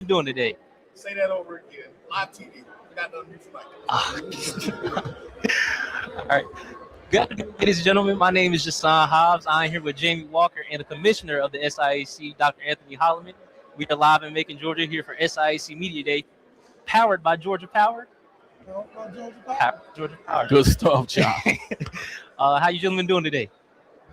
doing today? Say that over again. Live TV. We got no music like All right. Good afternoon, ladies and gentlemen. My name is Jason Hobbs. I'm here with Jamie Walker and the commissioner of the SIAC, Dr. Anthony Holloman. We are live in Macon, Georgia, here for SIAC Media Day, powered by Georgia Power. Georgia Power. Good stuff, John. How you gentlemen doing today?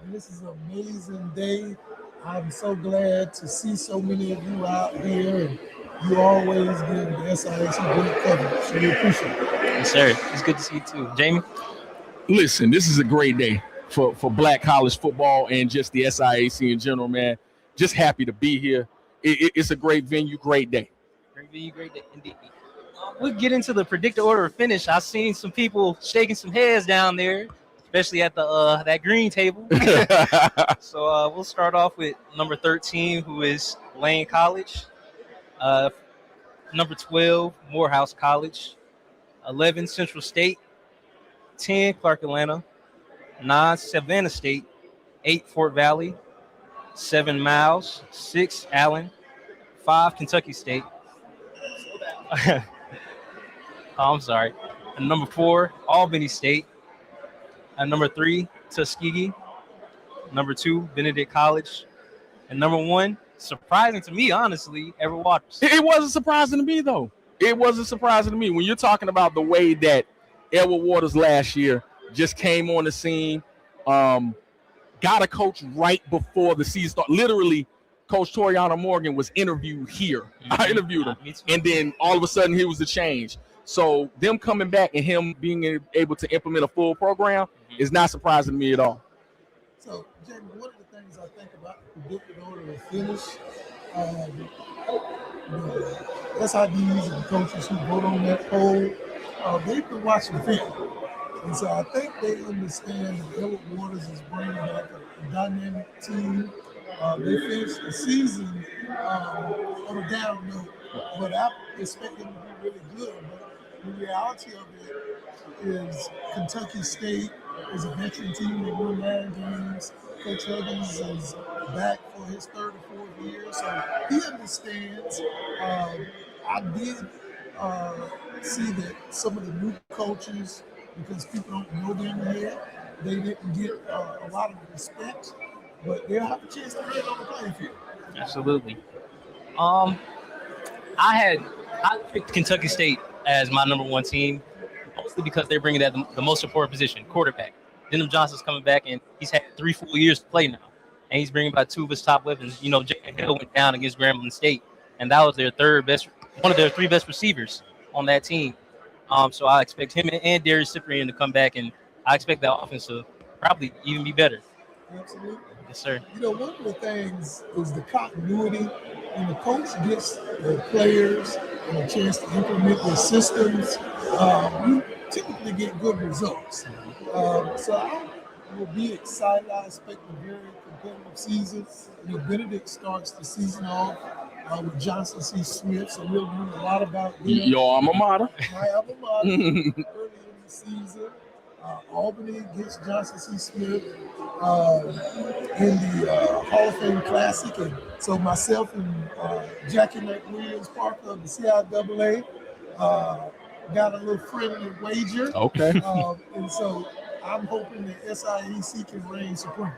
This is an amazing day. I'm so glad to see so many of you out here, and you always give the SIAC great coverage. So we appreciate it. Yes, sir. It's good to see you too. Jamie? Listen, this is a great day for Black college football and just the SIAC in general, man. Just happy to be here. It's a great venue, great day. Great venue, great day indeed. We'll get into the predicted order of finish. I've seen some people shaking some heads down there, especially at the that green table. So we'll start off with number 13, who is Lane College. Number 12, Morehouse College. 11, Central State. 10, Clark Atlanta. 9, Savannah State. 8, Fort Valley. 7, Miles. 6, Allen. 5, Kentucky State. I'm sorry. And number 4, Albany State. And number 3, Tuskegee. Number 2, Benedict College. And number 1, surprising to me, honestly, Everett Waters. It wasn't surprising to me, though. It wasn't surprising to me. When you're talking about the way that Edward Waters last year just came on the scene, got a coach right before the season started. Literally, Coach Toriano Morgan was interviewed here. Mm-hmm. I interviewed him. And then all of a sudden, here was the change. So them coming back and him being able to implement a full program is not surprising to me at all. So, Jamie, one of the things I think about the predicted order of finish, the SIDs and the coaches who vote on that poll, they've been watching film. And so I think they understand that Edward Waters is bringing back a dynamic team. They finished the season on a down note, but I expect them to be really good. But the reality of it is Kentucky State is a veteran team. They won 9 games. Coach Huggins is back for his 3rd or 4th year, so he understands. I did see that some of the new coaches, because people don't know them yet, they didn't get a lot of respect, but they'll have a chance to get on the playing field. Absolutely. I picked Kentucky State as my number 1 team, mostly because they're bringing that the most important position, quarterback. Denham Johnson's coming back, and he's had 3 full years to play now, and he's bringing back 2 of his top weapons. You know, Jalen Hill went down against Grambling State, and that was their one of their 3 best receivers on that team. So I expect him and Darius Cyprian to come back, and I expect that offense to probably even be better. Absolutely. Yes, sir. You know, one of the things is the continuity. When the coach gets the players and a chance to implement their systems, you typically get good results. So I will be excited. I expect a very competitive season. You know, Benedict starts the season off with Johnson C. Smith, so we'll learn a lot about them. Your alma mater. My alma mater. Early in the season. Albany gets Johnson C. Smith in the Hall of Fame Classic. And so myself and Jackie McWilliams Parker of the CIAA got a little friendly wager. Okay. And so I'm hoping that SIAC can reign supreme.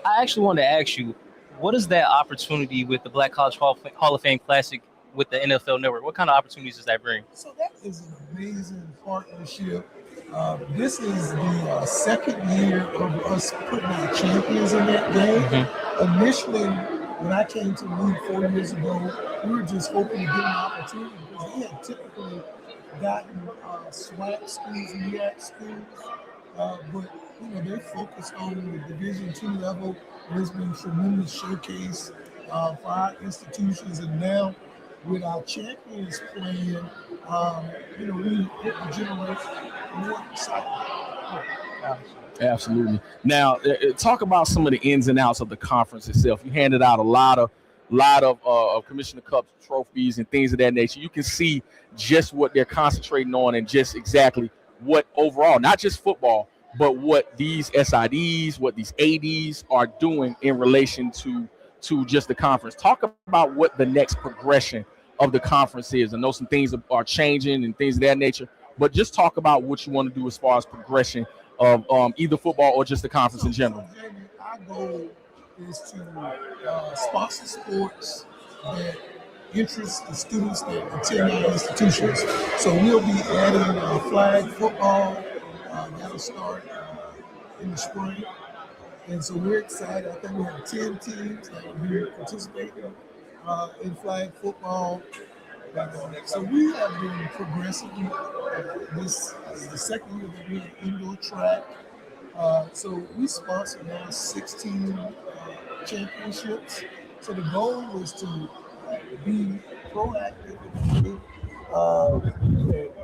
I actually wanted to ask you, what is that opportunity with the Black College Hall of Fame Classic with the NFL Network? What kind of opportunities does that bring? So that is an amazing partnership. This is the 2nd year of us putting our champions in that game. Mm-hmm. Initially, when I came to the league 4 years ago, we were just hoping to get an opportunity because they had typically gotten SWAC schools, MEAC schools, but you know they focused on the Division II level. There's been tremendous showcase for our institutions, and now with our champions playing, you know, we hope to generate more excitement. Absolutely. Now, talk about some of the ins and outs of the conference itself. You handed out a lot of Commissioner Cup trophies and things of that nature. You can see just what they're concentrating on and just exactly what overall, not just football, but what these SIDs, what these ADs are doing in relation to just the conference. Talk about what the next progression of the conference is. I know some things are changing and things of that nature, but just talk about what you want to do as far as progression of either football or just the conference in general. So, Jamie, our goal is to sponsor sports that interest the students that attend our institutions. So we'll be adding flag football. That'll start in the spring. And so we're excited. I think we have 10 teams that will be participating in flag football. So we have been progressive. This is the second year that we have indoor track. So we sponsor now 16 championships. So the goal is to be proactive.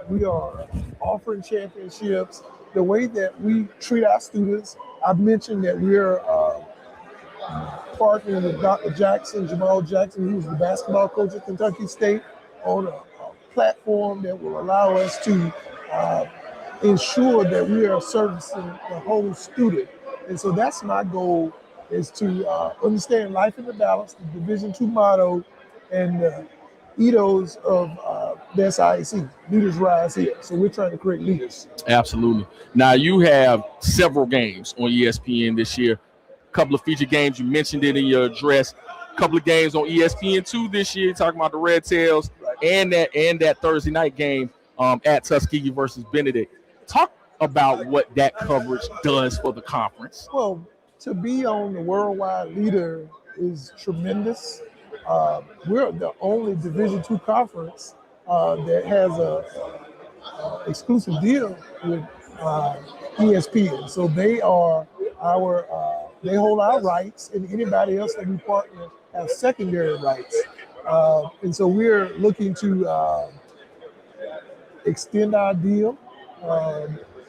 We are offering championships. The way that we treat our students, I've mentioned that we're partnering with Dr. Jackson, Jamal Jackson, who's the basketball coach at Kentucky State, on a platform that will allow us to ensure that we are servicing the whole student. And so that's my goal, is to understand life in the balance, the Division II motto, and the ethos of the SIAC, Leaders Rise Here. So we're trying to create leaders. Absolutely. Now, you have several games on ESPN this year. A couple of feature games. You mentioned it in your address. A couple of games on ESPN2 this year, talking about the Red Tails, and that Thursday night game at Tuskegee versus Benedict. Talk about what that coverage does for the conference. Well, to be on the worldwide leader is tremendous. We're the only Division II conference that has a exclusive deal with ESPN. So they are they hold our rights, and anybody else that we partner have secondary rights. And so we're looking to extend our deal.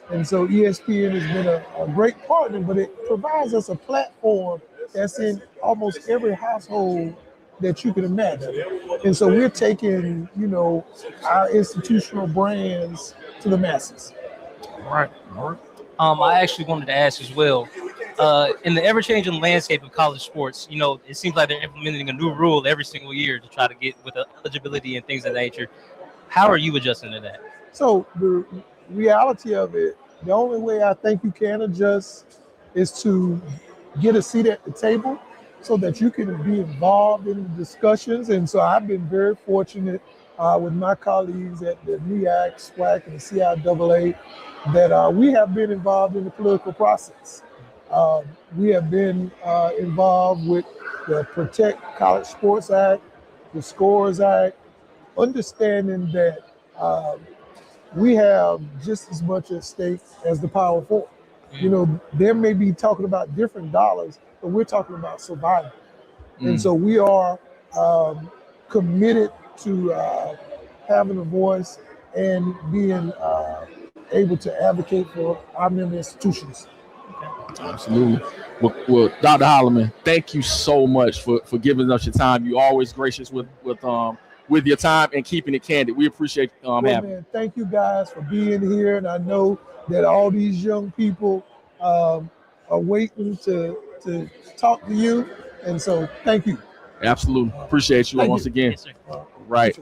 And so ESPN has been a great partner, but it provides us a platform that's in almost every household that you can imagine. And so we're taking, our institutional brands to the masses. All right. I actually wanted to ask as well, in the ever-changing landscape of college sports, it seems like they're implementing a new rule every single year to try to get with the eligibility and things of that nature. How are you adjusting to that? So the reality of it, the only way I think you can adjust is to get a seat at the table so that you can be involved in the discussions. And so I've been very fortunate with my colleagues at the SIAC, SWAC, and the CIAA that we have been involved in the political process. We have been involved with the Protect College Sports Act, the Scores Act, understanding that we have just as much at stake as the Power Four. There may be talking about different dollars, but we're talking about survival. And so we are committed to having a voice and being able to advocate for our member institutions. Absolutely. Well, Dr. Holloman, thank you so much for giving us your time. You're always gracious with your time and keeping it candid. We appreciate having you. Thank you guys for being here. And I know that all these young people are waiting to talk to you. And so thank you. Absolutely. Appreciate you once again. Yes, sir. Right.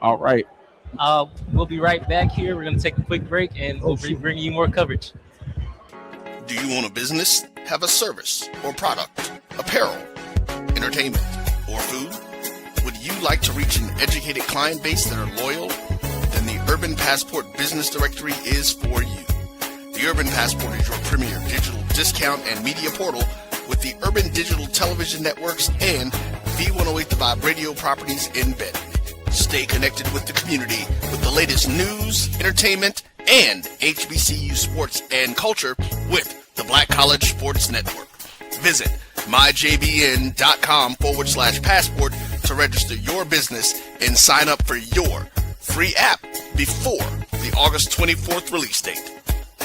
All right. We'll be right back here. We're going to take a quick break, and we'll be bringing you more coverage. Do you own a business, have a service or product, apparel, entertainment, or food? Would you like to reach an educated client base that are loyal? Then the Urban Passport Business Directory is for you. The Urban Passport is your premier digital discount and media portal with the Urban Digital Television Networks and V108 The Vibe radio properties embedded. Stay connected with the community with the latest news, entertainment, and HBCU sports and culture with the Black College Sports Network. Visit myjbn.com/passport to register your business and sign up for your free app before the August 24th release date.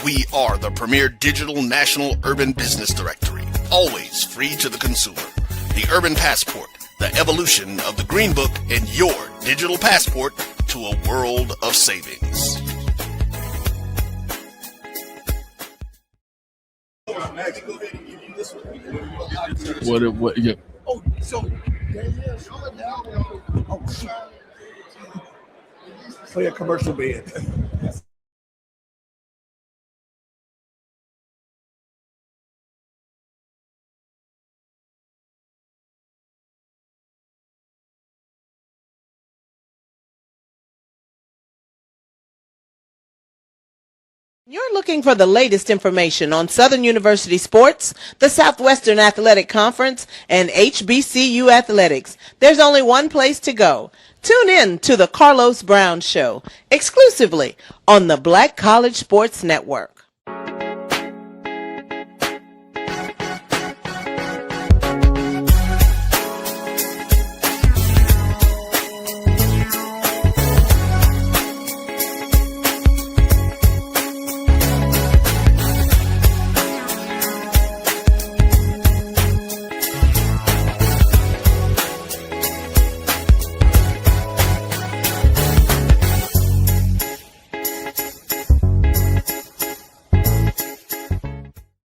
We are the premier digital national urban business directory, always free to the consumer. The Urban Passport, the evolution of the Green Book, and your digital passport to a world of savings. What? Yeah. So Play a commercial bed. You're looking for the latest information on Southern University sports, the Southwestern Athletic Conference, and HBCU athletics. There's only one place to go. Tune in to the Carlos Brown Show, exclusively on the Black College Sports Network.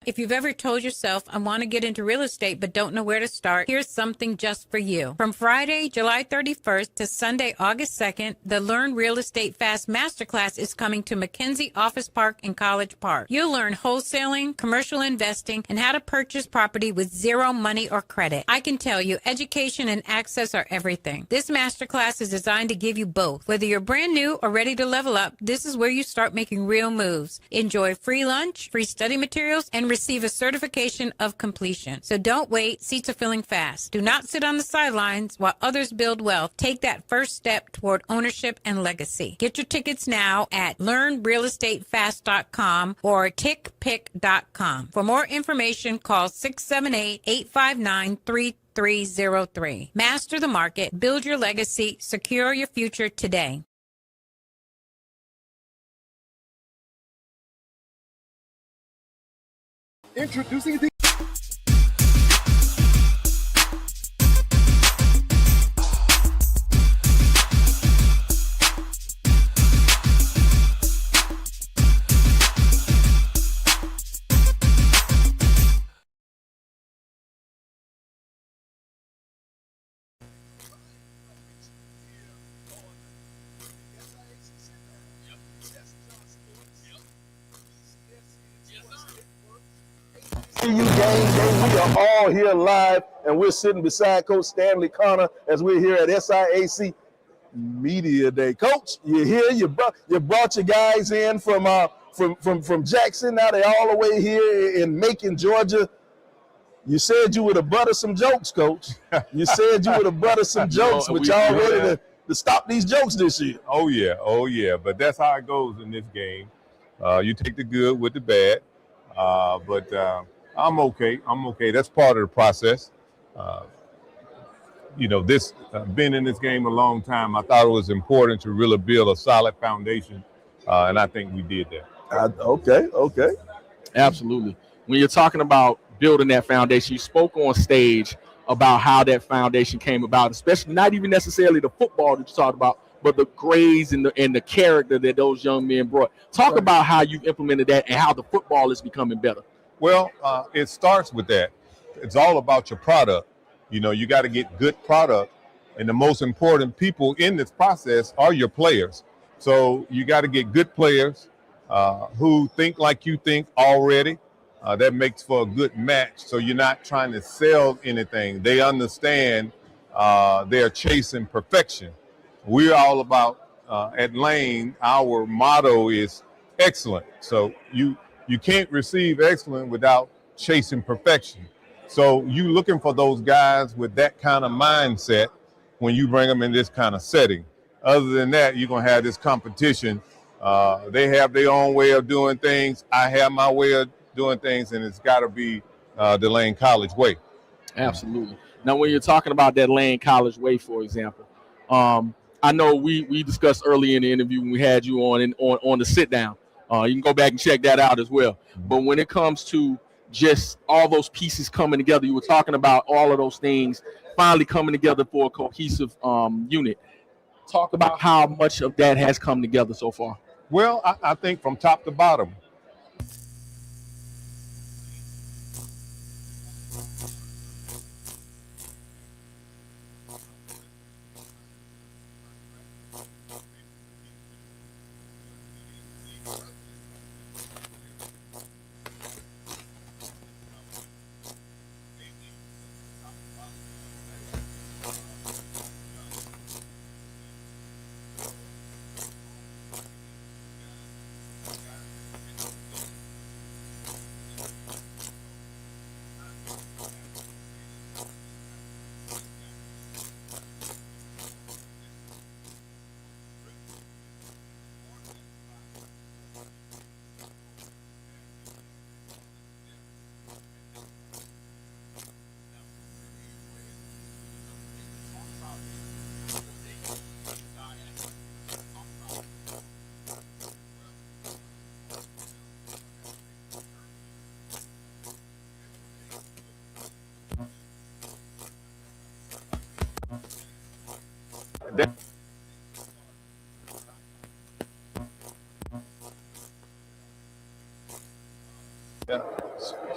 If you've ever told yourself, I want to get into real estate but don't know where to start, here's something just for you. From Friday, July 31st to Sunday, August 2nd, the Learn Real Estate Fast Masterclass is coming to McKenzie Office Park in College Park. You'll learn wholesaling, commercial investing, and how to purchase property with zero money or credit. I can tell you, education and access are everything. This masterclass is designed to give you both. Whether you're brand new or ready to level up, this is where you start making real moves. Enjoy free lunch, free study materials, and receive a certification of completion. So don't wait. Seats are filling fast. Do not sit on the sidelines while others build wealth. Take that first step toward ownership and legacy. Get your tickets now at learnrealestatefast.com or tickpick.com. For more information, call 678-859-3303. Master the market, build your legacy, secure your future today. Introducing the You game day. We are all here live, and we're sitting beside Coach Stanley Connor as we're here at SIAC Media Day. Coach, you're here. You brought your guys in from Jackson. Now they're all the way here in Macon, Georgia. You said you would have buttered some jokes, Coach. You said you would have buttered some jokes, but y'all ready to stop these jokes this year. Oh yeah. But that's how it goes in this game. You take the good with the bad. But I'm okay. That's part of the process. Been in this game a long time. I thought it was important to really build a solid foundation, and I think we did that. Okay. Absolutely. When you're talking about building that foundation, you spoke on stage about how that foundation came about, especially not even necessarily the football that you talked about, but the grades and the character that those young men brought. Talk about how you've implemented that and how the football is becoming better. Well, it starts with that. It's all about your product. You got to get good product, and the most important people in this process are your players. So you got to get good players who think like you think already. That makes for a good match. So you're not trying to sell anything. They understand they're chasing perfection. We're all about at Lane. Our motto is excellent. So you can't receive excellence without chasing perfection. So you looking for those guys with that kind of mindset when you bring them in this kind of setting. Other than that, you're going to have this competition. They have their own way of doing things. I have my way of doing things, and it's got to be the Lane College way. Absolutely. Now, when you're talking about that Lane College way, for example, I know we discussed early in the interview when we had you on the sit down. You can go back and check that out as well. But when it comes to just all those pieces coming together, you were talking about all of those things finally coming together for a cohesive unit. Talk about how much of that has come together so far. Well, I think from top to bottom.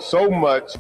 So much.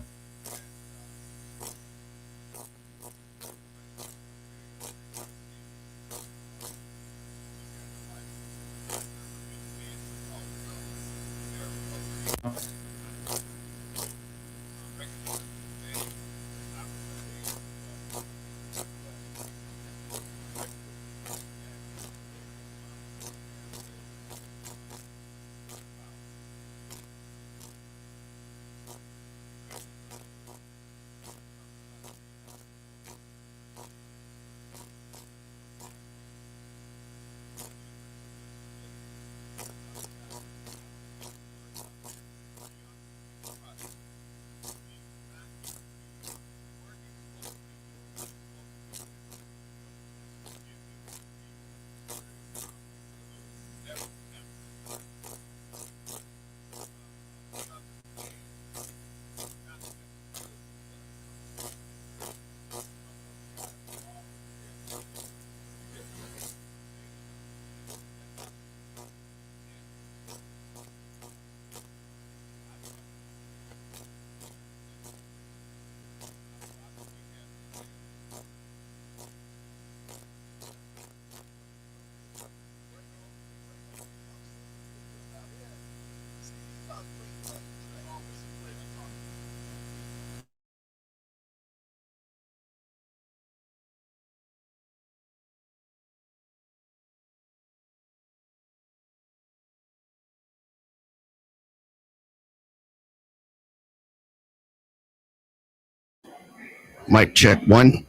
Mic check one.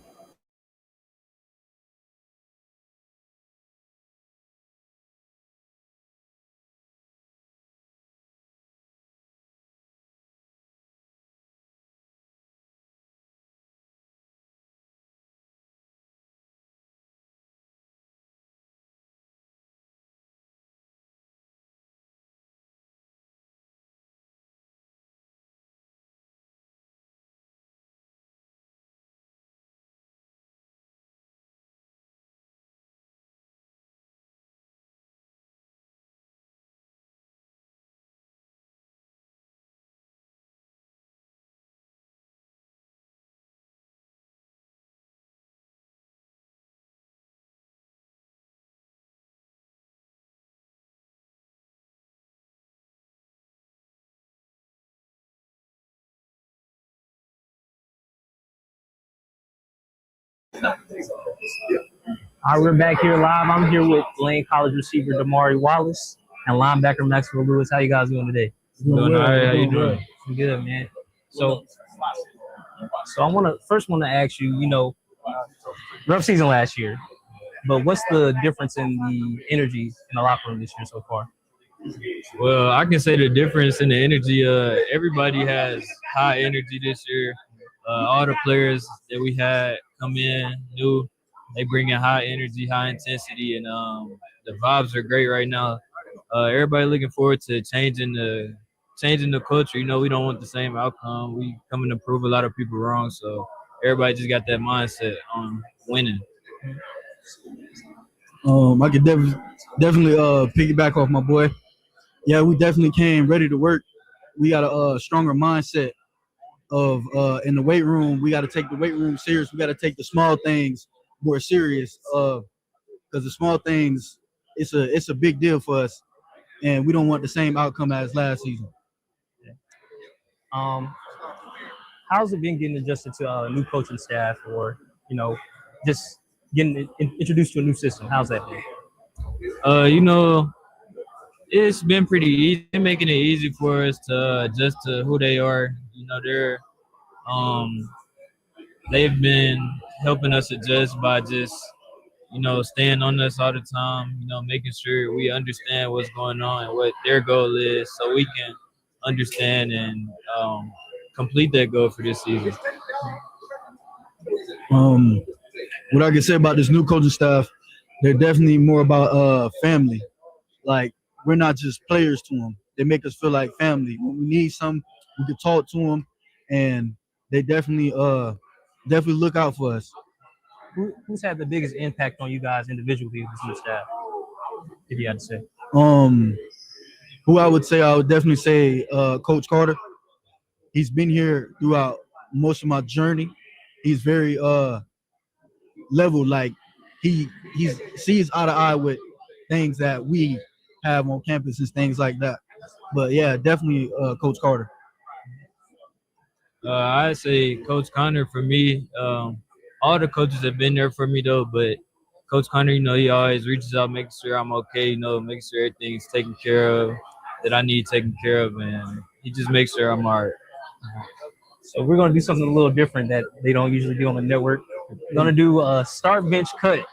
All right, we're back here live. I'm here with Lane College receiver Damari Wallace and linebacker Maxwell Lewis. How you guys doing today? Doing all right. How you doing? I'm good, man. So I want to ask you. Rough season last year, but what's the difference in the energy in the locker room this year so far? Well, I can say the difference in the energy. Everybody has high energy this year. All the players that we had come in new. They bring in high energy, high intensity, and the vibes are great right now. Everybody looking forward to changing the culture. We don't want the same outcome. We coming to prove a lot of people wrong. So everybody just got that mindset on winning. I could definitely piggyback off my boy. Yeah, we definitely came ready to work. We got a stronger mindset of in the weight room. We got to take the weight room serious. We got to take the small things more serious because the small things, it's a big deal for us. and we don't want the same outcome as last season. How's it been getting adjusted to a new coaching staff, or just getting introduced to a new system? How's that been? It's been pretty easy, making it easy for us to adjust to who they are. They've been helping us adjust by just staying on us all the time, making sure we understand what's going on and what their goal is, so we can understand and complete that goal for this season. What I can say about this new coaching staff, they're definitely more about family. Like, we're not just players to them. They make us feel like family. When we need something, we can talk to them, and they definitely look out for us. Who's had the biggest impact on you guys individually with this new staff, if you had to say? Who I would definitely say Coach Carter. He's been here throughout most of my journey. He's very level, like he sees eye to eye with things that we have on campus and things like that. But yeah, definitely Coach Carter. I'd say Coach Connor for me. All the coaches have been there for me though, but Coach Connor, he always reaches out, making sure I'm okay, making sure everything's taken care of, that I need taken care of, and he just makes sure I'm all right. So we're gonna do something a little different that they don't usually do on the network. We're gonna do a start bench cut.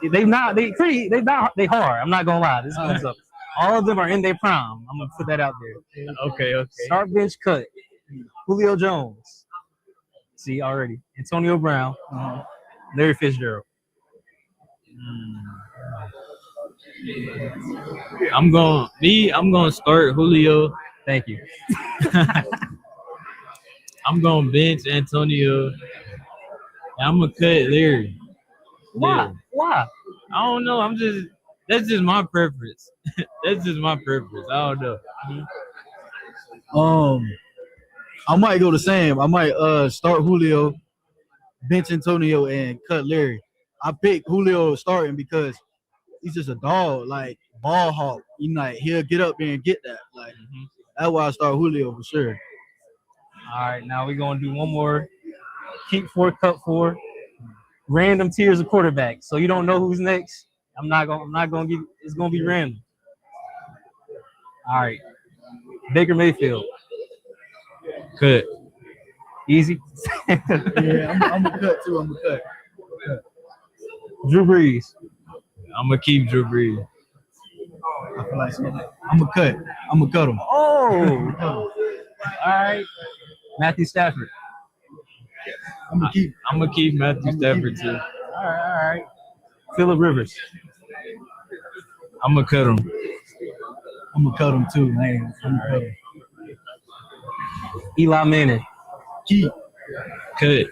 They hard. I'm not gonna lie. This comes up. All of them are in their prime. I'm gonna put that out there. Okay. Start bench cut. Julio Jones. See already. Antonio Brown. Larry Fitzgerald. I'm gonna start Julio. Thank you. I'm gonna bench Antonio. And I'm gonna cut Larry. Why? Yeah. Why? I don't know. That's just my preference. That's just my preference. I don't know. I might go the same. I might start Julio, bench Antonio, and cut Larry. I picked Julio starting because he's just a dog, like ball hawk. Like he'll get up there and get that. Like that's why I start Julio for sure. All right, now we're gonna do one more. Keep 4, cut 4. Random tiers of quarterback. So you don't know who's next. I'm not gonna give. It's gonna be random. All right, Baker Mayfield. Cut. Easy. Yeah, I'm gonna cut too. I'm gonna cut. Drew Brees. I'm gonna keep Drew Brees. I feel like I'm gonna cut. I'm gonna cut him. Oh. All right. Matthew Stafford. I'm gonna keep Matthew Stafford too. All right. Phillip Rivers. I'm gonna cut him. I'm gonna cut him too, man. I'm gonna cut him. Eli Manning. Keep. Cut.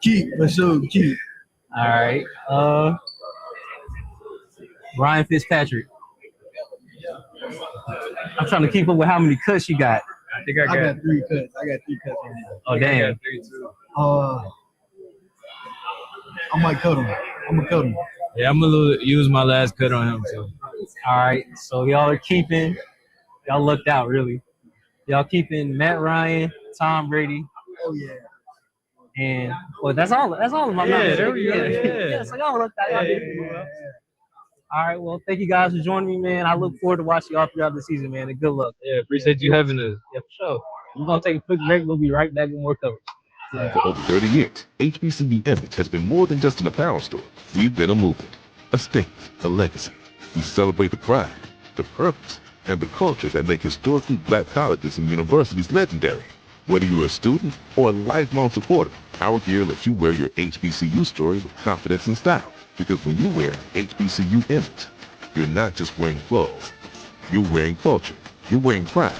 Keep. Let's show keep. All right. Ryan Fitzpatrick. I'm trying to keep up with how many cuts you got. I think I got 3 cuts. I got 3 cuts on that. Oh, damn. I got 3 too. I might cut him. I'm gonna cut him. Yeah, I'm gonna use my last cut on him too. All right. So y'all are keeping. Y'all lucked out, really. Y'all keeping Matt Ryan, Tom Brady. Oh yeah. And that's all of my numbers. There we go. Yeah. So y'all looked out. Y'all did pretty well. All right. Well, thank you guys for joining me, man. I look forward to watching y'all throughout the season, man. And good luck. Yeah, appreciate you having us. Yeah, for sure. We're gonna take a quick break. We'll be right back with more coverage. For over 30 years, HBCU Image has been more than just an apparel store. We've been a movement, a state, a legacy. We celebrate the pride, the purpose, and the culture that make historically black colleges and universities legendary. Whether you're a student or a lifelong supporter, our gear lets you wear your HBCU story with confidence and style. Because when you wear HBCU Image, you're not just wearing clothes. You're wearing culture. You're wearing pride.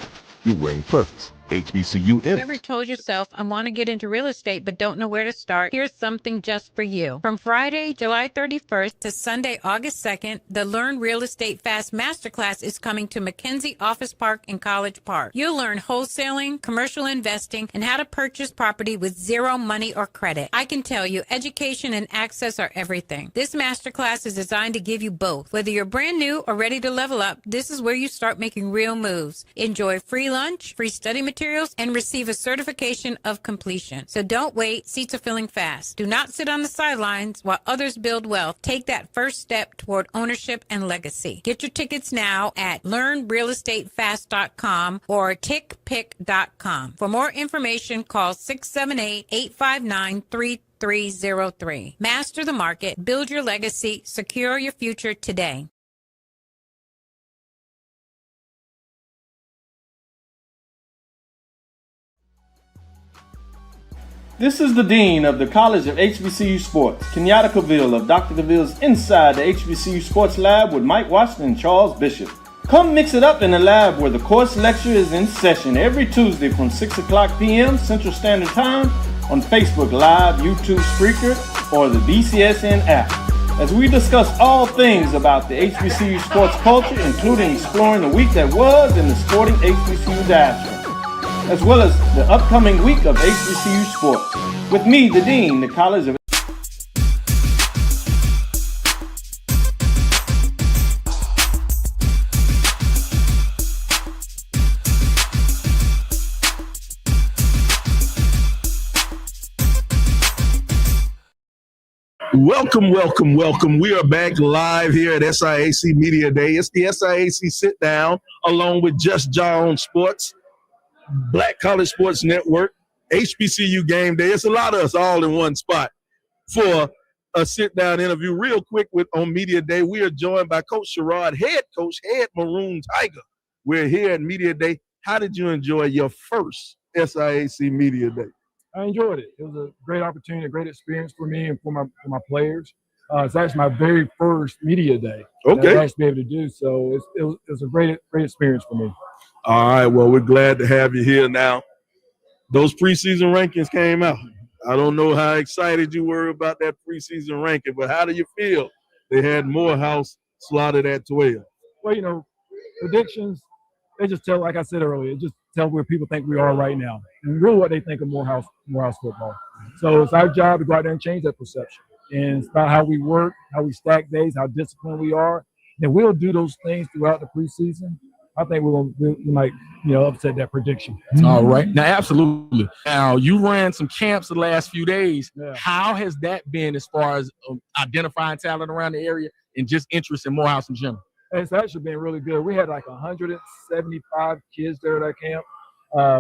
You're wearing purpose. HBCU Ever told yourself, I want to get into real estate but don't know where to start? Here's something just for you. From Friday, July 31st to Sunday, August 2nd, the Learn Real Estate Fast Masterclass is coming to McKenzie Office Park in College Park. You'll learn wholesaling, commercial investing, and how to purchase property with zero money or credit. I can tell you, education and access are everything. This masterclass is designed to give you both. Whether you're brand new or ready to level up, this is where you start making real moves. Enjoy free lunch, free study materials, and receive a certification of completion. So don't wait. Seats are filling fast. Do not sit on the sidelines while others build wealth. Take that first step toward ownership and legacy. Get your tickets now at learnrealestatefast.com or tickpick.com. For more information, call 678-859-3303. Master the market, build your legacy, secure your future today. This is the Dean of the College of HBCU Sports, Kenyatta Cavill of Dr. Cavill's Inside the HBCU Sports Lab with Mike Washington and Charles Bishop. Come mix it up in the lab where the course lecture is in session every Tuesday from 6 o'clock p.m. Central Standard Time on Facebook Live, YouTube Spreaker, or the BCSN app. As we discuss all things about the HBCU sports culture, including exploring the week that was in the sporting HBCU diaspora, as well as the upcoming week of HBCU sports. With me, the Dean, the College of Welcome. We are back live here at SIAC Media Day. It's the SIAC Sit Down along with JustJahSports, Black College Sports Network, HBCU Game Day. It's a lot of us all in one spot for a sit-down interview. Real quick on Media Day, we are joined by Coach Sherrod, head Maroon Tiger. We're here at Media Day. How did you enjoy your first SIAC Media Day? I enjoyed it. It was a great opportunity, a great experience for me and for my players. It's actually my very first media day that I actually be able to do. So it was a great experience for me. All right, well, we're glad to have you here now. Those preseason rankings came out. I don't know how excited you were about that preseason ranking, but how do you feel? They had Morehouse slotted at 12. Well, predictions, they just tell, like I said earlier, just tell where people think we are right now and really what they think of Morehouse football. So it's our job to go out there and change that perception. And it's about how we work, how we stack days, how disciplined we are. And we'll do those things throughout the preseason. I think we might, upset that prediction. All right. Now, absolutely. Now, you ran some camps the last few days. Yeah. How has that been as far as identifying talent around the area and just interest in Morehouse in general? It's actually been really good. We had like 175 kids there at our camp.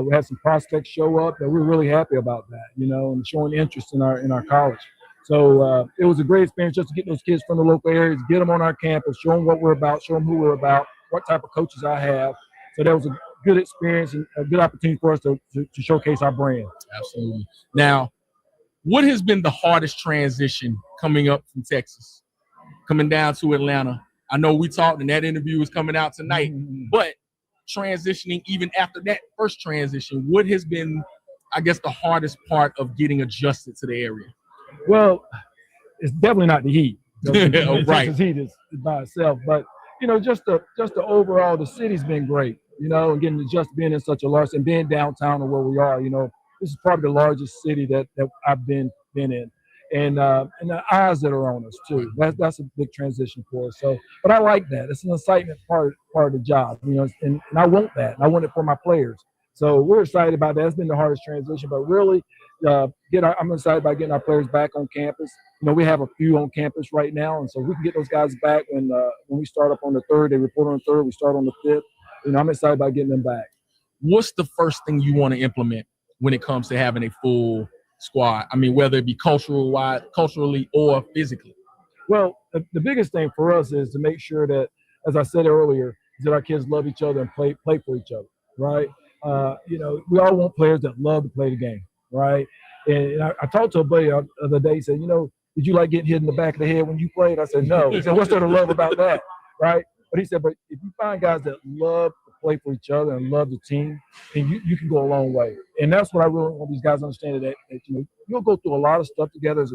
We had some prospects show up that we're really happy about that, and showing interest in our college. So it was a great experience just to get those kids from the local areas, get them on our campus, show them what we're about, show them who we're about, what type of coaches I have. So that was a good experience and a good opportunity for us to showcase our brand. Absolutely. Now, what has been the hardest transition coming up from Texas, coming down to Atlanta? I know we talked and that interview is coming out tonight, but transitioning even after that first transition, what has been, I guess, the hardest part of getting adjusted to the area? Well, it's definitely not the heat. Right. Texas heat is by itself, but just the overall, the city's been great. And getting adjusted, being in such a large and being downtown or where we are. This is probably the largest city that I've been in. And the eyes that are on us too. That's a big transition for us. So, but I like that. It's an excitement part of the job, and I want that. And I want it for my players. So we're excited about that. It's been the hardest transition, but really, I'm excited about getting our players back on campus. We have a few on campus right now, and so we can get those guys back when we start up on the 3rd. They report on the 3rd. We start on the 5th. I'm excited about getting them back. What's the first thing you want to implement when it comes to having a full squad? I mean, whether it be culturally or physically. Well, the biggest thing for us is to make sure that, as I said earlier, is that our kids love each other and play for each other, right? We all want players that love to play the game, right? And I talked to a buddy the other day. He said, did you like getting hit in the back of the head when you played? I said, no. He said, what's there to love about that, right? But he said, but if you find guys that love to play for each other and love the team, then you can go a long way. And that's what I really want these guys to understand, that you'll go through a lot of stuff together as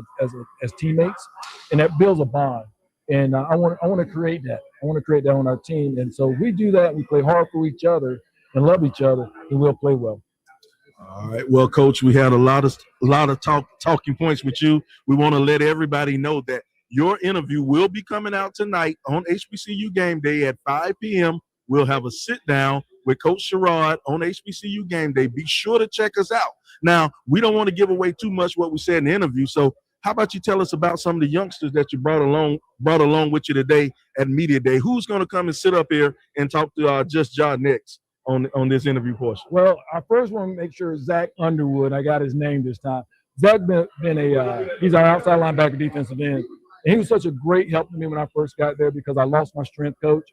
teammates, and that builds a bond. And I want to create that. I want to create that on our team. And so we do that. We play hard for each other and love each other, and we'll play well. All right. Well, Coach, we had a lot of talking points with you. We want to let everybody know that your interview will be coming out tonight on HBCU Game Day at 5 p.m. We'll have a sit-down with Coach Sherrod on HBCU Game Day. Be sure to check us out. Now, we don't want to give away too much what we said in the interview, so how about you tell us about some of the youngsters that you brought along with you today at Media Day? Who's going to come and sit up here and talk to Just Jah next on this interview portion? Well, I first want to make sure Zach Underwood, I got his name this time. Zach he's our outside linebacker defensive end. And he was such a great help to me when I first got there because I lost my strength coach.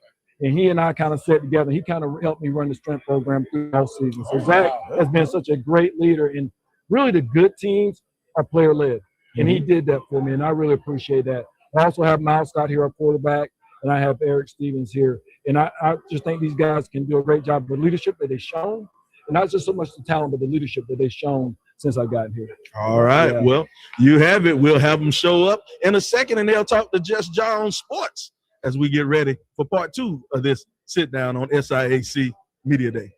And he and I kind of sat together. He kind of helped me run the strength program through the whole season. So Zach has been such a great leader. And really the good teams are player-led. And he did that for me, and I really appreciate that. I also have Miles Scott here, our quarterback, and I have Eric Stevens here. And I just think these guys can do a great job with the leadership that they've shown, and not just so much the talent, but the leadership that they've shown since I got here. All right. Yeah. Well, you have it. We'll have them show up in a second, and they'll talk to Just Jah on sports as we get ready for part 2 of this sit-down on SIAC Media Day.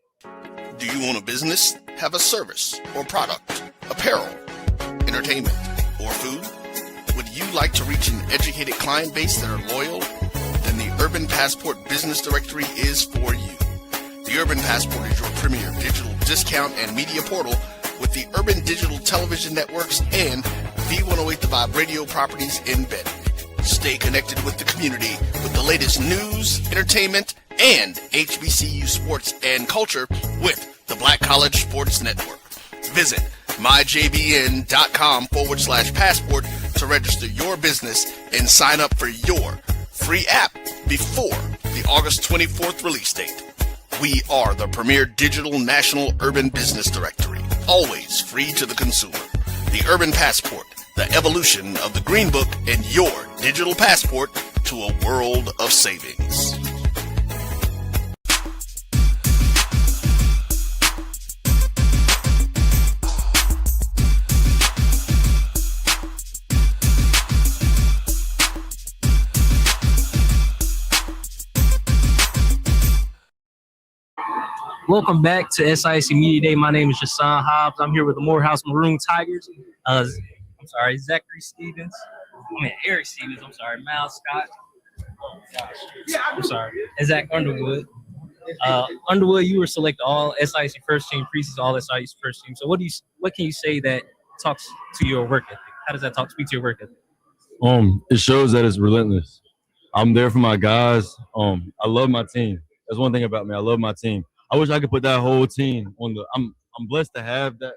Do you own a business, have a service or product, apparel, entertainment, or food? Would you like to reach an educated client base that are loyal? Then the Urban Passport Business Directory is for you. The Urban Passport is your premier digital discount and media portal with the Urban Digital Television Networks and V108 The Vibe radio properties embedded. Stay connected with the community with the latest news, entertainment, and HBCU sports and culture with the Black College Sports Network. Visit myjbn.com/passport to register your business and sign up for your free app before the August 24th release date. We are the premier digital national urban business directory, always free to the consumer. The Urban Passport, the evolution of the Green Book, and your digital passport to a world of savings. Welcome back to SIAC Media Day. My name is Jason Hobbs. I'm here with the Morehouse Maroon Tigers. Zachary Stevens. Eric Stevens. Miles Scott. And Zach Underwood. Underwood, you were selected all SIAC first team, preseason all SIAC first team. So what can you say that talks to your work ethic? How does that speak to your work ethic? It shows that it's relentless. I'm there for my guys. I love my team. That's one thing about me. I love my team. I wish I could put that whole team on the. I'm blessed to have that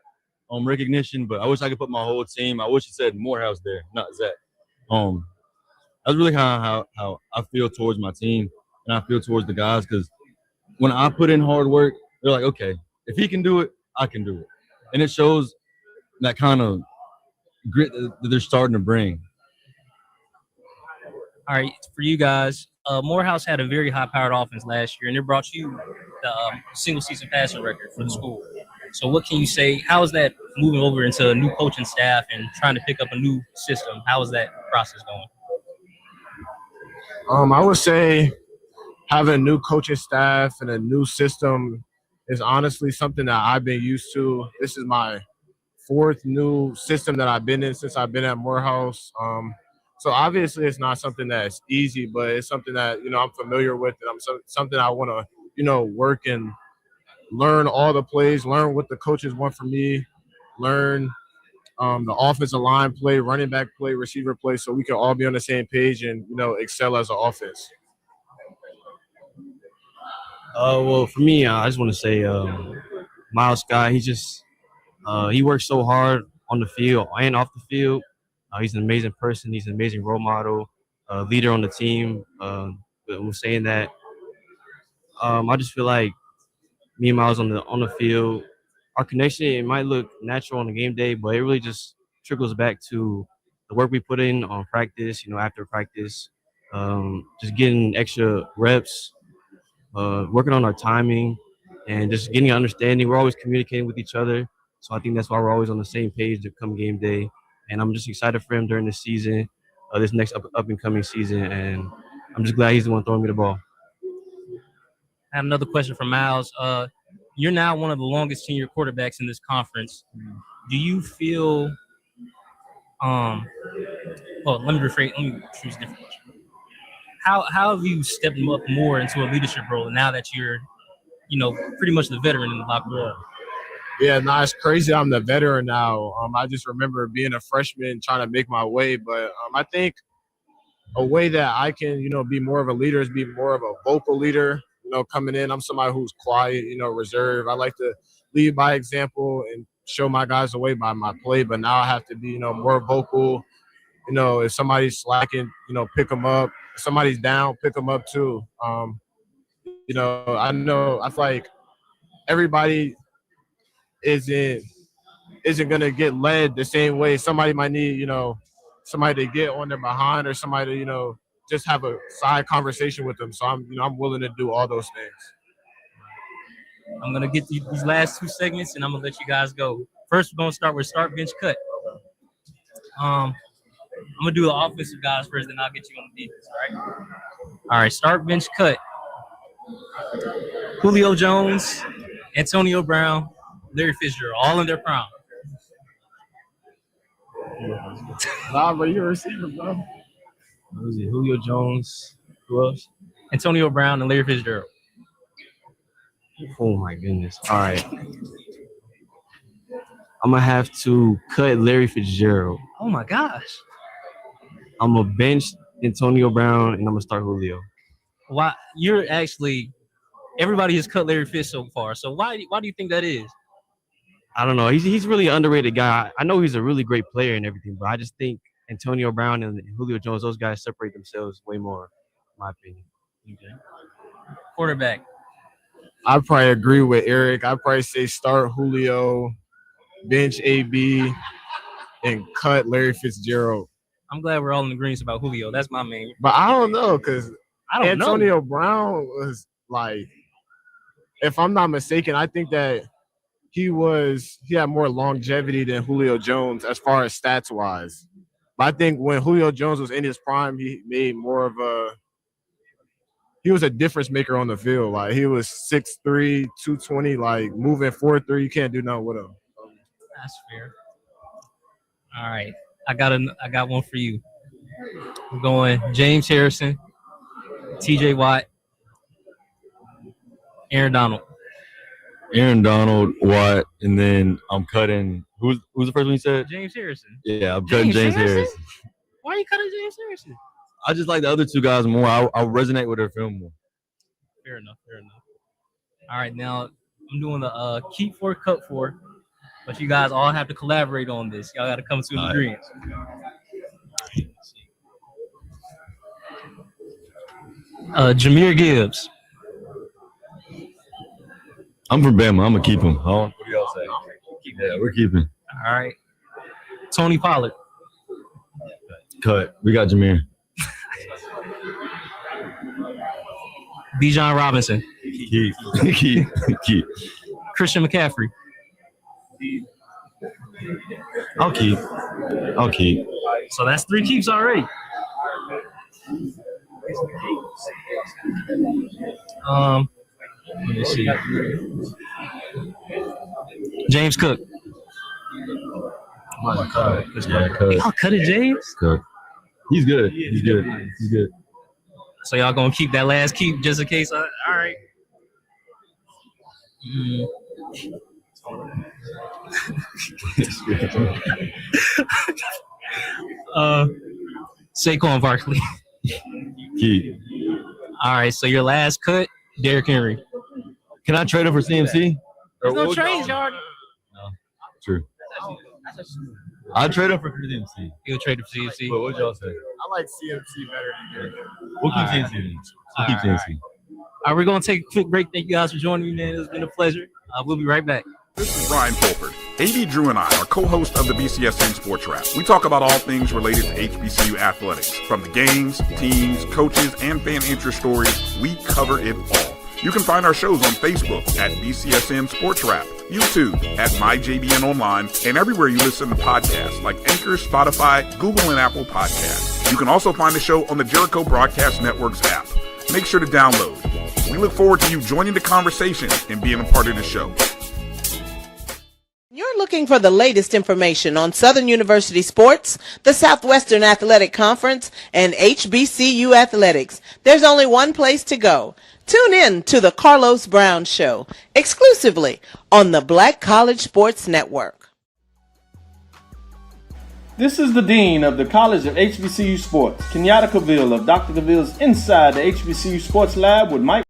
recognition, but I wish I could put my whole team. I wish it said Morehouse there, not Zach. That's really how I feel towards my team, and I feel towards the guys, because when I put in hard work, they're like, okay, if he can do it, I can do it, and it shows that kind of grit that they're starting to bring. All right, for you guys, Morehouse had a very high-powered offense last year, and it brought you the single-season passing record for the school. So what can you say? How is that moving over into a new coaching staff and trying to pick up a new system? How is that process going? I would say having a new coaching staff and a new system is honestly something that I've been used to. This is my 4th new system that I've been in since I've been at Morehouse. So obviously it's not something that's easy, but it's something that, I'm familiar with, and something I want to, work and learn all the plays, learn what the coaches want from me, learn the offensive line play, running back play, receiver play, so we can all be on the same page and, excel as an offense. Well, for me, I just want to say Miles Scott, he works so hard on the field and off the field. He's an amazing person. He's an amazing role model, leader on the team. We're saying that. I just feel like me and Miles on the field, our connection, it might look natural on the game day, but it really just trickles back to the work we put in on practice, after practice, just getting extra reps, working on our timing, and just getting an understanding. We're always communicating with each other. So I think that's why we're always on the same page to come game day. And I'm just excited for him during this season, this next up and coming season. And I'm just glad he's the one throwing me the ball. I have another question from Miles. You're now one of the longest tenure quarterbacks in this conference. Do you feel let me choose a different question. How have you stepped up more into a leadership role now that you're, pretty much the veteran in the locker room? Yeah, no, it's crazy. I'm the veteran now. I just remember being a freshman trying to make my way, but I think a way that I can, be more of a leader is be more of a vocal leader. Coming in, I'm somebody who's quiet, reserved. I like to lead by example and show my guys the way by my play, but now I have to be, more vocal. If somebody's slacking, pick them up. If somebody's down, pick them up too. I feel like everybody isn't gonna get led the same way. Somebody might need, somebody to get on their behind, or somebody to, just have a side conversation with them. So I'm willing to do all those things. I'm gonna get these last two segments, and I'm gonna let you guys go. First, we're gonna start with start, bench, cut. I'm gonna do the offensive guys first, then I'll get you on the defense. All right. Start, bench, cut. Julio Jones, Antonio Brown, Larry Fitzgerald, all in their prime. Nah, but you're a receiver, bro. What was it? Julio Jones. Who else? Antonio Brown and Larry Fitzgerald. Oh, my goodness. All right. I'm going to have to cut Larry Fitzgerald. Oh, my gosh. I'm going to bench Antonio Brown, and I'm going to start Julio. Why? Everybody has cut Larry Fitz so far. So why do you think that is? I don't know. He's really an underrated guy. I know he's a really great player and everything, but I just think Antonio Brown and Julio Jones, those guys separate themselves way more, in my opinion. Okay. Quarterback. I probably agree with Eric. I'd probably say start Julio, bench AB, and cut Larry Fitzgerald. I'm glad we're all in agreement about Julio. That's my main. But I don't know, because Antonio Brown was like, if I'm not mistaken, I think that he had more longevity than Julio Jones as far as stats wise. But I think when Julio Jones was in his prime, he made more of he was a difference maker on the field. Like, he was 6'3", 220, like moving 4'3". You can't do nothing with him. That's fair. All right. I got one for you. We're going James Harrison, TJ Watt, Aaron Donald, Watt, and then I'm cutting. Who's the first one you said? James Harrison. Yeah, I'm cutting James Harrison. Why are you cutting James Harrison? I just like the other two guys more. I resonate with their film more. Fair enough. All right, now I'm doing the keep for, cut for, but you guys all have to collaborate on this. Y'all got to come to an agreement. Jahmyr Gibbs. I'm from Bama. I'm gonna keep him. What do y'all say? Yeah, we're keeping. All right. Tony Pollard. Cut. We got Jahmyr. Bijan Robinson. Keep. Christian McCaffrey. I'll keep. So that's 3 keeps already. Let me see. James Cook. Cut. Y'all cut it, James? Cut. He's good. So y'all gonna keep that last keep just in case? All right. Saquon Barkley. Keep. All right, so your last cut, Derrick Henry. Can I trade him for CMC? There's no trades, y'all. No. True. I'll trade him for CMC. You'll trade him for CMC. What would y'all say? I like CMC better than Derrick. We'll keep CMC. We'll keep CMC. All right, we're going to take a quick break. Thank you guys for joining me, man. It's been a pleasure. We'll be right back. This is Brian Fulford. AD Drew and I are co-hosts of the BCSN Sports Wrap. We talk about all things related to HBCU athletics. From the games, teams, coaches, and fan interest stories, we cover it all. You can find our shows on Facebook at BCSN Sports Wrap, YouTube at MyJBN Online, and everywhere you listen to podcasts like Anchor, Spotify, Google, and Apple Podcasts. You can also find the show on the Jericho Broadcast Network's app. Make sure to download. We look forward to you joining the conversation and being a part of the show. You're looking for the latest information on Southern University sports, the Southwestern Athletic Conference, and HBCU athletics. There's only one place to go. Tune in to the Carlos Brown Show, exclusively on the Black College Sports Network. This is the Dean of the College of HBCU Sports, Kenyatta Cavill of Dr. Cavill's Inside the HBCU Sports Lab with Mike.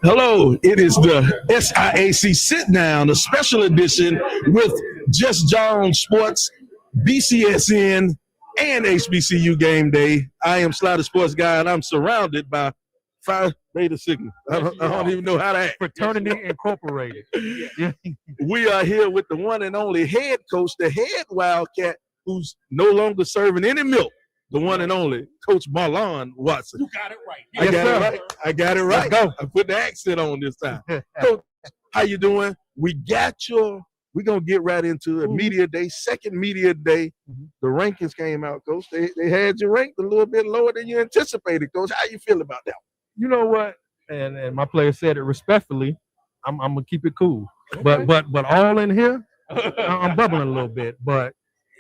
Hello, it is the SIAC Sit Down, a special edition with JustJahSports, BCSN, and HBCU Game Day. I am Slider Sports Guy, and I'm surrounded by Phi Beta Sigma. I don't even know how to act. Fraternity Incorporated. Yeah. We are here with the one and only head coach, the head Wildcat, who's no longer serving any milk. The one and only Coach Marlon Watson. You got it right. I got it right. Let's go. I put the accent on this time. Coach, how you doing? We're gonna get right into it. Media day, second media day. The rankings came out, Coach. They had you ranked a little bit lower than you anticipated, Coach. How you feel about that? You know what? And my player said it respectfully. I'm gonna keep it cool. Okay. But all in here, I'm bubbling a little bit. But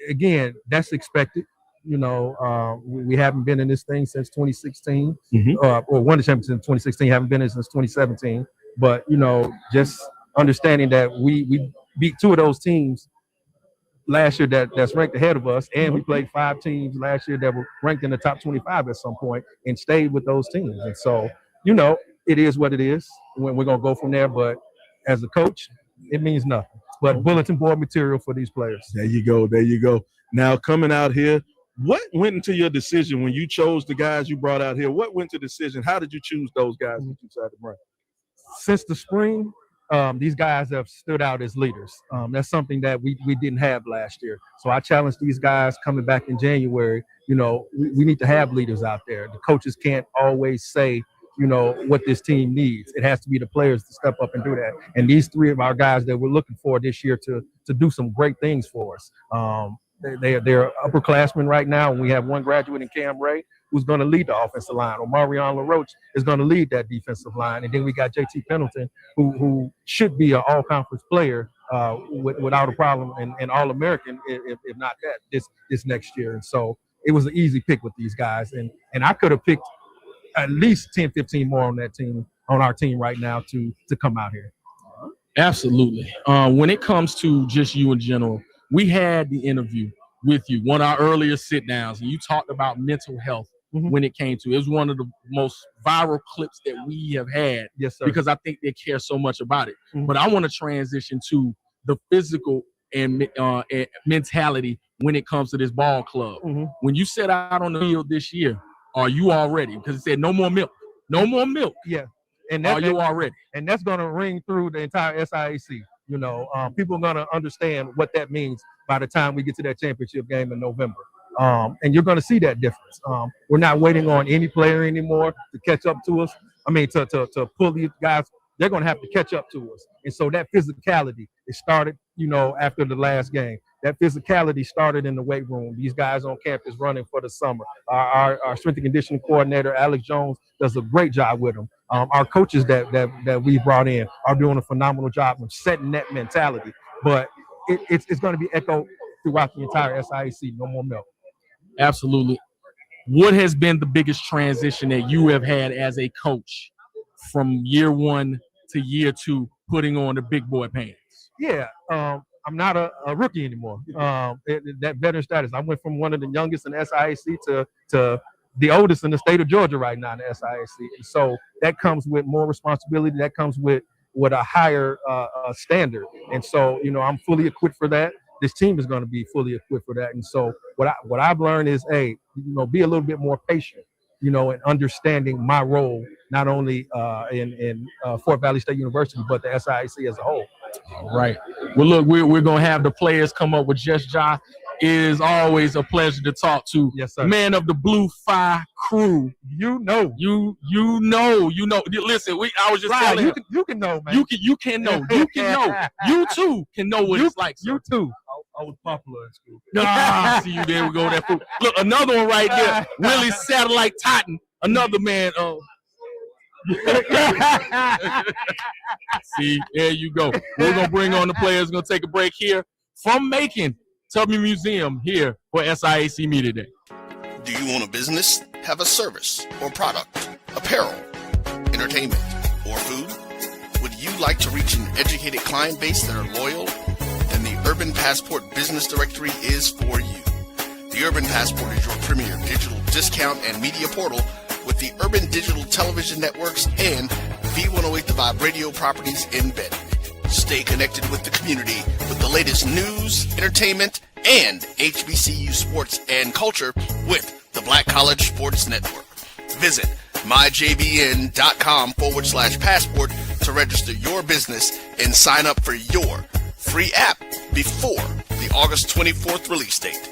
again, that's expected. You know, we haven't been in this thing since 2016, or won the championship in 2016. Haven't been in it since 2017. But you know, just understanding that we beat two of those teams last year that's ranked ahead of us, and we played 5 teams last year that were ranked in the top 25 at some point and stayed with those teams. And so, you know, it is what it is. We're gonna go from there. But as a coach, it means nothing but bulletin board material for these players. There you go. There you go. Now coming out here. What went into your decision when you chose the guys you brought out here? What went to decision? How did you choose those guys that you decided to bring? Since the spring, these guys have stood out as leaders. That's something that we didn't have last year. So I challenged these guys coming back in January. You know, we need to have leaders out there. The coaches can't always say, you know, what this team needs. It has to be the players to step up and do that. And these 3 of our guys that we're looking for this year to do some great things for us. They're upperclassmen right now, and we have one graduate in Cam Ray who's going to lead the offensive line. Omarion LaRoche is going to lead that defensive line, and then we got JT Pendleton, who should be an all-conference player without a problem, and All-American, if not that, this next year. And so it was an easy pick with these guys, and I could have picked at least 10, 15 more on our team right now to come out here. Absolutely. When it comes to just you in general, we had the interview with you, one of our earlier sit downs, and you talked about mental health when it came to it. It was one of the most viral clips that we have had. Yes, sir. Because I think they care so much about it. But I want to transition to the physical and mentality when it comes to this ball club. When you set out on the field this year, are you all ready? Because it said no more milk. No more milk. Yeah. And are you all ready? And that's going to ring through the entire SIAC. You know, people are going to understand what that means by the time we get to that championship game in November. And you're going to see that difference. We're not waiting on any player anymore to catch up to us. I mean, to pull these guys, they're going to have to catch up to us. And so that physicality, it started, you know, after the last game. That physicality started in the weight room. These guys on campus running for the summer. Our strength and conditioning coordinator, Alex Jones, does a great job with them. Our coaches that we brought in are doing a phenomenal job of setting that mentality. But it's going to be echoed throughout the entire SIAC. No more milk. Absolutely. What has been the biggest transition that you have had as a coach from year 1 to year 2, putting on the big boy pants? Yeah. I'm not a rookie anymore. That veteran status. I went from one of the youngest in SIAC to the oldest in the state of Georgia right now in the SIAC. And so that comes with more responsibility. That comes with a higher standard. And so, you know, I'm fully equipped for that. This team is going to be fully equipped for that. And so what I've learned is, hey, you know, be a little bit more patient. and understanding my role, not only in Fort Valley State University, but the SIAC as a whole. All right. Well, look, we're going to have the players come up with Just Ja. It is always a pleasure to talk to man of the Blue Fire crew. You know. Listen, I was just telling him. You can know, man. You can know. You too can know what it's like. You too. I was popular in school. See you there. We go there. Look, another one right there. Willie Satellite Totten. Another man. See, there you go. We're going to bring on the players. We're going to take a break here from Macon, Tubman Museum, here for SIAC Media Day. Do you own a business, have a service or product, apparel, entertainment, or food? Would you like to reach an educated client base that are loyal? Then the Urban Passport Business Directory is for you. The Urban Passport is your premier digital discount and media portal with the Urban Digital Television Networks and V108 The Vibe radio properties embedded. Stay connected with the community with the latest news, entertainment, and HBCU sports and culture with the Black College Sports Network. Visit myjbn.com/passport to register your business and sign up for your free app before the August 24th release date.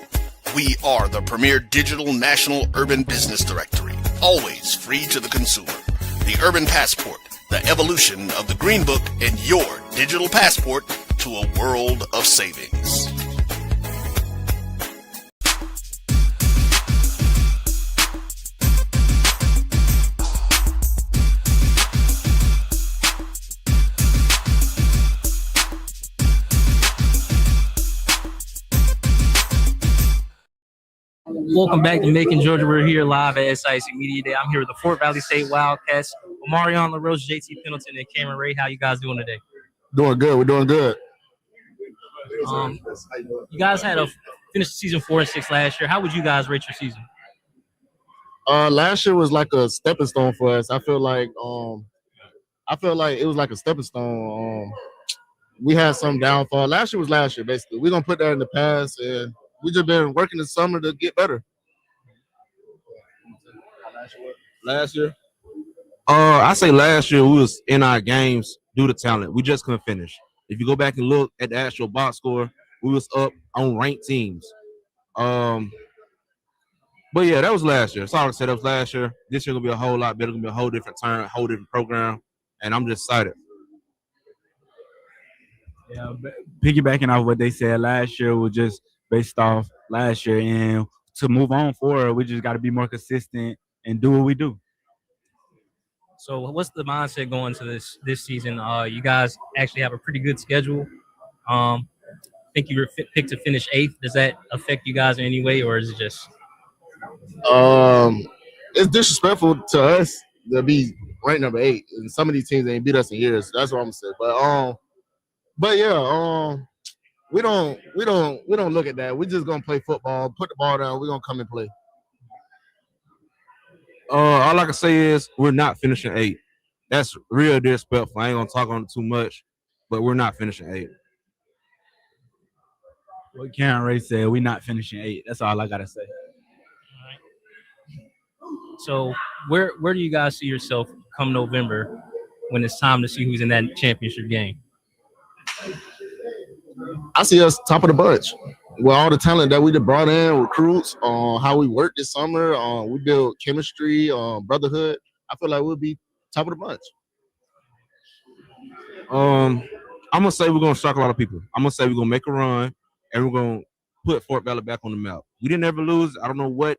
We are the premier digital national urban business directory, always free to the consumer. The Urban Passport, the evolution of the Green Book, and your digital passport to a world of savings. Welcome back to Macon, Georgia. We're here live at SIAC Media Day. I'm here with the Fort Valley State Wildcats, Omarion LaRoche, JT Pendleton, and Cameron Ray. How you guys doing today? Doing good. We're doing good. You guys had a finished season 4-6 last year. How would you guys rate your season? Last year was like a stepping stone for us. I feel like it was like a stepping stone. We had some downfall. Last year was last year, basically. We're gonna put that in the past, and we just been working the summer to get better. Last year? I say last year we was in our games due to talent. We just couldn't finish. If you go back and look at the actual box score, we was up on ranked teams. But yeah, that was last year. That's all I said. That was last year. This year gonna be a whole lot better. Gonna be a whole different turn, whole different program, and I'm just excited. Yeah, piggybacking off what they said, last year was just based off last year, and to move on forward, we just got to be more consistent and do what we do. So what's the mindset going to this season? You guys actually have a pretty good schedule. I think you were picked to finish 8th. Does that affect you guys in any way, or is it just? It's disrespectful to us to be ranked number 8, and some of these teams ain't beat us in years. That's what I'm gonna say. But yeah, we don't look at that. We're just gonna play football, put the ball down. We're gonna come and play. All I can say is we're not finishing 8. That's real disrespectful. I ain't gonna talk on it too much, but we're not finishing 8. What Karen Ray said, we're not finishing 8. That's all I gotta say. So where do you guys see yourself come November when it's time to see who's in that championship game? I see us top of the bunch with all the talent that we just brought in, recruits, how we worked this summer. We built chemistry, brotherhood. I feel like we'll be top of the bunch. I'm gonna say we're gonna shock a lot of people. I'm gonna say we're gonna make a run and we're gonna put Fort Valley back on the map. We didn't ever lose. I don't know what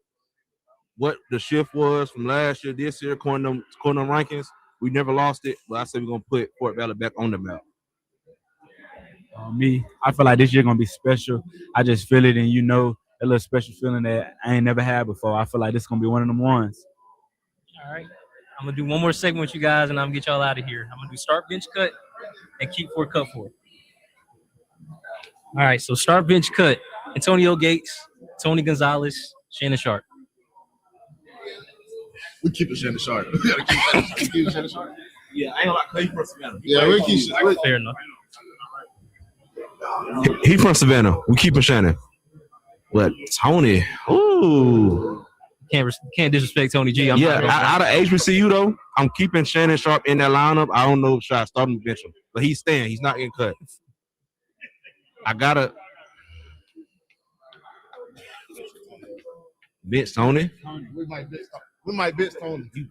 the shift was from last year, this year, according to rankings. We never lost it, but I say we're gonna put Fort Valley back on the map. I feel like this year gonna be special. I just feel it, and a little special feeling that I ain't never had before. I feel like this is gonna be one of them ones. All right, I'm gonna do one more segment with you guys, and I'm gonna get y'all out of here. I'm gonna do start, bench, cut, and keep for cut for. All right, so start, bench, cut: Antonio Gates, Tony Gonzalez, Shannon Sharp. We keep it Shannon Sharp. We gotta keep Shannon Sharp. Yeah, I ain't gonna lie. He from Savannah. Yeah, we keep. Fair enough. He from Savannah. We keeping Shannon. But Tony, ooh, Can't disrespect Tony G. I'm not out of HBCU though, I'm keeping Shannon Sharp in that lineup. I don't know if I start him bench him, but he's staying. He's not getting cut. I gotta bench Tony. We might bench Tony. You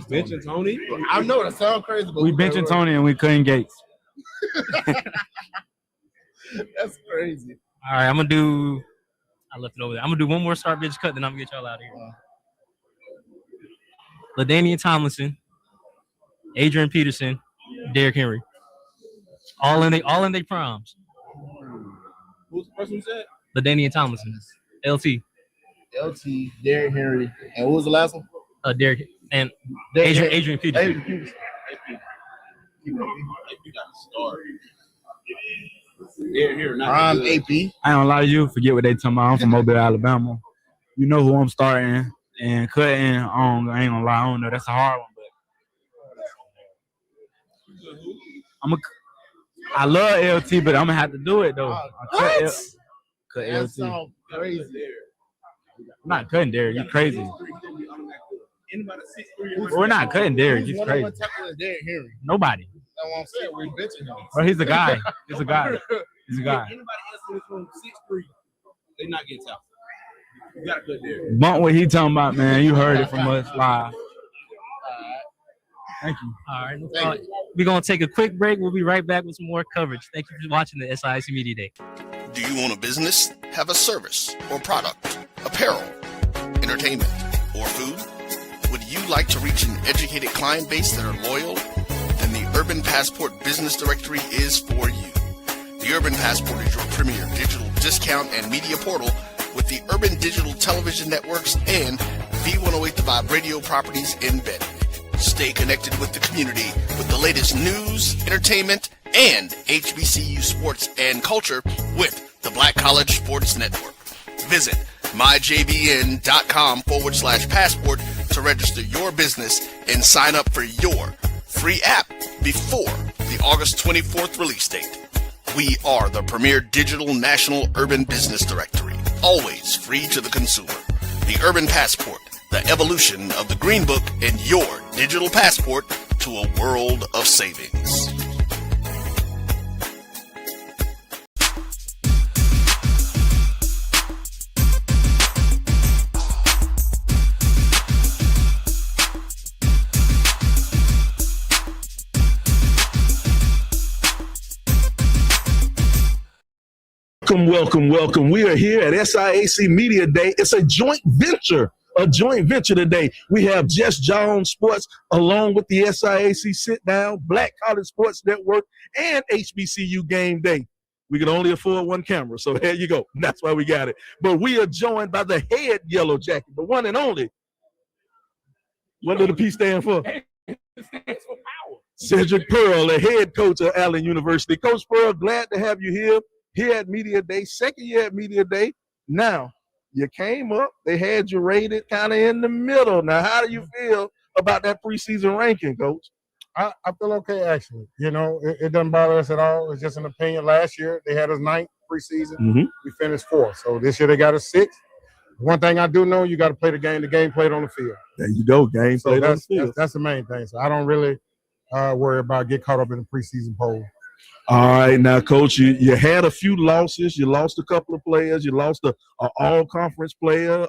benching Tony? I know that sounds crazy, but we benching Tony and we cutting Gates. That's crazy. All right, I left it over there. I'm gonna do one more start bench cut, then I'm gonna get y'all out of here. LaDainian Tomlinson, Adrian Peterson, Derrick Henry. All in their primes. Who's the person who said? LaDainian Tomlinson. LT, Derrick Henry, and what was the last one? Derrick and Adrian Peterson. You got to start. I'm AP. I ain't gonna lie to you. Forget what they talking about. I'm from Mobile, Alabama. You know who I'm starting and cutting. I ain't gonna lie. I don't know. That's a hard one, but I love LT, but I'm gonna have to do it though. Cut LT. That sounds crazy. I'm not cutting Derrick. You crazy. We're not cutting Derrick. He's crazy. Derrick Henry. Nobody. That's what I'm saying. We're benching him. Bro, he's a guy. He's a guy. He's a guy. Anybody else in this room 6'3", they not getting tapped. You got to cut Derrick. Bump what he talking about, man. You heard it from us live. Thank you. All right. We're going to take a quick break. We'll be right back with some more coverage. Thank you for watching the SIAC Media Day. Do you own a business, have a service or product, apparel, entertainment, or food? Would you like to reach an educated client base that are loyal? Then the Urban Passport Business Directory is for you. The Urban Passport is your premier digital discount and media portal with the Urban Digital Television Networks and V108 The Vibe radio properties embedded. Stay connected with the community with the latest news, entertainment, and HBCU sports and culture with the Black College Sports Network. Visit myjbn.com/passport to register your business and sign up for your free app before the August 24th release date. We are the premier digital national urban business directory, always free to the consumer. The Urban Passport, the evolution of the Green Book and your digital passport to a world of savings. Welcome. We are here at SIAC Media Day. It's a joint venture today. We have JustJahSports along with the SIAC Sit Down, Black College Sports Network, and HBCU Game Day. We can only afford one camera, so there you go. That's why we got it. But we are joined by the head Yellow Jacket, the one and only. What did the P stand for? It stands for power. Cedric Pearl, the head coach of Allen University. Coach Pearl, glad to have you here at Media Day, second year at Media Day. Now, you came up, they had you rated kind of in the middle. Now, how do you feel about that preseason ranking, Coach? I feel okay, actually. You know, it doesn't bother us at all. It's just an opinion. Last year, they had us 9th preseason. Mm-hmm. We finished 4th. So this year, they got us 6th. One thing I do know, you got to play the game played on the field. There you go, game played on the field. That's the main thing. So I don't really worry about get caught up in the preseason poll. All right, now, Coach, you had a few losses. You lost a couple of players. You lost an all-conference player,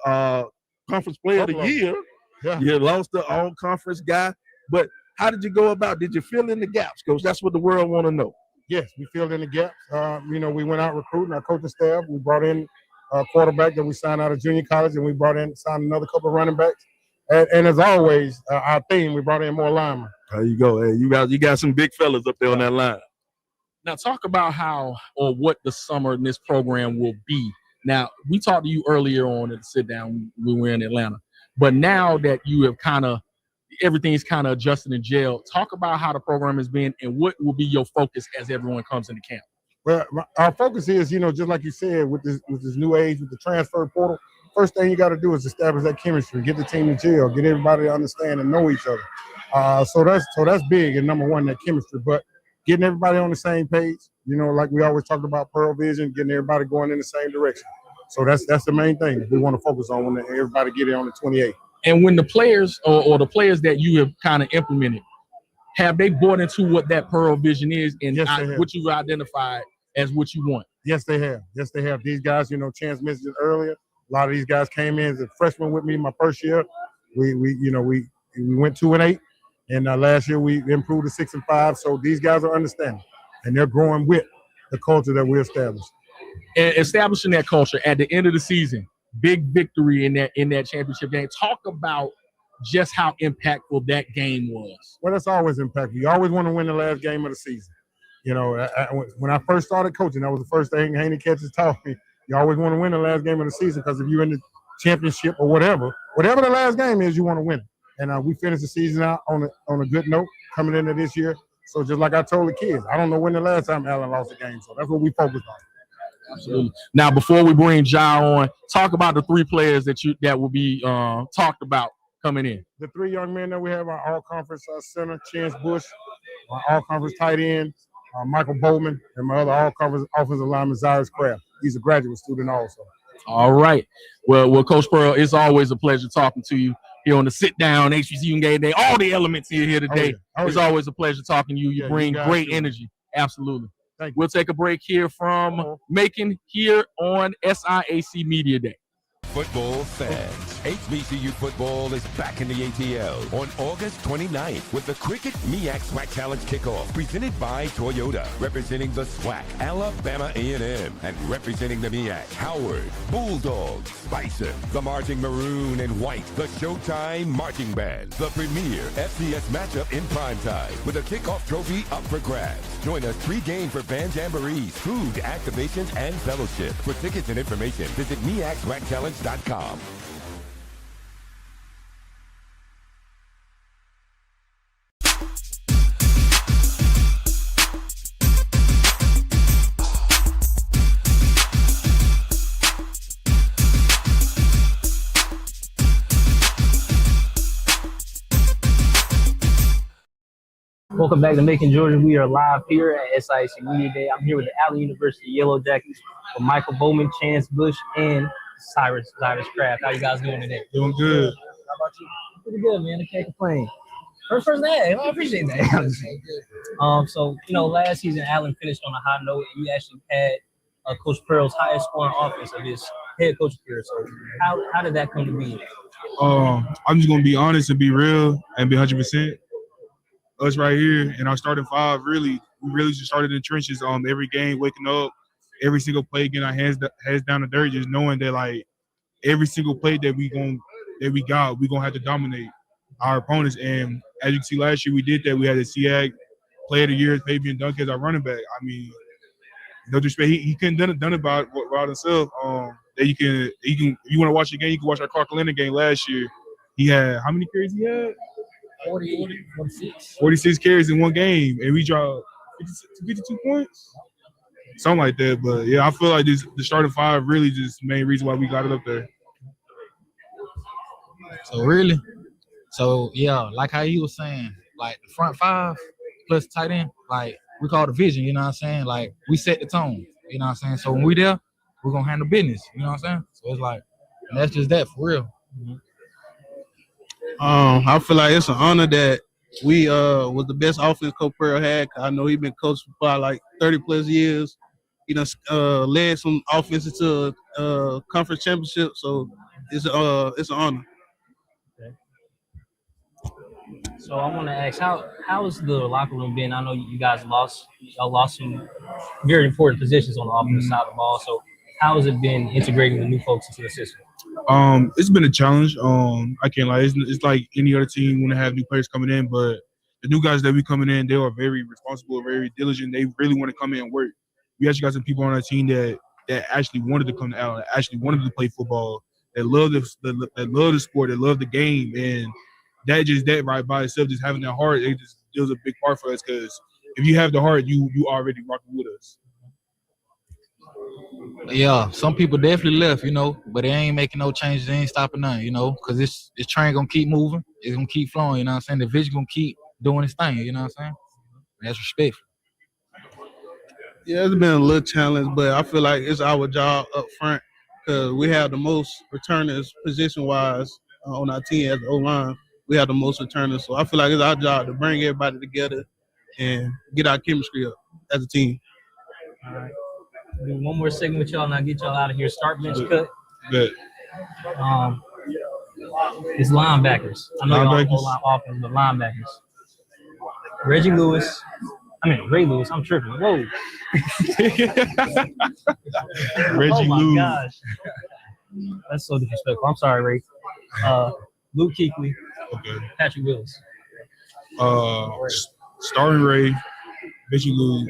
conference player of the year. Yeah. You lost the all-conference guy. But how did you go about? Did you fill in the gaps, Coach? That's what the world want to know. Yes, we filled in the gaps. We went out recruiting our coaching staff. We brought in a quarterback that we signed out of junior college, and we signed another couple of running backs. And as always, our theme, we brought in more linemen. There you go. Hey, you got some big fellas up there on that line. Now, talk about how or what the summer in this program will be. Now, we talked to you earlier on at the sit down when we were in Atlanta. But now that you have everything's kind of adjusted in jail, talk about how the program has been and what will be your focus as everyone comes into camp. Well, our focus is, just like you said, with this new age, with the transfer portal, first thing you got to do is establish that chemistry, get the team in jail, get everybody to understand and know each other. So that's big, and number one, that chemistry. But getting everybody on the same page, like we always talked about Pearl Vision, getting everybody going in the same direction. So that's the main thing we want to focus on when everybody get in on the 28th. And when the players or the players that you have kind of implemented, have they bought into what that Pearl vision is and what you've identified as what you want? Yes, they have. Yes, they have. These guys, Chance mentioned it earlier. A lot of these guys came in as a freshman with me my first year. We went 2-8, and last year we improved to 6-5. So these guys are understanding, and they're growing with the culture that we established. And establishing that culture at the end of the season, big victory in that championship game. Talk about just how impactful that game was. Well, that's always impactful. You always want to win the last game of the season. When I first started coaching, that was the first thing Haney Catches taught me. You always want to win the last game of the season because if you're in the championship or whatever the last game is, you want to win it. And we finished the season out on a good note coming into this year. So just like I told the kids, I don't know when the last time Allen lost a game. So that's what we focused on. Absolutely. Now, before we bring Ja on, talk about the three players that will be talked about coming in. The three young men that we have, our all-conference center, Chance Bush, our all-conference tight end, Michael Bowman, and my other all-conference offensive lineman, Zyrus Craft. He's a graduate student also. All right. Well, Coach Pearl, it's always a pleasure talking to you here on the sit-down HBCU Game Day. All the elements here today. It's always a pleasure talking to you. You bring great energy. Absolutely. Thank you. We'll take a break here from Macon here on SIAC Media Day. Football fans, HBCU football is back in the ATL on August 29th with the Cricket MEAC SWAC Challenge Kickoff presented by Toyota, representing the SWAC, Alabama A&M, and representing the MEAC, Howard, Bulldogs, Bison, the Marching Maroon and White, the Showtime Marching Band, the premier FCS matchup in primetime with a kickoff trophy up for grabs. Join us pre-game for band jamborees, food, activations, and fellowship. For tickets and information, visit MEACSWACChallenge.com. Welcome back to Macon, Georgia. We are live here at SIAC Media Day. I'm here with the Allen University Yellow Jackets with Michael Bowman, Chance Bush, and Zyrus Craft. How you guys doing today? Doing good. How about you? Pretty good, man. I can't complain. First day. I appreciate that. So, last season, Allen finished on a high note, and you actually had Coach Pearl's highest scoring offense of his head coach career. So, how did that come to be? I'm just going to be honest and be real and be 100%. Us right here in our starting five, we really just started in the trenches. Every game, waking up, every single play, getting our hands down the dirt, just knowing that like every single play that we're gonna have to dominate our opponents. And as you can see, last year we did that. We had a SIAC Player of the Year, Fabian Dunk as our running back. I mean, no disrespect, he couldn't done it by himself. That you can if you want to watch the game, you can watch our Clark Lennon game last year. He had how many carries he had? 46 carries in one game, and we dropped 52 points, something like that. But yeah, I feel like the starting five really just the main reason why we got it up there. Like how you was saying, like the front five plus tight end, like we call the vision. You know what I'm saying? Like we set the tone. You know what I'm saying? So when we there, we're gonna handle business. You know what I'm saying? So it's like that's just that for real. Mm-hmm. I feel like it's an honor that we was the best offense Coach Pearl had. I know he's been coached for probably like 30 plus years. He done led some offenses to conference championship, so it's an honor. Okay. So I want to ask, how has the locker room been? I know you guys lost some very important positions on the offensive side of the ball. So how has it been integrating the new folks into the system? It's been a challenge. I can't lie. It's like any other team when they have new players coming in, but the new guys that we coming in, they are very responsible, very diligent. They really want to come in and work. We actually got some people on our team that actually wanted to come out, actually wanted to play football, that love the sport, that love the game, and that right by itself, just having that heart, it just was a big part for us. Because if you have the heart, you already rocking with us. Yeah, some people definitely left, but they ain't making no changes. They ain't stopping nothing, because this train gonna keep moving. It's gonna keep flowing, you know what I'm saying? The vision gonna keep doing its thing, you know what I'm saying? That's respectful. Yeah, it's been a little challenge, but I feel like it's our job up front because we have the most returners position-wise on our team as the O-line. We have the most returners. So I feel like it's our job to bring everybody together and get our chemistry up as a team. All right. Do one more segment with y'all, and I'll get y'all out of here. Start, bench, cut. Good. It's linebackers. I know y'all whole line offense, but linebackers. Ray Lewis. I'm tripping. Whoa. Reggie Oh my Lewis. gosh. That's so disrespectful. I'm sorry, Ray. Luke Kuechly. Okay. Patrick Willis. Starring Ray, Reggie Lewis,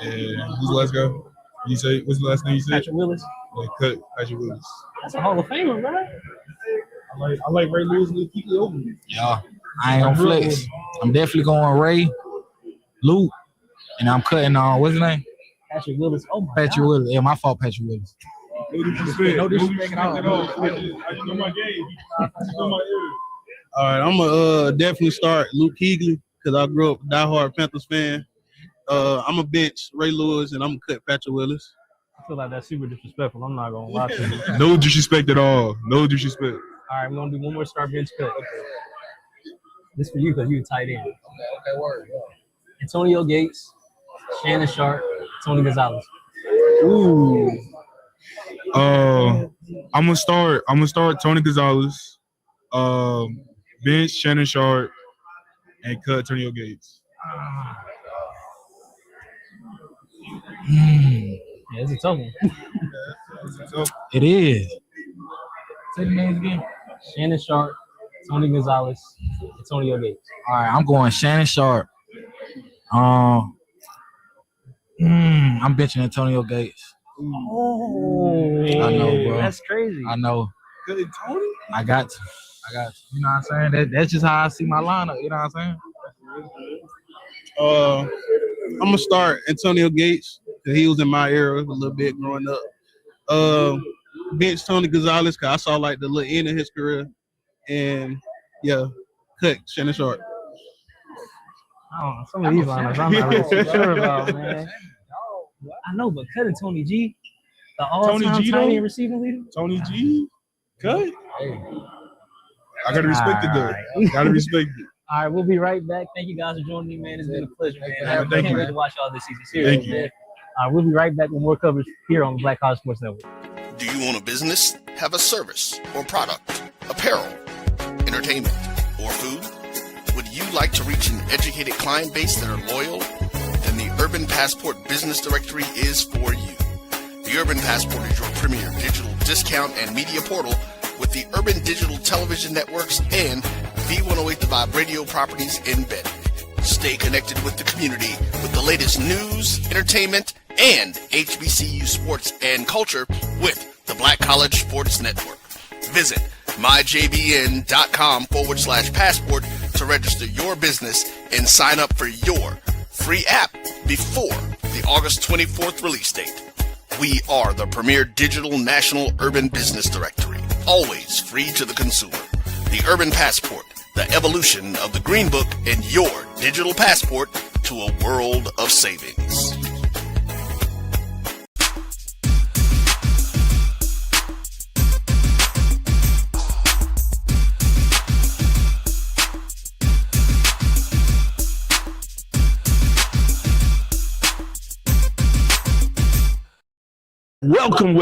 and who's the last guy? What's the last name you said? Patrick Willis. Yeah, cut Patrick Willis. That's a Hall of Famer, bro. I like Ray Lewis and Luke Kuechly over me. Yeah, I ain't gonna flex. I'm definitely going Ray, Luke, and I'm cutting on what's his name? Patrick Willis. Oh my Patrick God. Willis. Yeah, my fault, Patrick Willis. No disrespect at all. I just know my game. I just know my area. All right, I'm gonna definitely start Luke Kuechly because I grew up a diehard Panthers fan. I'm gonna bench Ray Lewis and I'm gonna cut Patrick Willis. I feel like that's super disrespectful. I'm not gonna lie to you. No disrespect at all. No disrespect. All right, we're gonna do one more start, bench, cut. This for you because you a tight end. Okay, word. Antonio Gates, Shannon Sharp, Tony Gonzalez. Ooh. I'm gonna start Tony Gonzalez, bench Shannon Sharp, and cut Antonio Gates. Yeah, it's a tough one. It is. Say the names again. Shannon Sharp, Tony Gonzalez, Antonio Gates. All right, I'm going Shannon Sharp. I'm benching Antonio Gates. Oh, I know, bro. That's crazy. I know. Good Tony? I got to. You know what I'm saying? That's just how I see my lineup. You know what I'm saying? I'm gonna start Antonio Gates because he was in my era a little bit growing up. Bench Tony Gonzalez because I saw like the little end of his career, and yeah, cut Shannon Sharp. Oh, some of these lineups I'm not really sure about, man. I know, but cutting Tony G, the all-time Tony G, tight though? end receiving leader. Tony G, cut. I gotta respect it though. Gotta respect it. All right, we'll be right back. Thank you guys for joining me, man. It's been a pleasure, man. I Thank can't you. wait to watch y'all this season. Seriously, Thank you. man. We'll be right back with more coverage here on the Black College Sports Network. Do you own a business, have a service or product, apparel, entertainment, or food? Would you like to reach an educated client base that are loyal? Then the Urban Passport Business Directory is for you. The Urban Passport is your premier digital discount and media portal with the Urban Digital Television Networks and V108 The Vibe radio properties embedded. Stay connected with the community with the latest news, entertainment, and HBCU sports and culture with the Black College Sports Network. Visit myjbn.com/passport to register your business and sign up for your free app before the August 24th release date. We are the premier digital national urban business directory, always free to the consumer. The Urban Passport, the evolution of the Green Book and your digital passport to a world of savings. Welcome.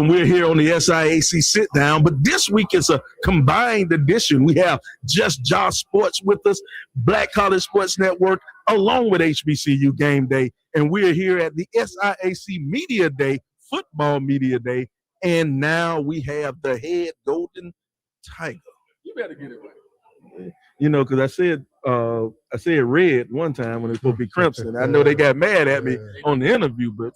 We're here on the SIAC sit down, but this week is a combined edition. We have JustJahSports with us, Black College Sports Network, along with HBCU Game Day, and we're here at the SIAC Media Day, Football Media Day, and now we have the head Golden Tiger. You better get it right. You know, because I said red one time when it was supposed to be crimson. I know they got mad at me on the interview, but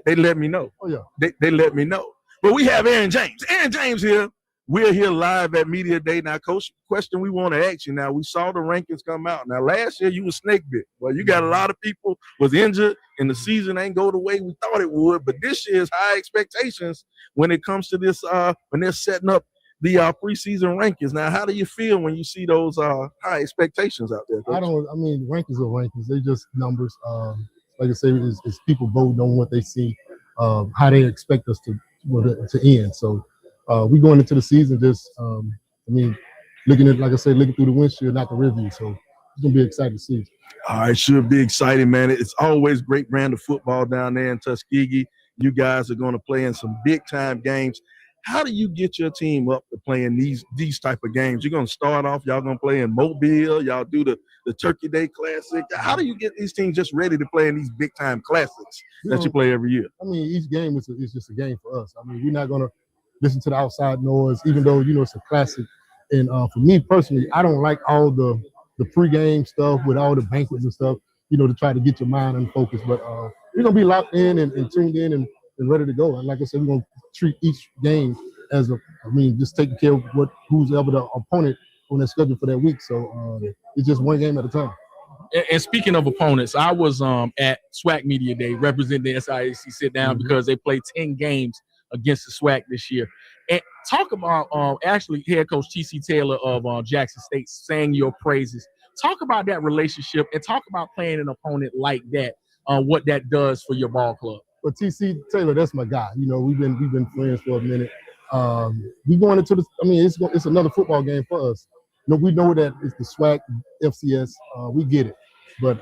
they let me know. Oh, yeah. They let me know. But we have Aaron James. Aaron James here. We're here live at Media Day. Now, Coach, question we want to ask you now. We saw the rankings come out. Now, last year you were snake bit. Well, you got a lot of people was injured and the season ain't go the way we thought it would. But this year's high expectations when it comes to this, when they're setting up the preseason rankings. Now, how do you feel when you see those high expectations out there, Coach? Rankings are rankings. They just numbers. Like I say, it's people voting on what they see, how they expect us to end. So we going into the season just, looking at, like I said, looking through the windshield, not the review. So it's gonna be an exciting season. All right, should be exciting, man. It's always great brand of football down there in Tuskegee. You guys are going to play in some big-time games. How do you get your team up to playing these type of games? You're going to start off, y'all going to play in Mobile, y'all do the Turkey Day Classic. How do you get these teams just ready to play in these big-time classics that you play every year? Each game is just a game for us. We're not going to listen to the outside noise, even though, it's a classic. And for me personally, I don't like all the pregame stuff with all the banquets and stuff, to try to get your mind unfocused. But we're going to be locked in and tuned in and ready to go. And like I said, we're going to treat each game as just taking care of who's ever the opponent on their schedule for that week. So it's just one game at a time. And speaking of opponents, I was at SIAC Media Day representing the SIAC sit down because they played 10 games against the SWAC this year. And talk about actually head coach T.C. Taylor of Jackson State sang your praises. Talk about that relationship and talk about playing an opponent like that, what that does for your ball club. But T.C. Taylor, that's my guy. We've been friends for a minute. We going into it's another football game for us. We know that it's the SWAC, FCS. We get it. But,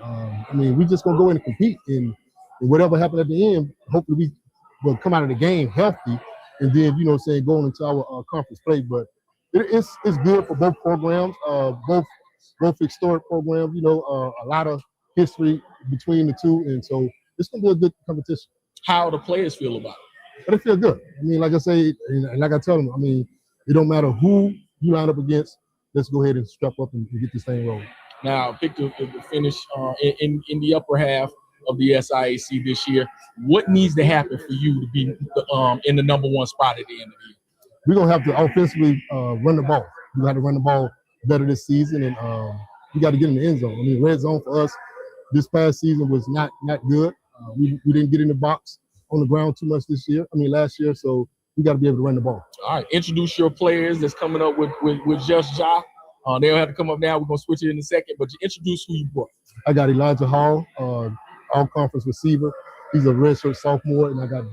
we just going to go in and compete. And whatever happened at the end, hopefully we will come out of the game healthy. And then, going into our conference play. But it's good for both programs, both historic programs, a lot of history between the two. And so it's going to be a good competition. How the players feel about it? But they feel good. Like I say, and like I tell them, it don't matter who you line up against. Let's go ahead and strap up and get this thing rolling. Now, pick the finish in the upper half of the SIAC this year. What needs to happen for you to be in the number one spot at the end of the year? We're going to have to offensively run the ball. We got to run the ball better this season, and we got to get in the end zone. Red zone for us this past season was not good. We didn't get in the box on the ground too much last year, so we got to be able to run the ball. All right, introduce your players that's coming up with Just Ja. They don't have to come up now. We're going to switch it in a second, but you introduce who you brought. I got Elijah Hall, all-conference receiver. He's a redshirt sophomore, and I got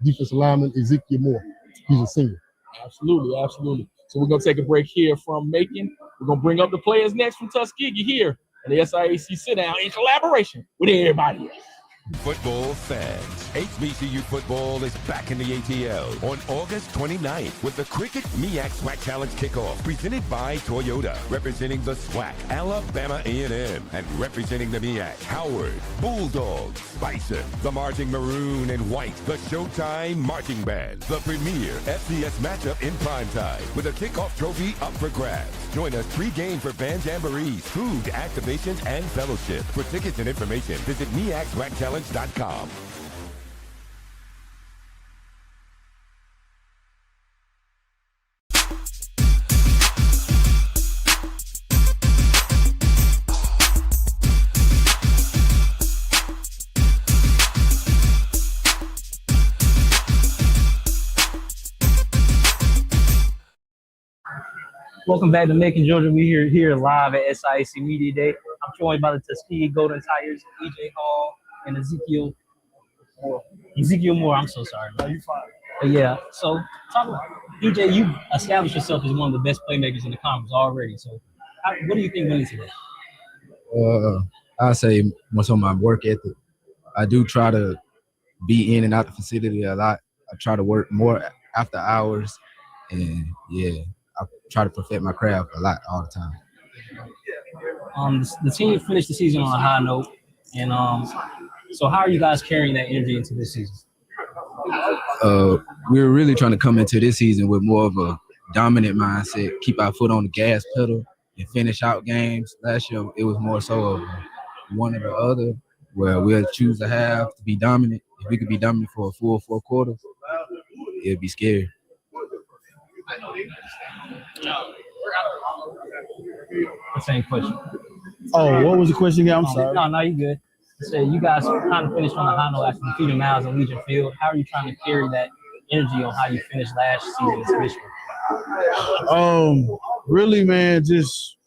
defensive lineman Ezekiel Moore. He's a senior. Absolutely. So we're going to take a break here from Macon. We're going to bring up the players next from Tuskegee here at the SIAC sit-down in collaboration with everybody else. Football fans, HBCU football is back in the ATL on August 29th with the Cricket MEAC SWAC Challenge Kickoff presented by Toyota, representing the SWAC, Alabama A&M, and representing the MEAC, Howard, Bulldogs, Bison, the Marching Maroon and White, the Showtime Marching Band, the premier FCS matchup in primetime with a kickoff trophy up for grabs. Join us pre-game for band jamborees, food, activations, and fellowship. For tickets and information, visit MEACSWACChallenge.com. Welcome back to Macon, Georgia. We're here live at SIAC Media Day. I'm joined by the Tuskegee Golden Tigers, EJ Hall and Ezekiel Moore. I'm so sorry. No, you're fine. But yeah, so talk about EJ. You established yourself as one of the best playmakers in the conference already. So, what do you think went into that? I say most of my work ethic. I do try to be in and out the facility a lot. I try to work more after hours, and I try to perfect my craft a lot all the time. The team finished the season on a high note, and so how are you guys carrying that energy into this season? We're really trying to come into this season with more of a dominant mindset, keep our foot on the gas pedal, and finish out games. Last year, it was more so of one or the other, where we'll choose a half to be dominant. If we could be dominant for a full 4 quarters, it'd be scary. The same question. Oh, what was the question again? I'm sorry. No, you good. So you guys kind of finished on a high note after defeating Miles and Legion Field. How are you trying to carry that energy on how you finished last season as Michigan? Really, man, just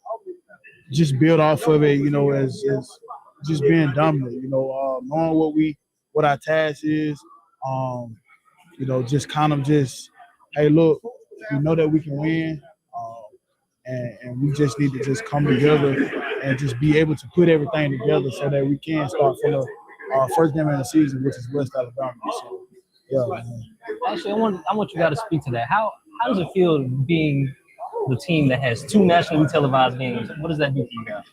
build off of it, as just being dominant, knowing what our task is, just kind of just, hey, look, we know that we can win, and we just need to just come together and just be able to put everything together so that we can start from the first game of the season, which is West Alabama. So, yeah, man. Actually, I want you guys to speak to that. How does it feel being the team that has 2 nationally televised games? What does that do for you guys?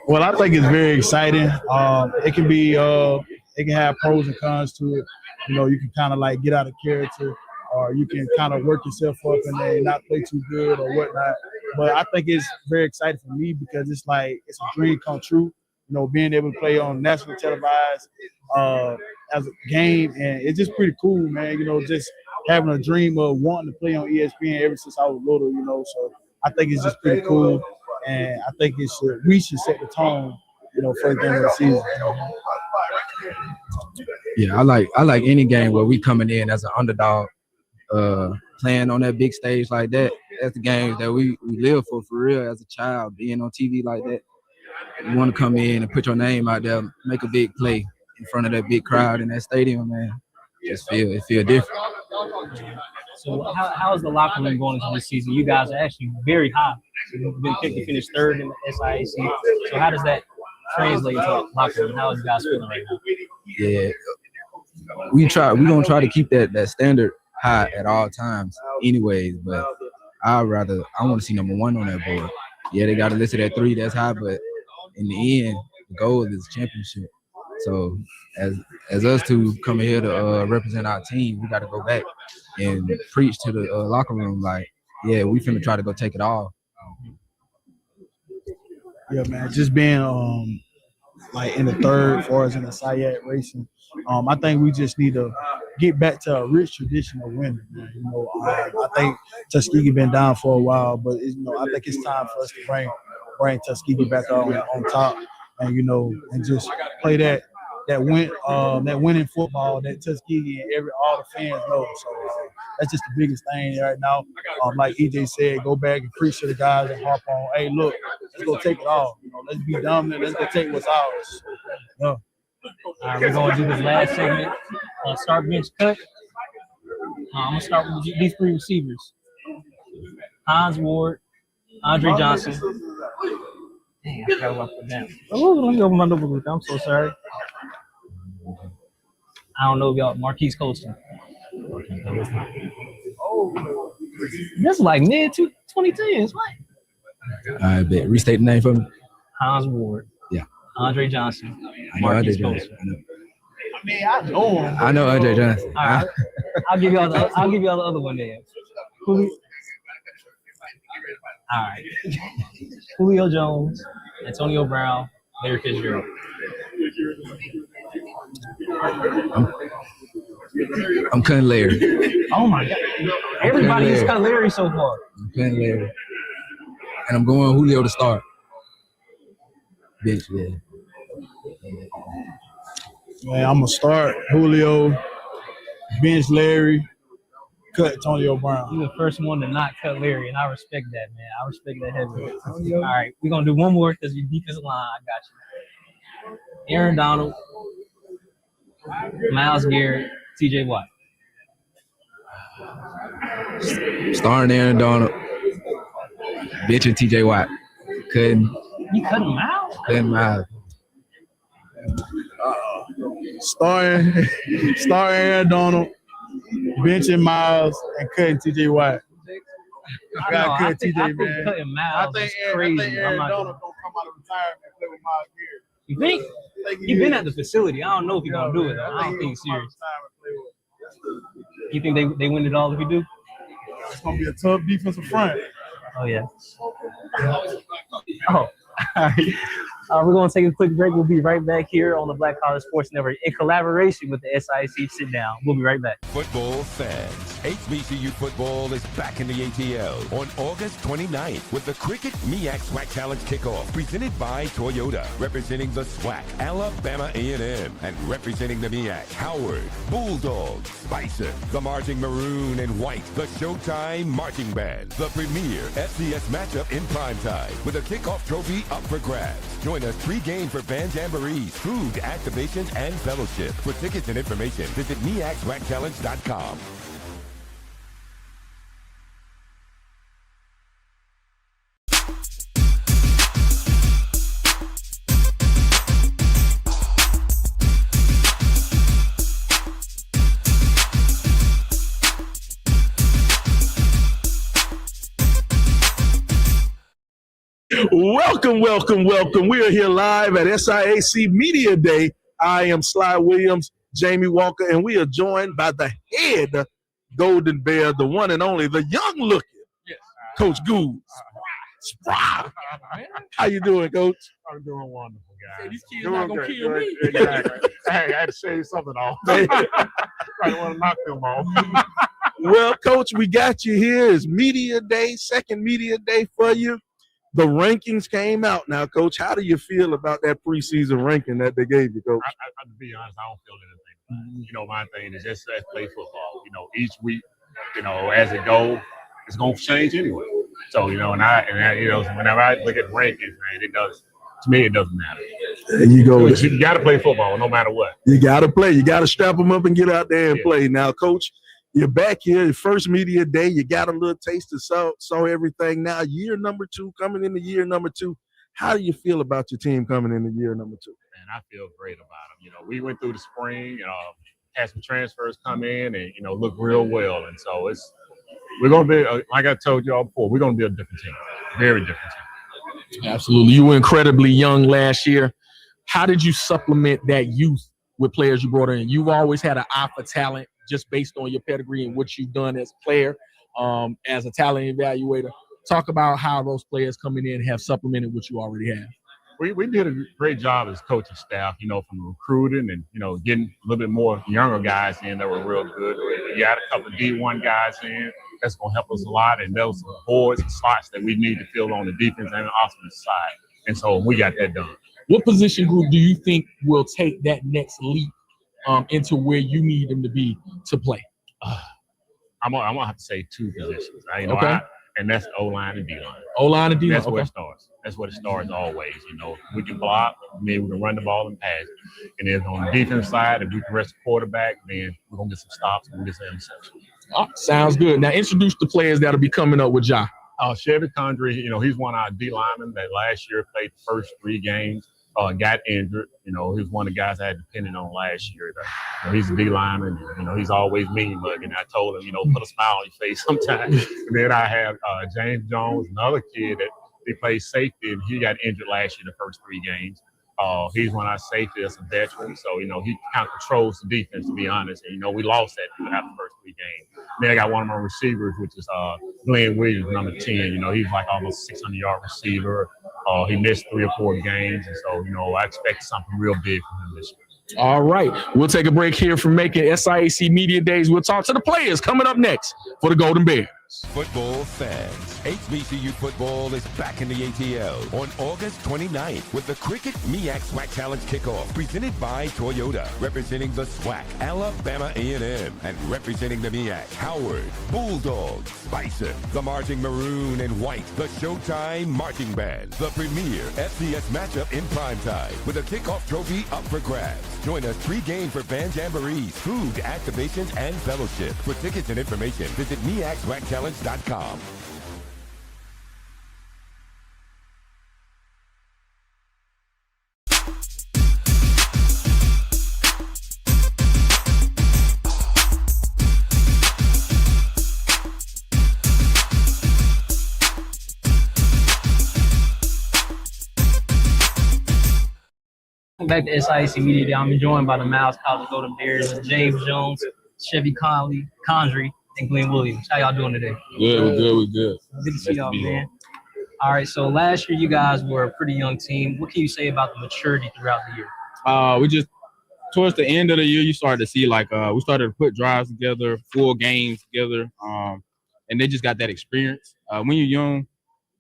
Well, I think it's very exciting. It can be, it can have pros and cons to it. You can kind of like get out of character, or you can kind of work yourself up and then not play too good or whatnot. But I think it's very exciting for me because it's like it's a dream come true. Being able to play on national televised as a game, and it's just pretty cool, man. Just having a dream of wanting to play on ESPN ever since I was little. So I think it's just pretty cool, and I think we should set the tone, first game of the season. Yeah, I like any game where we coming in as an underdog, playing on that big stage like that. That's the games that we live for real as a child, being on TV like that. You want to come in and put your name out there, make a big play in front of that big crowd in that stadium, man. It feel different. So how is the locker room going into this season? You guys are actually very high. So you've been picked to finish 3rd in the SIAC. So how does that translate into the locker room? How are you guys feeling right now? Yeah, we're gonna try to keep that standard high at all times anyways, but I want to see number 1 on that board. Yeah, they got it listed at 3, that's high, but in the end, the goal is championship. So as us two coming here to represent our team, we got to go back and preach to the locker room like, yeah, we finna try to go take it all. Yeah, man, just being like in the 3rd as far as in the SIAC racing, I think we just need to get back to a rich tradition of winning, man. I think Tuskegee been down for a while, but I think it's time for us to bring Tuskegee back on top, and and just play that winning football that Tuskegee and all the fans know. So that's just the biggest thing right now. Like EJ said, go back and preach to the guys and harp on, hey, look, let's go take it all. Let's be dominant. Let's go take what's ours. Yeah. All right, we're going to do this last segment, start bench cut. I'm going to start with these 3 receivers. Hans Ward, Andre Johnson. Dang, I forgot what I put down. Oh, let me open my notebook. I'm so sorry. I don't know if y'all, Marquise Colston. Oh, this is like mid-2010s, what? I bet. Restate the name for me. Hans Ward. Yeah. Andre Johnson. I know Andre Johnson. I know him. I know Andre Johnson. All right. I'll give y'all the other one there. All right. Julio Jones, Antonio Brown, Larry Fitzgerald. I'm cutting Larry. Oh my God! Everybody's cut Larry so far. I'm cutting Larry, and I'm going Julio to start. Bench, yeah. Man, I'm gonna start Julio, bench Larry, cut Antonio Brown. You're the first one to not cut Larry, and I respect that, man. I respect that heavily. All right, we're gonna do one more because your defensive line, I got you. Aaron Donald, Myles Garrett, TJ Watt. Starting Aaron Donald, benching TJ Watt. You cut him out? Cutting Myles. Starting Aaron Donald, benching Myles, and cutting TJ Watt. I gotta cut TJ, man. I think Aaron Donald gonna come out of retirement and play with Myles Garrett. You think? He's been at the facility. I don't know if he's gonna do it. I don't think he's serious. You think they win it all if he do? It's gonna be a tough defensive front. Oh yeah. Oh. All right. We're going to take a quick break. We'll be right back here on the Black College Sports Network in collaboration with the SIAC Sit Down. We'll be right back. Football fans, HBCU football is back in the ATL on August 29th with the Cricket MEAC SWAC Challenge Kickoff presented by Toyota, representing the SWAC, Alabama A&M, and representing the MEAC, Howard, Bulldogs, Bison, the Marching Maroon and White, the Showtime Marching Band, the premier FCS matchup in primetime with a kickoff trophy up for grabs. Join Join us pregame for fan jamborees, food, activations, and fellowship. For tickets and information, visit MEACSWACchallenge.com. Welcome. We are here live at SIAC Media Day. I am Sly Williams, Jamie Walker, and we are joined by the head Golden Bear, the one and only, the young-looking Coach Gould. Sprah. How you doing, Coach? I'm doing wonderful, guys. These kids Doing not gonna great. kill me. Exactly. Hey, I had to shave something off. I didn't want to knock them off. Well, Coach, we got you here. It's Media Day, second Media Day for you. The rankings came out now, Coach. How do you feel about that preseason ranking that they gave you, Coach? To be honest, I don't feel anything. You know, my thing is just let's play football. You know, each week, you know, as it goes, it's gonna change anyway. So, you know, and I you know, whenever I look at rankings, man, it does. To me, it doesn't matter. There you go. You got to play football no matter what. You got to play. You got to strap them up and get out there and play. Now, Coach, you're back here, first Media Day. You got a little taste of saw everything. Now, year number 2, coming into year number 2. How do you feel about your team coming into year number 2? Man, I feel great about them. You know, we went through the spring, had some transfers come in and, you know, look real well. And so we're going to be, like I told y'all before, we're going to be a different team, very different team. Absolutely. You were incredibly young last year. How did you supplement that youth with players you brought in? You've always had an eye for talent just based on your pedigree and what you've done as a player, as a talent evaluator. Talk about how those players coming in have supplemented what you already have. We did a great job as coaching staff, you know, from recruiting and, you know, getting a little bit more younger guys in that were real good. We got a couple of D1 guys in. That's going to help us a lot. And those boards and slots that we need to fill on the defense and the offensive side. And so we got that done. What position group do you think will take that next leap into where you need them to be to play? I'm gonna have to say 2 positions. You know, Okay. And that's O-line and D-line. O-line and D-line. That's where Okay. it starts. That's where it starts always. You know, we can block, then we can run the ball and pass. And then on the defense side, if we can rest the quarterback, then we're gonna get some stops and we'll get some interceptions. Oh, sounds good. Now introduce the players that'll be coming up with Ja. Chevy Condry, you know, he's one of our D linemen that last year played the first 3 games. Got injured. You know, he was one of the guys I had depended on last year. You know, he's a D lineman. You know, he's always mean mugging. I told him, you know, put a smile on your face sometimes. And then I have James Jones, another kid that he plays safety, and he got injured last year the first 3 games. He's one of our safety as a veteran, so, you know, he kind of controls the defense, to be honest. And, you know, we lost that after the first 3 games. Then I got one of my receivers, which is Glenn Williams, number 10. You know, he's like almost 600-yard receiver. He missed 3 or 4 games, and so, you know, I expect something real big from him this year. All right. We'll take a break here from Macon SIAC Media Days. We'll talk to the players coming up next for the Golden Bears. Football fans, HBCU football is back in the ATL on August 29th with the Cricket MEAC SWAC Challenge Kickoff presented by Toyota, representing the SWAC, Alabama A&M, and representing the MEAC, Howard, Bulldogs, Bison, the Marching Maroon and White, the Showtime Marching Band, the premier FCS matchup in primetime with a kickoff trophy up for grabs. Join us pregame for fan jamborees, food, activations, and fellowship. For tickets and information, visit MEACSWACchallenge.com. Welcome back to SIAC Media Day. I'm joined by the Miles College Golden Bears, James Jones, Chevy Condry, and Glenn Williams. How y'all doing today? Good, we're good, we're good. Good to see y'all, man. All right, so last year you guys were a pretty young team. What can you say about the maturity throughout the year? We just, towards the end of the year, you started to see, like, we started to put drives together, full games together, and they just got that experience. When you're young,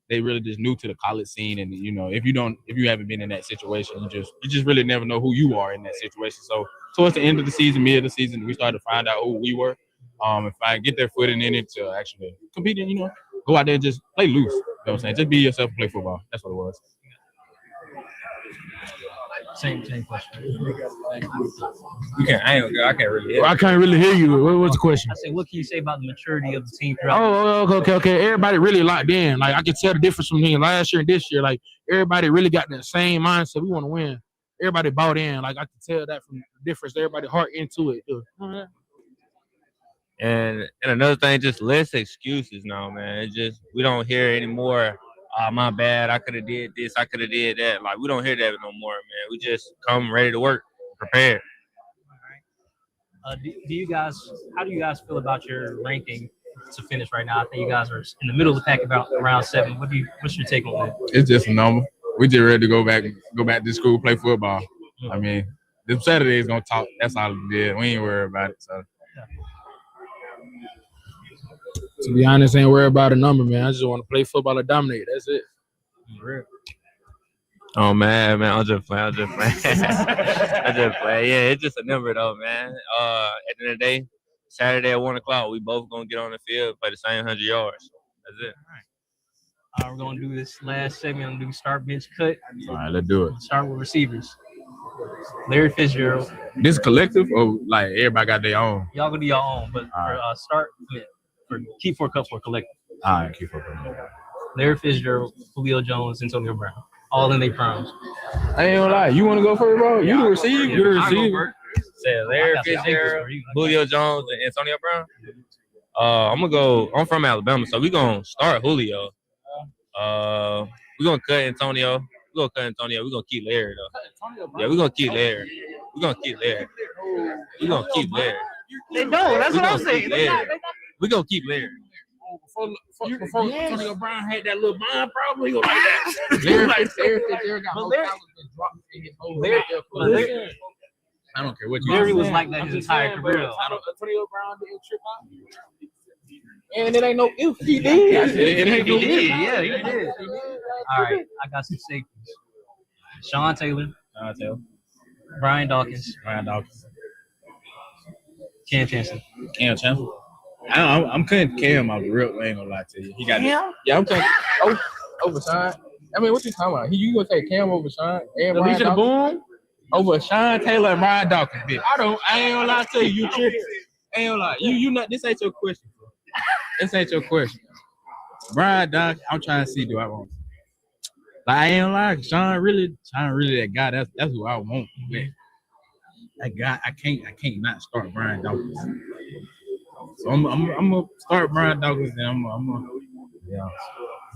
they really just new to the college scene, and you know, if you haven't been in that situation, you just really never know who you are in that situation. So towards the end of the season, mid of the season, we started to find out who we were, and get their footing in it to actually compete and, you know, go out there and just play loose. You know what I'm saying? Just be yourself and play football. That's what it was. Same question. I can't really hear. Well, I can't really hear you. What was the question? I said, what can you say about the maturity of the team throughout? Okay. Everybody really locked in. Like I can tell the difference between last year and this year. Like everybody really got that same mindset. We want to win. Everybody bought in. Like I can tell that from the difference. Everybody heart into it. And another thing, just less excuses now, man. It's just we don't hear anymore. My bad. I could have did this. I could have did that. Like we don't hear that no more, man. We just come ready to work, prepared. How do you guys feel about your ranking to finish right now? I think you guys are in the middle of the pack, about around 7. What's your take on that? It's just a number. We just ready to go back to school, play football. I mean, this Saturday is gonna talk. That's all we did. We ain't worried about it. So. To be honest, I ain't worried about a number, man. I just want to play football and dominate. That's it. Oh man, I'm just playing. I'm just playing. Yeah, it's just a number though, man. At the end of the day, Saturday at 1:00, we both gonna get on the field, play the same 100 yards. That's it. We're gonna do this last segment. I'm gonna do start, bench, cut. All right, let's do it. Start with receivers. Larry Fitzgerald. This collective or like everybody got their own? Y'all gonna do your own, but for start, for key for cup for collective. All right, key for cup. Larry Fitzgerald, Julio Jones, Antonio Brown, all in their primes. I ain't gonna lie. You want to go first, bro? You the receiver. You're the receiver. Say Larry Fitzgerald, Julio Jones, and Antonio Brown. I'm from Alabama, so we gonna start Julio. We gonna cut Antonio. We're gonna keep Larry though. Yeah, we're gonna keep Larry. They don't. That's what I'm saying. We're gonna keep Larry. Before Antonio Brown had that little mind problem, he was like that. Larry got more talent than dropped in his whole life. I don't care what you Larry was like that his entire career. Antonio Brown didn't trip out. And it ain't no if he did. It ain't no if. Yeah, he did. All right, I got some safeties. Sean Taylor. Brian Dawkins. Cam Chancellor. I'm cutting Cam off the real. I ain't gonna lie to you. He got it. Yeah, I'm cutting over Sean. I mean, what you talking about? You gonna take Cam over Sean and Brian Dawkins? Boom over Sean Taylor and Brian Dawkins, bitch. I ain't gonna lie to you. You tripping? I ain't gonna lie. You not. This ain't your question. Bro. This ain't your question. Brian Dawkins. I'm trying to see. Do I want? Like, I ain't gonna lie. Sean really that guy. That's who I want. Man. That guy. I can't not start Brian Dawkins. So I'm gonna start Brian Dawkins, and I'm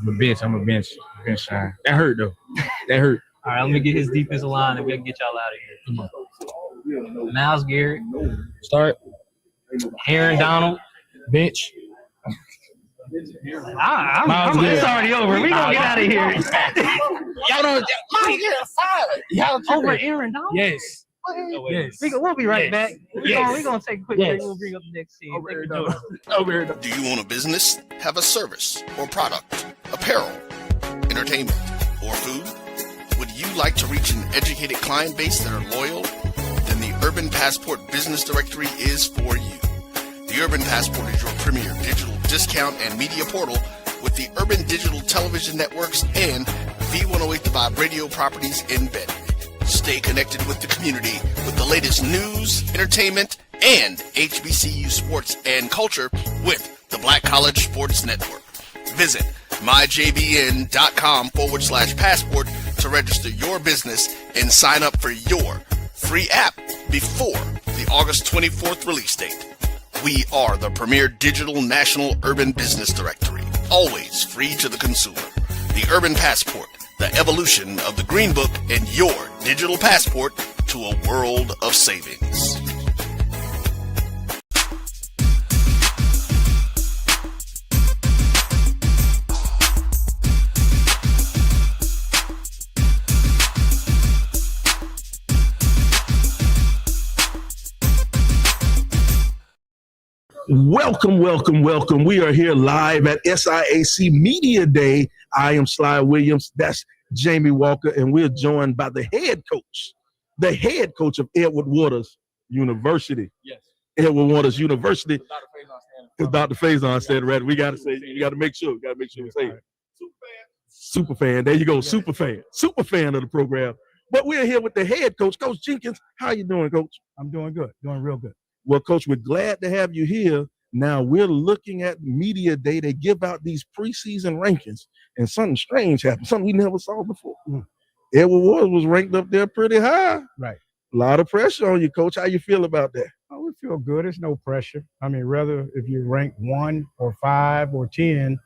a bench. I'm a bench Sean. That hurt though. That hurt. All right, let me get his defensive line, and we'll get y'all out of here. Come on. Myles Garrett. Start. Aaron Donald. Bench. It's already over. We gonna get out of here. Y'all don't. Y'all over Aaron Donald. Yes. Yes. We'll be right back. We're gonna take a quick break. We'll bring up the next team. Do you own a business, have a service or product, apparel, entertainment, or food? Would you like to reach an educated client base that are loyal? Then the Urban Passport Business Directory is for you. The Urban Passport is your premier digital discount and media portal with the Urban Digital Television Networks and V108 The Vibe radio properties embedded. Stay connected with the community with the latest news, entertainment, and HBCU sports and culture with the Black College Sports Network. Visit myjbn.com/passport to register your business and sign up for your free app before the August 24th release date. We are the premier digital national urban business directory, always free to the consumer. The Urban Passport, the evolution of the Green Book, and your digital passport to a world of savings. Welcome. We are here live at SIAC Media Day. I am Sly Williams. That's Jamie Walker, and we're joined by the head coach of Edward Waters University. Yes. Edward Waters University. Dr. Faison said, right? We got to say, you got to make sure we say it. Super fan. There you go. Super fan of the program. But we're here with the head coach, Coach Jenkins. How you doing, Coach? I'm doing good. Doing real good. Well, Coach, we're glad to have you here. Now we're looking at Media Day. They give out these preseason rankings, and something strange happened, something we never saw before. Edward Waters was ranked up there pretty high. Right. A lot of pressure on you, Coach. How you feel about that? Oh, we feel good. There's no pressure. I mean, rather if you rank 1 or 5 or 10,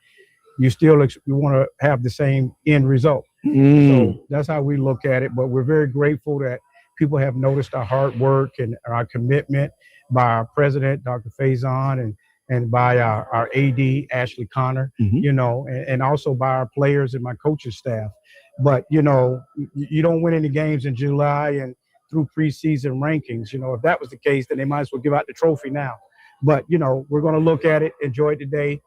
you still you want to have the same end result. So that's how we look at it. But we're very grateful that people have noticed our hard work and our commitment by our president, Dr. Faison, and by our AD, Ashley Connor, and also by our players and my coaching staff. But, you don't win any games in July and through preseason rankings. If that was the case, then they might as well give out the trophy now. But, we're going to look at it, enjoy it today,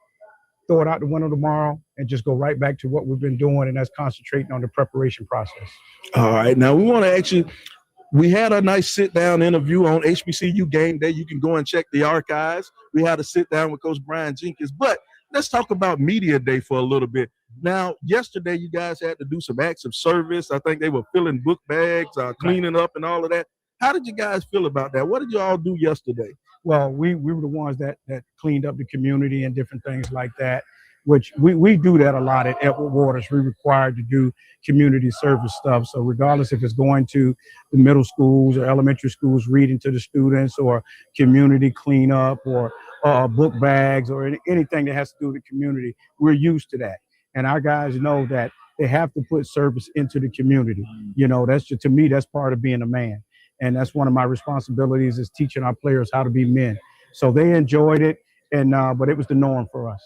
throw it out the window tomorrow, and just go right back to what we've been doing, and that's concentrating on the preparation process. All right. Now, we want to actually – we had a nice sit-down interview on HBCU Game Day. You can go and check the archives. We had a sit-down with Coach Brian Jenkins. But let's talk about Media Day for a little bit. Now, yesterday you guys had to do some acts of service. I think they were filling book bags, cleaning up and all of that. How did you guys feel about that? What did you all do yesterday? Well, we were the ones that cleaned up the community and different things like that, which we do that a lot at Edward Waters. We're required to do community service stuff. So regardless if it's going to the middle schools or elementary schools, reading to the students, or community cleanup, or book bags, or anything that has to do with the community, we're used to that. And our guys know that they have to put service into the community. That's just, to me, that's part of being a man. And that's one of my responsibilities, is teaching our players how to be men. So they enjoyed it, and but it was the norm for us.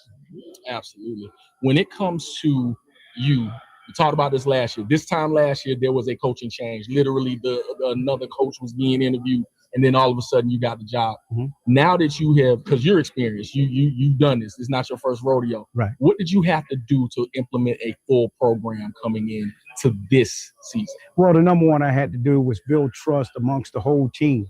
Absolutely. When it comes to you, we talked about this last year. This time last year, there was a coaching change. Literally, another coach was being interviewed, and then all of a sudden, you got the job. Now that you have, because you're experienced, you've done this. It's not your first rodeo. Right. What did you have to do to implement a full program coming in to this season? Well, the number one I had to do was build trust amongst the whole team.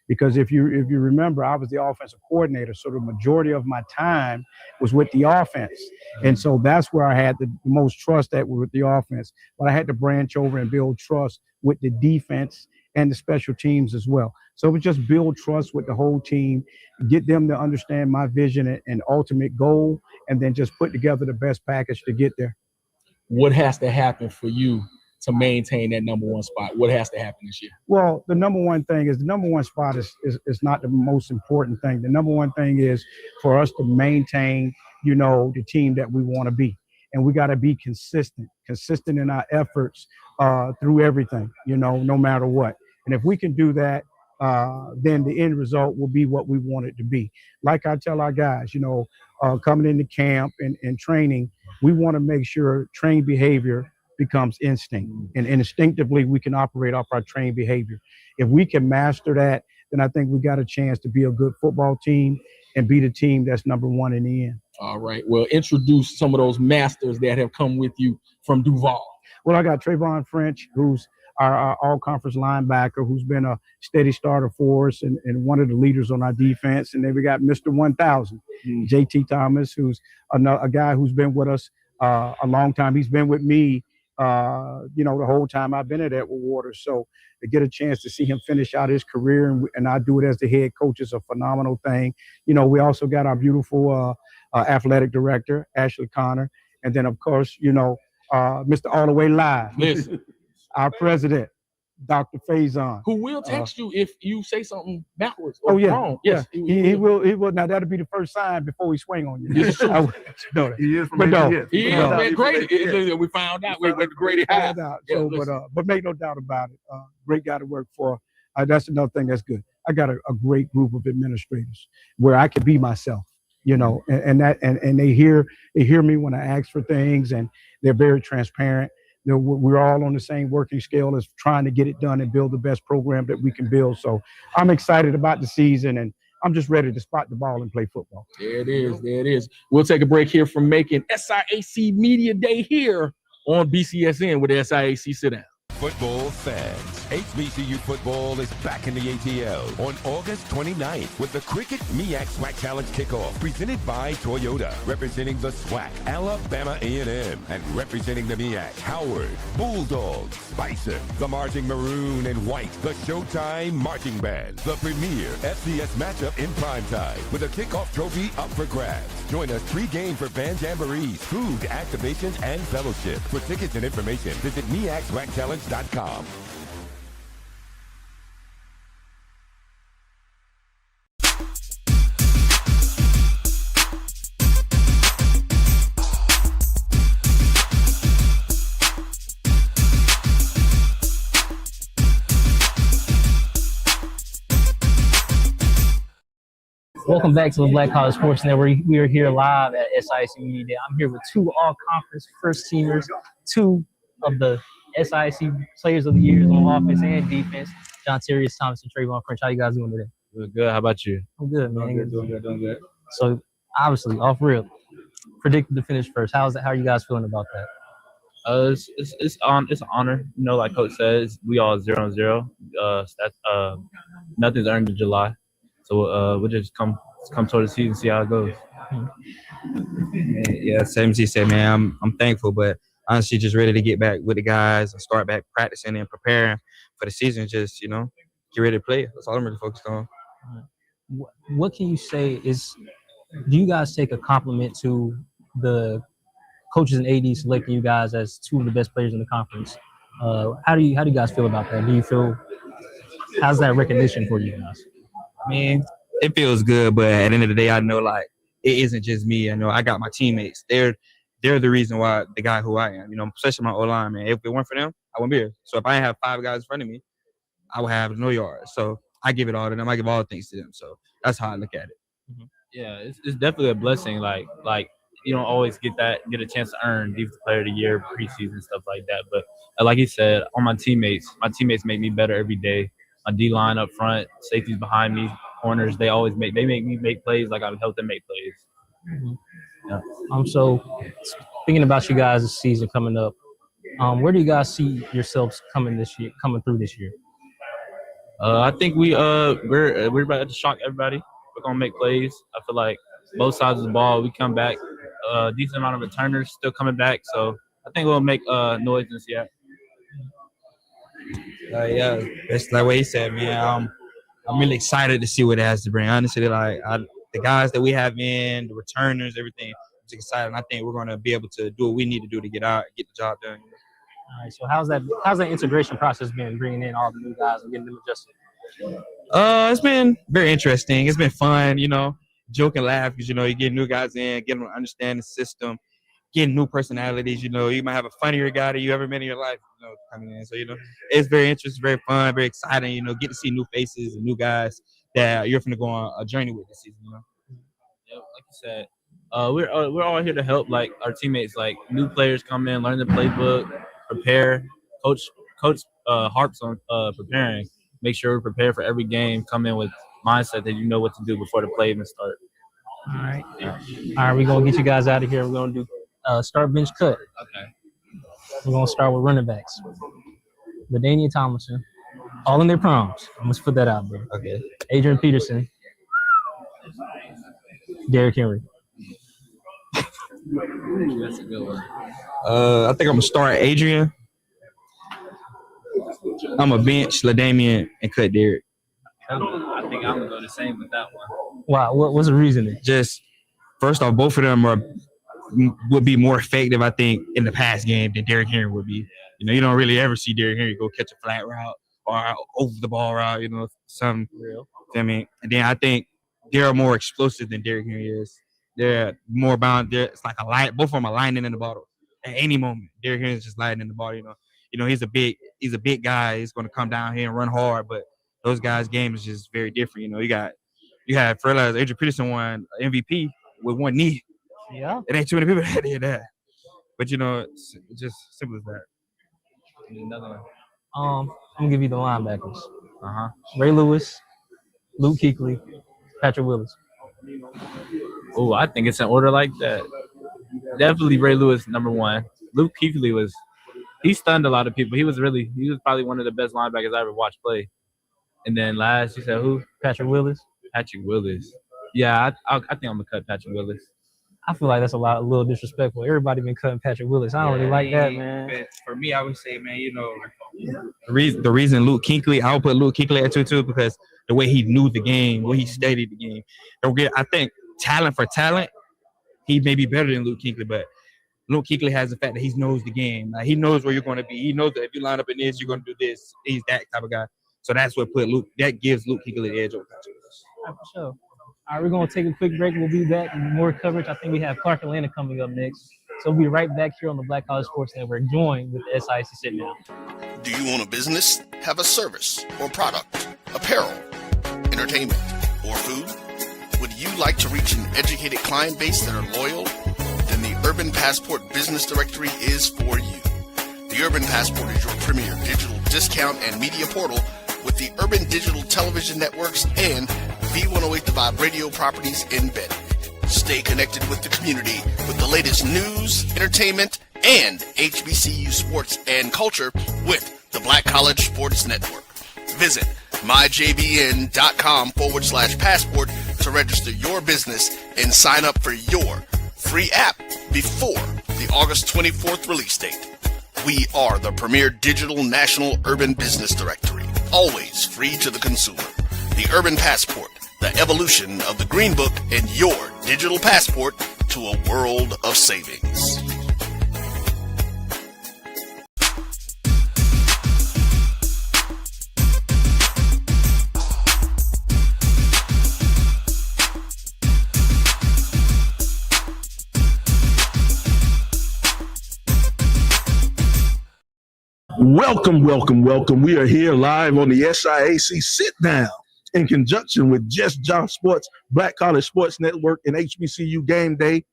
Because if you remember, I was the offensive coordinator, so the majority of my time was with the offense. And so that's where I had the most trust with the offense. But I had to branch over and build trust with the defense and the special teams as well. So it was just build trust with the whole team, get them to understand my vision and ultimate goal, and then just put together the best package to get there. What has to happen for you to maintain that number one spot? What has to happen this year? Well, the number one thing is the number one spot is not the most important thing. The number one thing is for us to maintain, the team that we want to be. And we got to be consistent in our efforts through everything, no matter what. And if we can do that, then the end result will be what we want it to be. Like I tell our guys, coming into camp and training, we want to make sure trained behavior becomes instinct, and instinctively we can operate off our trained behavior. If we can master that, then I think we got a chance to be a good football team and be the team that's number one in the end. All right. Well, introduce some of those masters that have come with you from Duval. Well, I got Trayvon French, who's our all-conference linebacker, who's been a steady starter for us and one of the leaders on our defense. And then we got Mr. 1000, JT Thomas, who's a guy who's been with us a long time. He's been with me the whole time I've been at Edward Waters. So to get a chance to see him finish out his career and I do it as the head coach is a phenomenal thing. We also got our beautiful athletic director, Ashley Connor. And then, of course, Mr. All the Way Live, our president, Dr. Faison. Who will text you if you say something backwards or wrong. Yes, he will. He will. Now, that'll be the first sign before we swing on you. Yes, I will let you know that. He is from But no, ATS. He is at Grady. We found out. We went to Grady High. But make no doubt about it. Great guy to work for. That's another thing that's good. I got a great group of administrators where I can be myself. And they hear me when I ask for things, and they're very transparent. We're all on the same working scale as trying to get it done and build the best program that we can build. So I'm excited about the season, and I'm just ready to spot the ball and play football. There it is. There it is. We'll take a break here from Macon. SIAC Media Day here on BCSN with the SIAC Sit Down. football fans. HBCU football is back in the ATL on August 29th with the Cricket MEAC SWAC Challenge Kickoff presented by Toyota, representing the SWAC, Alabama A&M, and representing the MEAC, Howard, Bulldogs, Bison, the Marching Maroon and White, the Showtime Marching Band, the premier FCS matchup in primetime with a kickoff trophy up for grabs. Join us pre-game for band jamborees, food, activations, and fellowship. For tickets and information, visit MEACSWACChallenge.com. Welcome back to the Black College Sports Network. We are here live at SIAC Media. I'm here with two all-conference first-teamers, two of the SIAC Players of the Year on offense and defense, John Terrius Thomas and Trayvon French. How you guys doing today? Doing good. How about you? I'm good, man. Doing good. So, obviously, off real, predicted to finish first. How are you guys feeling about that? It's an honor. You know, like Coach says, we all 0-0. Nothing's earned in July. So we'll just come toward the season, see how it goes. Yeah, same as he said, man. I'm thankful, but honestly, just ready to get back with the guys and start back practicing and preparing for the season. Just get ready to play. That's all I'm really focused on. What can you say is? Do you guys take a compliment to the coaches and ADs selecting you guys as two of the best players in the conference? How do you guys feel about that? Do you feel how's that recognition for you guys? I mean, it feels good, but at the end of the day, I know it isn't just me. I know I got my teammates. They're the reason why the guy who I am. Especially my O-line, man. If it weren't for them, I wouldn't be here. So if I didn't have 5 guys in front of me, I would have no yards. So I give it all to them. I give all things to them. So that's how I look at it. Mm-hmm. Yeah, it's definitely a blessing. Like you don't always get a chance to earn Defensive Player of the Year, preseason stuff like that. But like you said, on my teammates make me better every day. My D-line up front, safeties behind me, corners, they make me make plays like I help them make plays. Mm-hmm. Yeah. So thinking about you guys this season coming up, where do you guys see yourselves coming through this year? I think we're about to shock everybody. We're gonna make plays. I feel like both sides of the ball, we come back. Decent amount of returners still coming back, so I think we'll make noise this year. Yeah, that's like what he said, man. I'm really excited to see what it has to bring. Honestly, the guys that we have in, the returners, everything, I'm just excited. And I think we're going to be able to do what we need to do to get the job done. All right. So how's that integration process been, bringing in all the new guys and getting them adjusted? It's been very interesting. It's been fun, joke and laugh because you get new guys in, get them to understand the system, getting new personalities. You might have a funnier guy that you ever met in your life, coming in. So it's very interesting, very fun, very exciting. Get to see new faces and new guys that you're going to go on a journey with this season. Yeah, like you said, we're all here to help. Like our teammates, like new players come in, learn the playbook, prepare. Coach harps on preparing. Make sure we're prepared for every game. Come in with mindset that you know what to do before the play even start. All right. Yeah. All right, we're gonna get you guys out of here. We're gonna do start bench cut. Okay. We're gonna start with running backs. LaDainian Tomlinson, all in their proms. I'm gonna put that out there. Okay. Adrian Peterson, Derrick Henry. That's a good one. I think I'm gonna start Adrian. I'm a bench LaDainian and cut Derrick. I think I'm gonna go the same with that one. Wow, what's the reasoning? Just first off, both of them would be more effective, I think, in the pass game than Derrick Henry would be. You don't really ever see Derrick Henry go catch a flat route or over the ball route. Something. Real. I mean, and then I think they're more explosive than Derrick Henry is. They're more bound. It's like a light. Both of them are lining in the bottle at any moment. Derrick Henry is just lining in the bottle. He's a big guy. He's going to come down here and run hard, but those guys' game is just very different. You had Fertilizer. Adrian Peterson won MVP with one knee. Yeah. It ain't too many people that did that. But it's just simple as that. Another one. I'm gonna give you the linebackers. Uh-huh. Ray Lewis, Luke Kuechly, Patrick Willis. Oh, I think it's in order like that. Definitely Ray Lewis, number one. Luke Kuechly was he stunned a lot of people. He was probably one of the best linebackers I ever watched play. And then last, you said who? Patrick Willis? Patrick Willis. Yeah, I think I'm going to cut Patrick Willis. I feel like that's a little disrespectful. Everybody been cutting Patrick Willis. I don't really like that, man. But for me, I would say, man, the reason Luke Kuechly, I would put Luke Kuechly at 2-2 because the way he knew the game, the way he studied the game. I think talent for talent, he may be better than Luke Kuechly, but Luke Kuechly has the fact that he knows the game. Like, he knows where you're going to be. He knows that if you line up in this, you're going to do this. He's that type of guy. So that's what gives Luke Kuechly the edge over Patrick Willis. All right, for sure. All right, we're going to take a quick break. We'll be back with more coverage. I think we have Clark Atlanta coming up next. So we'll be right back here on the Black College Sports Network, joined with the SIAC Sit Down. Do you own a business, have a service or product, apparel, entertainment, or food? Would you like to reach an educated client base that are loyal? Then the Urban Passport Business Directory is for you. The Urban Passport is your premier digital discount and media portal with the Urban Digital Television Networks and V108 The Vibe radio properties embedded. Stay connected with the community with the latest news, entertainment, and HBCU sports and culture with the Black College Sports Network. Visit myjbn.com/passport to register your business and sign up for your free app before the August 24th release date. We are the premier digital national urban business directory, always free to the consumer. The Urban Passport, the evolution of the Green Book, and your digital passport to a world of savings. Welcome. We are here live on the SIAC Sit Down in conjunction with JustJahSports, Black College Sports Network, and HBCU Game Day.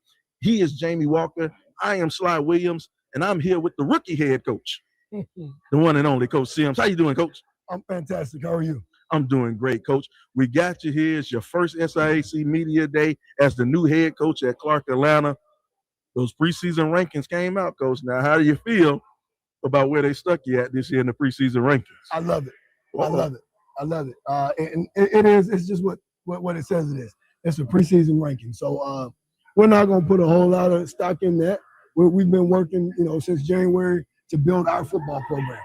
He is Jamie Walker. I am Sly Williams, and I'm here with the rookie head coach, the one and only Coach Sims. How you doing, Coach? I'm fantastic. How are you? I'm doing great, Coach. We got you here. It's your first SIAC Media Day as the new head coach at Clark Atlanta. Those preseason rankings came out, Coach. Now, how do you feel about where they stuck you at this year in the preseason rankings? I love it. I love it. And it's just what it says it is. It's a preseason ranking. So we're not going to put a whole lot of stock in that. We've been working, since January to build our football program.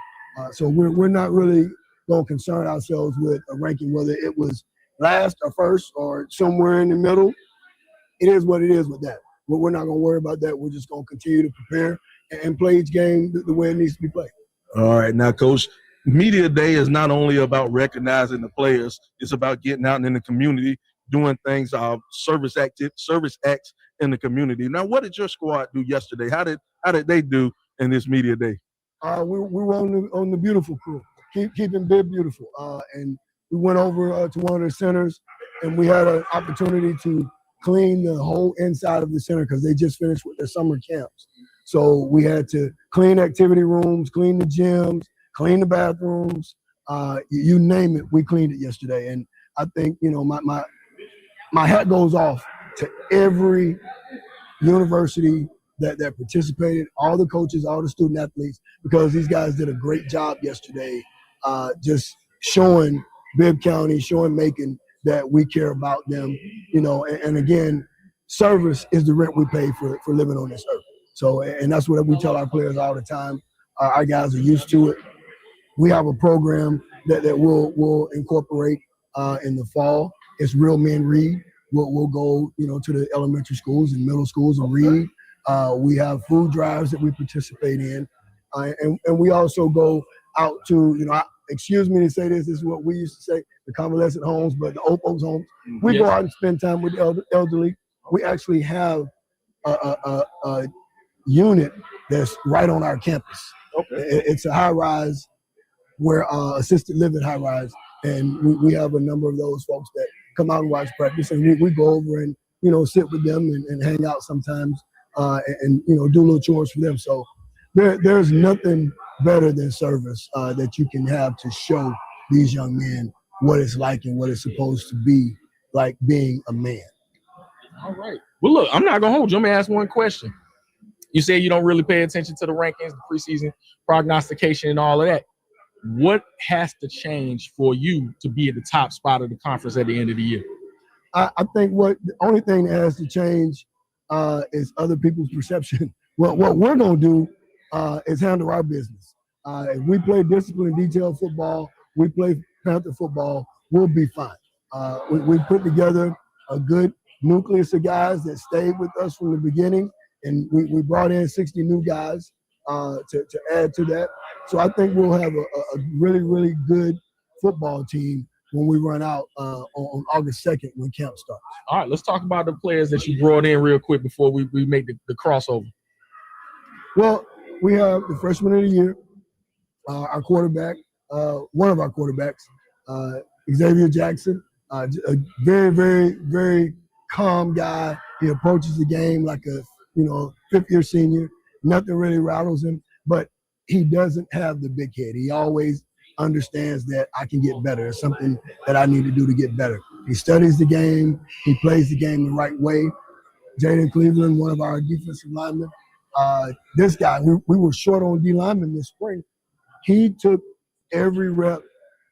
So we're not really going to concern ourselves with a ranking, whether it was last or first or somewhere in the middle. It is what it is with that. But we're not going to worry about that. We're just going to continue to prepare and play each game the way it needs to be played. All right. Now, Coach, Media Day is not only about recognizing the players, it's about getting out in the community, doing things, service acts in the community. Now, what did your squad do yesterday? How did they do in this Media Day? We were on the beautiful crew, keeping Bib beautiful. And we went over to one of the centers, and we had an opportunity to clean the whole inside of the center because they just finished with their summer camps. So we had to clean activity rooms, clean the gyms, clean the bathrooms, you name it, we cleaned it yesterday. And I think, my hat goes off to every university that participated, all the coaches, all the student athletes, because these guys did a great job yesterday, just showing Bibb County, showing Macon that we care about them, and again, service is the rent we pay for living on this earth. So, and that's what we tell our players all the time. Our guys are used to it. We have a program that we'll incorporate in the fall. It's Real Men Read. We'll go, to the elementary schools and middle schools and read. We have food drives that we participate in. And we also go out to, excuse me to say this is what we used to say, the convalescent homes, but the old folks homes. We go out and spend time with the elderly. We actually have a unit that's right on our campus. Okay. It's a high-rise, where assisted living high-rise, and we have a number of those folks that come out and watch practice, and we go over and sit with them and hang out sometimes, and do little chores for them. So there's nothing better than service that you can have to show these young men what it's like and what it's supposed to be like being a man. All right. Well, look, I'm not gonna hold you. I'm gonna ask one question. You say you don't really pay attention to the rankings, the preseason prognostication, and all of that. What has to change for you to be at the top spot of the conference at the end of the year? I think the only thing that has to change is other people's perception. What we're going to do is handle our business. If we play disciplined, detailed football, we play Panther football, we'll be fine. We put together a good nucleus of guys that stayed with us from the beginning, and we brought in 60 new guys to add to that. So I think we'll have a really, really good football team when we run out on August 2nd when camp starts. All right, let's talk about the players that you brought in real quick before we make the crossover. Well, we have the freshman of the year, our quarterback, one of our quarterbacks, Xavier Jackson, a very, very, very calm guy. He approaches the game like a fifth-year senior. Nothing really rattles him, but he doesn't have the big head. He always understands that I can get better. It's something that I need to do to get better. He studies the game. He plays the game the right way. Jaden Cleveland, one of our defensive linemen, this guy, we were short on D linemen this spring. He took every rep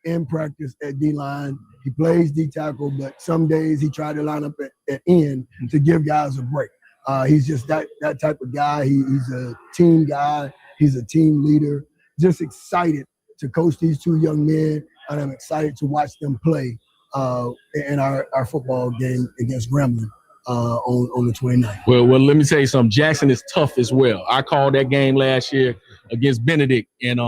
in practice at D-line. He plays D-tackle, but some days he tried to line up at end to give guys a break. He's just that type of guy. He's a team guy. He's a team leader. Just excited to coach these two young men, and I'm excited to watch them play in our football game against Gremlin on the 29th. Well, let me tell you something. Jackson is tough as well. I called that game last year against Benedict, and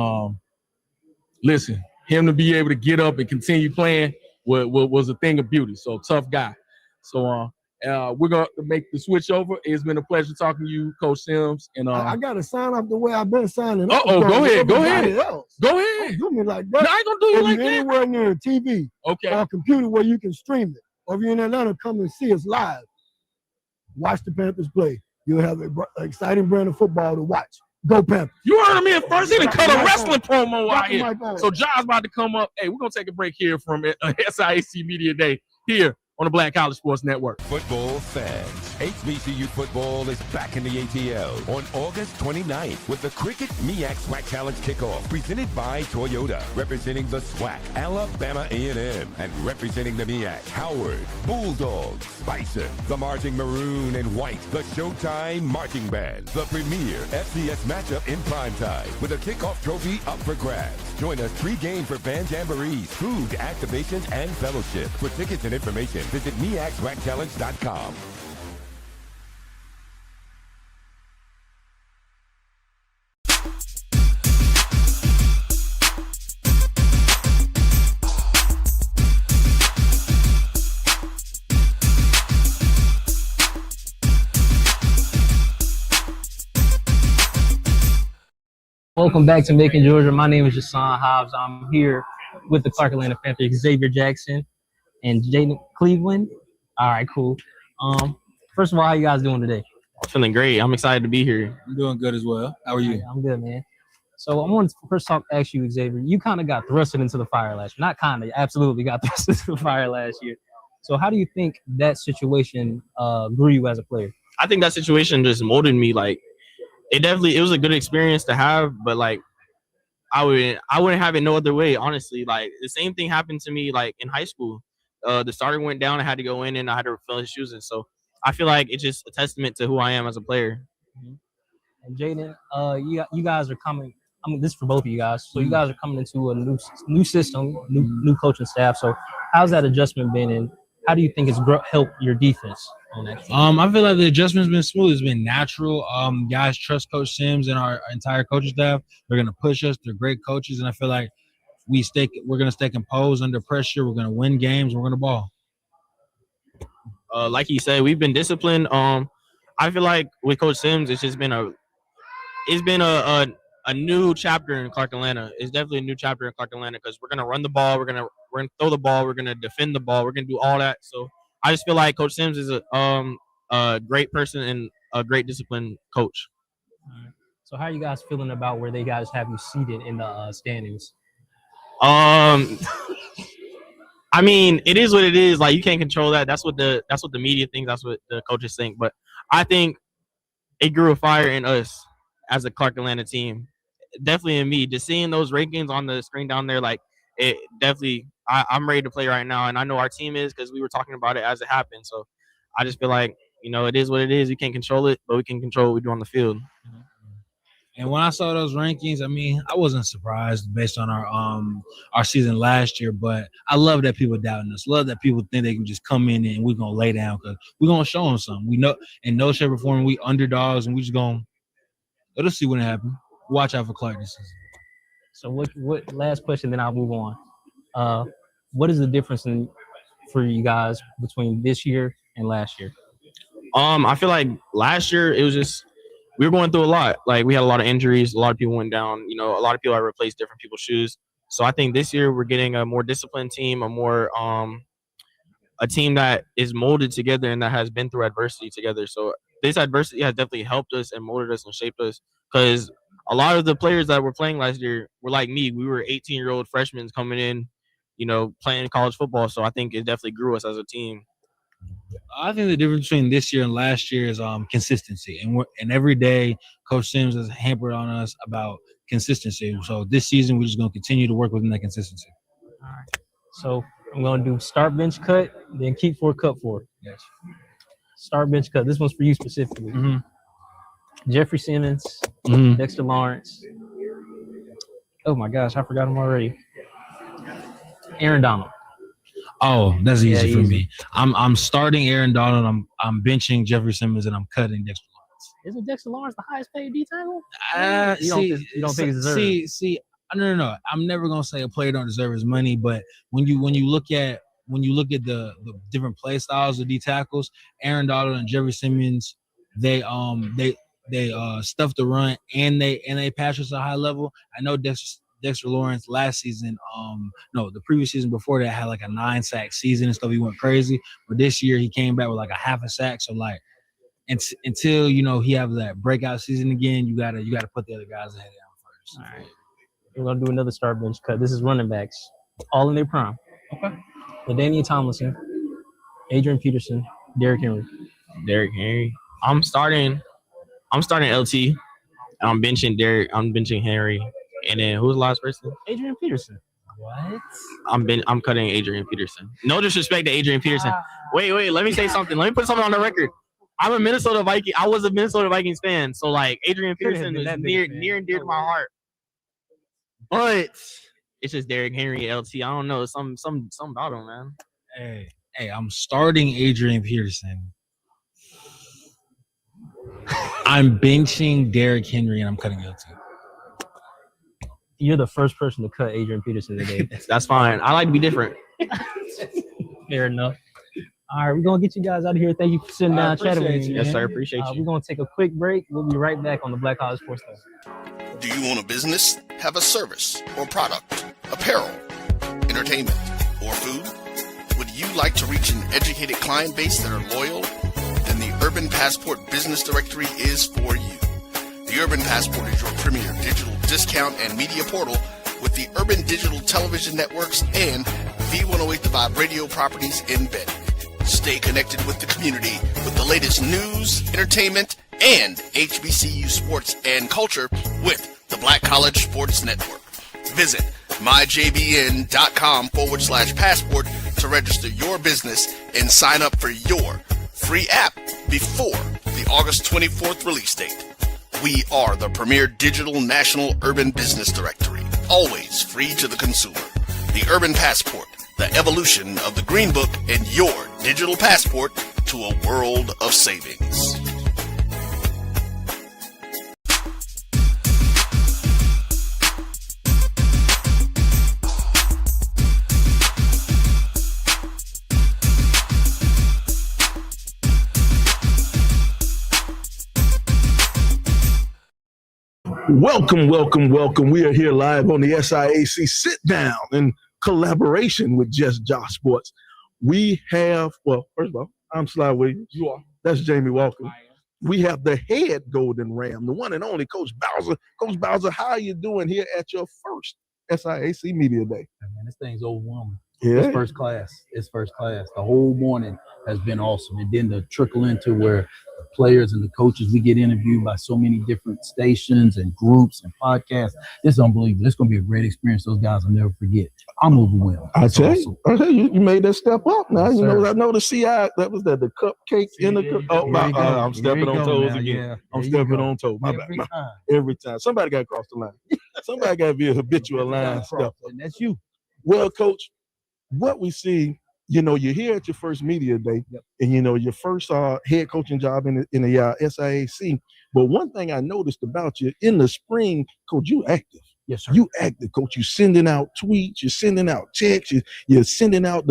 listen, him to be able to get up and continue playing was a thing of beauty. So tough guy. So we're gonna make the switch over. It's been a pleasure talking to you, Coach Sims. And I got to sign up the way I've been signing. Go ahead. Go ahead. Don't do me like that. No, I ain't gonna do you like that. Anywhere near a TV or a computer where you can stream it, or if you're in Atlanta, come and see us live. Watch the Panthers play. You'll have an exciting brand of football to watch. Go Panthers. You heard him in first. He done cut a wrestling promo out here. So John's about to come up. Hey, we're going to take a break here from SIAC Media Day here on the Black College Sports Network. Football fans, HBCU football is back in the ATL on August 29th with the Cricket MEAC SWAC Challenge Kickoff presented by Toyota, representing the SWAC, Alabama A&M, and representing the MEAC, Howard, Bulldogs, Bison, the Marching Maroon and White, the Showtime Marching Band, the premier FCS matchup in primetime with a kickoff trophy up for grabs. Join us pre-game for fan jamborees, food, activations, and fellowship. For tickets and information, visit MEACSWACChallenge.com. Welcome back to Macon, Georgia. My name is Jason Hobbs. I'm here with the Clark Atlanta Panthers, Xavier Jackson and Jaden Cleveland. All right, cool. First of all, how you guys doing today? I'm feeling great. I'm excited to be here. I'm doing good as well. How are you? I'm good, man. So I wanted to first ask you, Xavier, you kind of got thrusted into the fire last year. Not kind of, absolutely got thrusted into the fire last year. So how do you think that situation grew you as a player? I think that situation just molded me. Like, it was a good experience to have, but like I wouldn't have it no other way, honestly. Like the same thing happened to me like in high school. The starter went down, I had to go in and I had to fill his shoes in. So I feel like it's just a testament to who I am as a player. Mm-hmm. And Jaden, you guys are coming. I mean, this is for both of you guys. So you guys are coming into a new system, new coaching staff. So how's that adjustment been, and how do you think it's helped your defense on that team? I feel like the adjustment's been smooth. It's been natural. Guys trust Coach Sims and our entire coaching staff. They're gonna push us. They're great coaches, and I feel like we're gonna stay composed under pressure. We're gonna win games. We're gonna ball. Like you said, we've been disciplined. I feel like with Coach Sims, it's been a new chapter in Clark Atlanta. It's definitely a new chapter in Clark Atlanta because we're gonna run the ball, we're gonna throw the ball, we're gonna defend the ball, we're gonna do all that. So I just feel like Coach Sims is a great person and a great disciplined coach. So how are you guys feeling about where they guys have you seated in the standings? I mean, it is what it is. Like, you can't control that. That's what the media thinks. That's what the coaches think. But I think it grew a fire in us as a Clark Atlanta team. Definitely in me. Just seeing those rankings on the screen down there, like it definitely. I'm ready to play right now, and I know our team is because we were talking about it as it happened. So I just feel like it is what it is. We can't control it, but we can control what we do on the field. And when I saw those rankings, I mean, I wasn't surprised based on our season last year, but I love that people doubting us. Love that people think they can just come in and we're gonna lay down because we're gonna show them something. We know in no shape or form we underdogs, and we just gonna let us see what happens. Watch out for Clark this season. So what last question, then I'll move on. What is the difference for you guys between this year and last year? I feel like last year it was just we were going through a lot. Like we had a lot of injuries, a lot of people went down. A lot of people had replaced different people's shoes. So I think this year we're getting a more disciplined team, a team that is molded together and that has been through adversity together. So this adversity has definitely helped us and molded us and shaped us because a lot of the players that were playing last year were like me. We were 18-year-old freshmen coming in, playing college football. So I think it definitely grew us as a team. I think the difference between this year and last year is consistency, and every day Coach Sims has hampered on us about consistency. So this season we're just going to continue to work within that consistency. All right. So I'm going to do start, bench, cut, then keep 4, cut 4. Yes. Start, bench, cut. This one's for you specifically. Mm-hmm. Jeffrey Simmons, Dexter Lawrence. Oh my gosh, I forgot him already. Aaron Donald. Oh, that's easy for me. I'm starting Aaron Donald. I'm benching Jeffrey Simmons, and I'm cutting Dexter Lawrence. Isn't Dexter Lawrence the highest paid D tackle? You don't think it's deserved? See, no. I'm never gonna say a player don't deserve his money, but when you look at the different play styles of D tackles, Aaron Donald and Jeffrey Simmons, they stuff the run and they pass us at a high level. I know Dexter Lawrence last season, the previous season before that had like a 9-sack season and stuff. He went crazy, but this year he came back with like a half a sack. So like, until he have that breakout season again, you gotta put the other guys ahead of him first. All right, we're gonna do another start, bench, cut. This is running backs, all in their prime. Okay. LaDainian Tomlinson, Adrian Peterson, Derrick Henry. I'm starting LT. And I'm benching Derrick. I'm benching Henry. And then who's the last person? Adrian Peterson. What? I'm cutting Adrian Peterson. No disrespect to Adrian Peterson. Wait. Let me say something. Let me put something on the record. I'm a Minnesota Viking. I was a Minnesota Vikings fan. So like Adrian Peterson is near and dear to my heart. But it's just Derrick Henry, LT. I don't know. Some about him, man. Hey, I'm starting Adrian Peterson. I'm benching Derrick Henry, and I'm cutting LT. You're the first person to cut Adrian Peterson today. That's fine. I like to be different. Fair enough. All right, we're going to get you guys out of here. Thank you for sitting down chatting with me. Yes, sir. Appreciate you. We're going to take a quick break. We'll be right back on the Black College Sports Network. Do you own a business, have a service or product, apparel, entertainment, or food? Would you like to reach an educated client base that are loyal? Then the Urban Passport Business Directory is for you. The Urban Passport is your premier digital discount and media portal with the Urban Digital Television Networks and V108 The Vibe radio properties embedded. Stay connected with the community with the latest news, entertainment, and HBCU sports and culture with the Black College Sports Network. Visit myjbn.com/passport to register your business and sign up for your free app before the August 24th release date. We are the premier digital national urban business directory, always free to the consumer. The Urban Passport, the evolution of the Green Book, and your digital passport to a world of savings. Welcome. We are here live on the SIAC Sit Down in collaboration with JustJahSports. We have, first of all, I'm Sly Williams. You are. That's Jamie Walker. We have the head Golden Ram, the one and only Coach Bowser. Coach Bowser, how are you doing here at your first SIAC Media Day? Man, this thing's overwhelming. Yeah. It's first class. The whole morning has been awesome. And then to trickle into where the players and the coaches, we get interviewed by so many different stations and groups and podcasts. It's unbelievable. It's going to be a great experience. Those guys will never forget. I'm overwhelmed. I It's tell awesome. you, you made that step up now. Yes, you know, sir. I know the CI, that was the cupcake in the Here you go. I'm stepping Here you on go toes now. again. Yeah. I'm There you stepping go. on toes. My Every bad. time. Every time. Somebody got to cross the line. Somebody got to be a habitual line stepper. And that's you. Well, Coach, what we see, you know, you're here at your first media day, and you know your first head coaching job in the SIAC. But one thing I noticed about you in the spring, Coach, you active. Yes, sir. You active, Coach. You're sending out tweets. You're sending out texts. You're sending out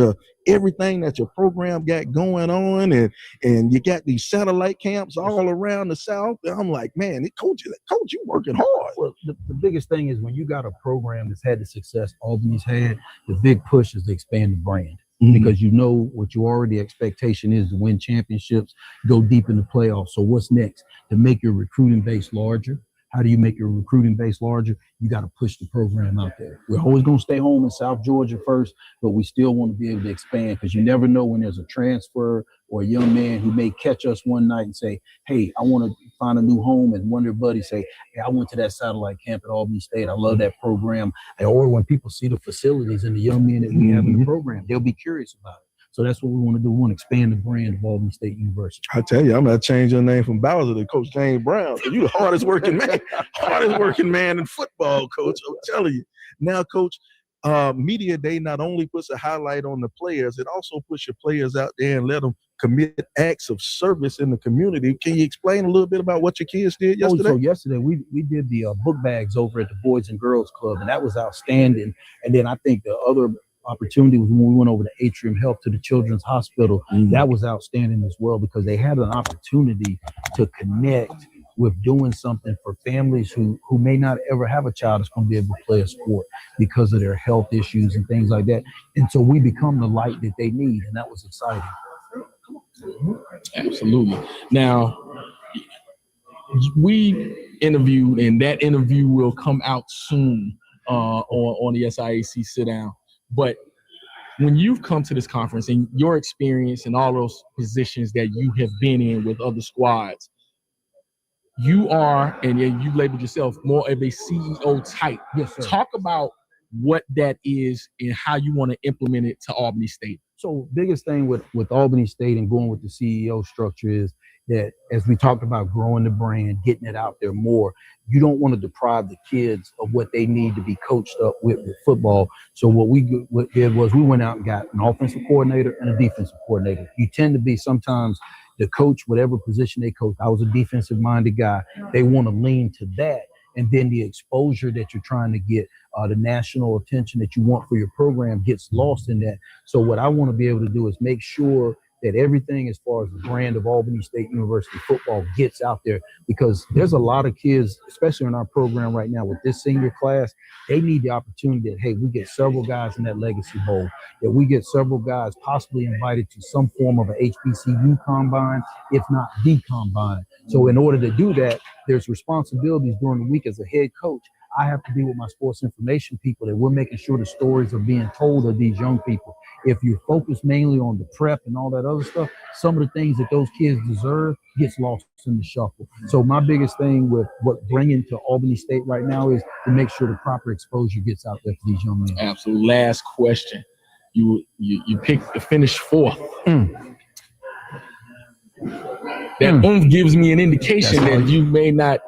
everything that your program got going on, and you got these satellite camps all around the South. And I'm like, man, Coach, you working hard. Well, the biggest thing is when you got a program that's had the success Albany's had, the big push is to expand the brand. Because you know what your already expectation is to win championships, go deep in the playoffs. So what's next? To make your recruiting base larger. How do you make your recruiting base larger? You got to push the program out there. We're always going to stay home in South Georgia first, but we still want to be able to expand because you never know when there's a transfer or a young man who may catch us one night and say, hey, I want to find a new home. And one of their buddies say, hey, I went to that satellite camp at Albany State. I love that program. Or when people see the facilities and the young men that we have in the program, they'll be curious about it. So that's what we want to do. We want to expand the brand of Albany State University. I tell you, I'm going to change your name from Bowser to Coach James Brown. You the hardest working man in football, Coach. I'm telling you. Now, Coach, Media Day not only puts a highlight on the players, it also puts your players out there and let them commit acts of service in the community. Can you explain a little bit about what your kids did yesterday? So yesterday we did the book bags over at the Boys and Girls Club, and that was outstanding. And then I think the other opportunity was when we went over to Atrium Health to the Children's Hospital. That was outstanding as well because they had an opportunity to connect with doing something for families who may not ever have a child that's going to be able to play a sport because of their health issues and things like that. And so we become the light that they need, and that was exciting. Absolutely. Now, we interviewed, and that interview will come out soon on the SIAC sit down. But when you've come to this conference and your experience and all those positions that you have been in with other squads, you are, and you labeled yourself more of a CEO type. Yes, sir. Talk about what that is and how you want to implement it to Albany State. So biggest thing with Albany State and going with the CEO structure is that as we talked about growing the brand, getting it out there more, you don't want to deprive the kids of what they need to be coached up with football. So what did was we went out and got an offensive coordinator and a defensive coordinator. You tend to be sometimes the coach, whatever position they coach. I was a defensive minded guy. They want to lean to that. And then the exposure that you're trying to get, the national attention that you want for your program gets lost in that. So what I want to be able to do is make sure that everything as far as the brand of Albany State University football gets out there, because there's a lot of kids, especially in our program right now with this senior class, they need the opportunity that, hey, we get several guys in that Legacy Bowl, that we get several guys possibly invited to some form of an HBCU combine, if not the combine. So in order to do that, there's responsibilities during the week as a head coach. I have to be with my sports information people that we're making sure the stories are being told of these young people. If you focus mainly on the prep and all that other stuff, some of the things that those kids deserve gets lost in the shuffle. So my biggest thing with what bringing to Albany State right now is to make sure the proper exposure gets out there for these young men. Absolutely. Last question. You picked to finish fourth. That gives me an indication that you may not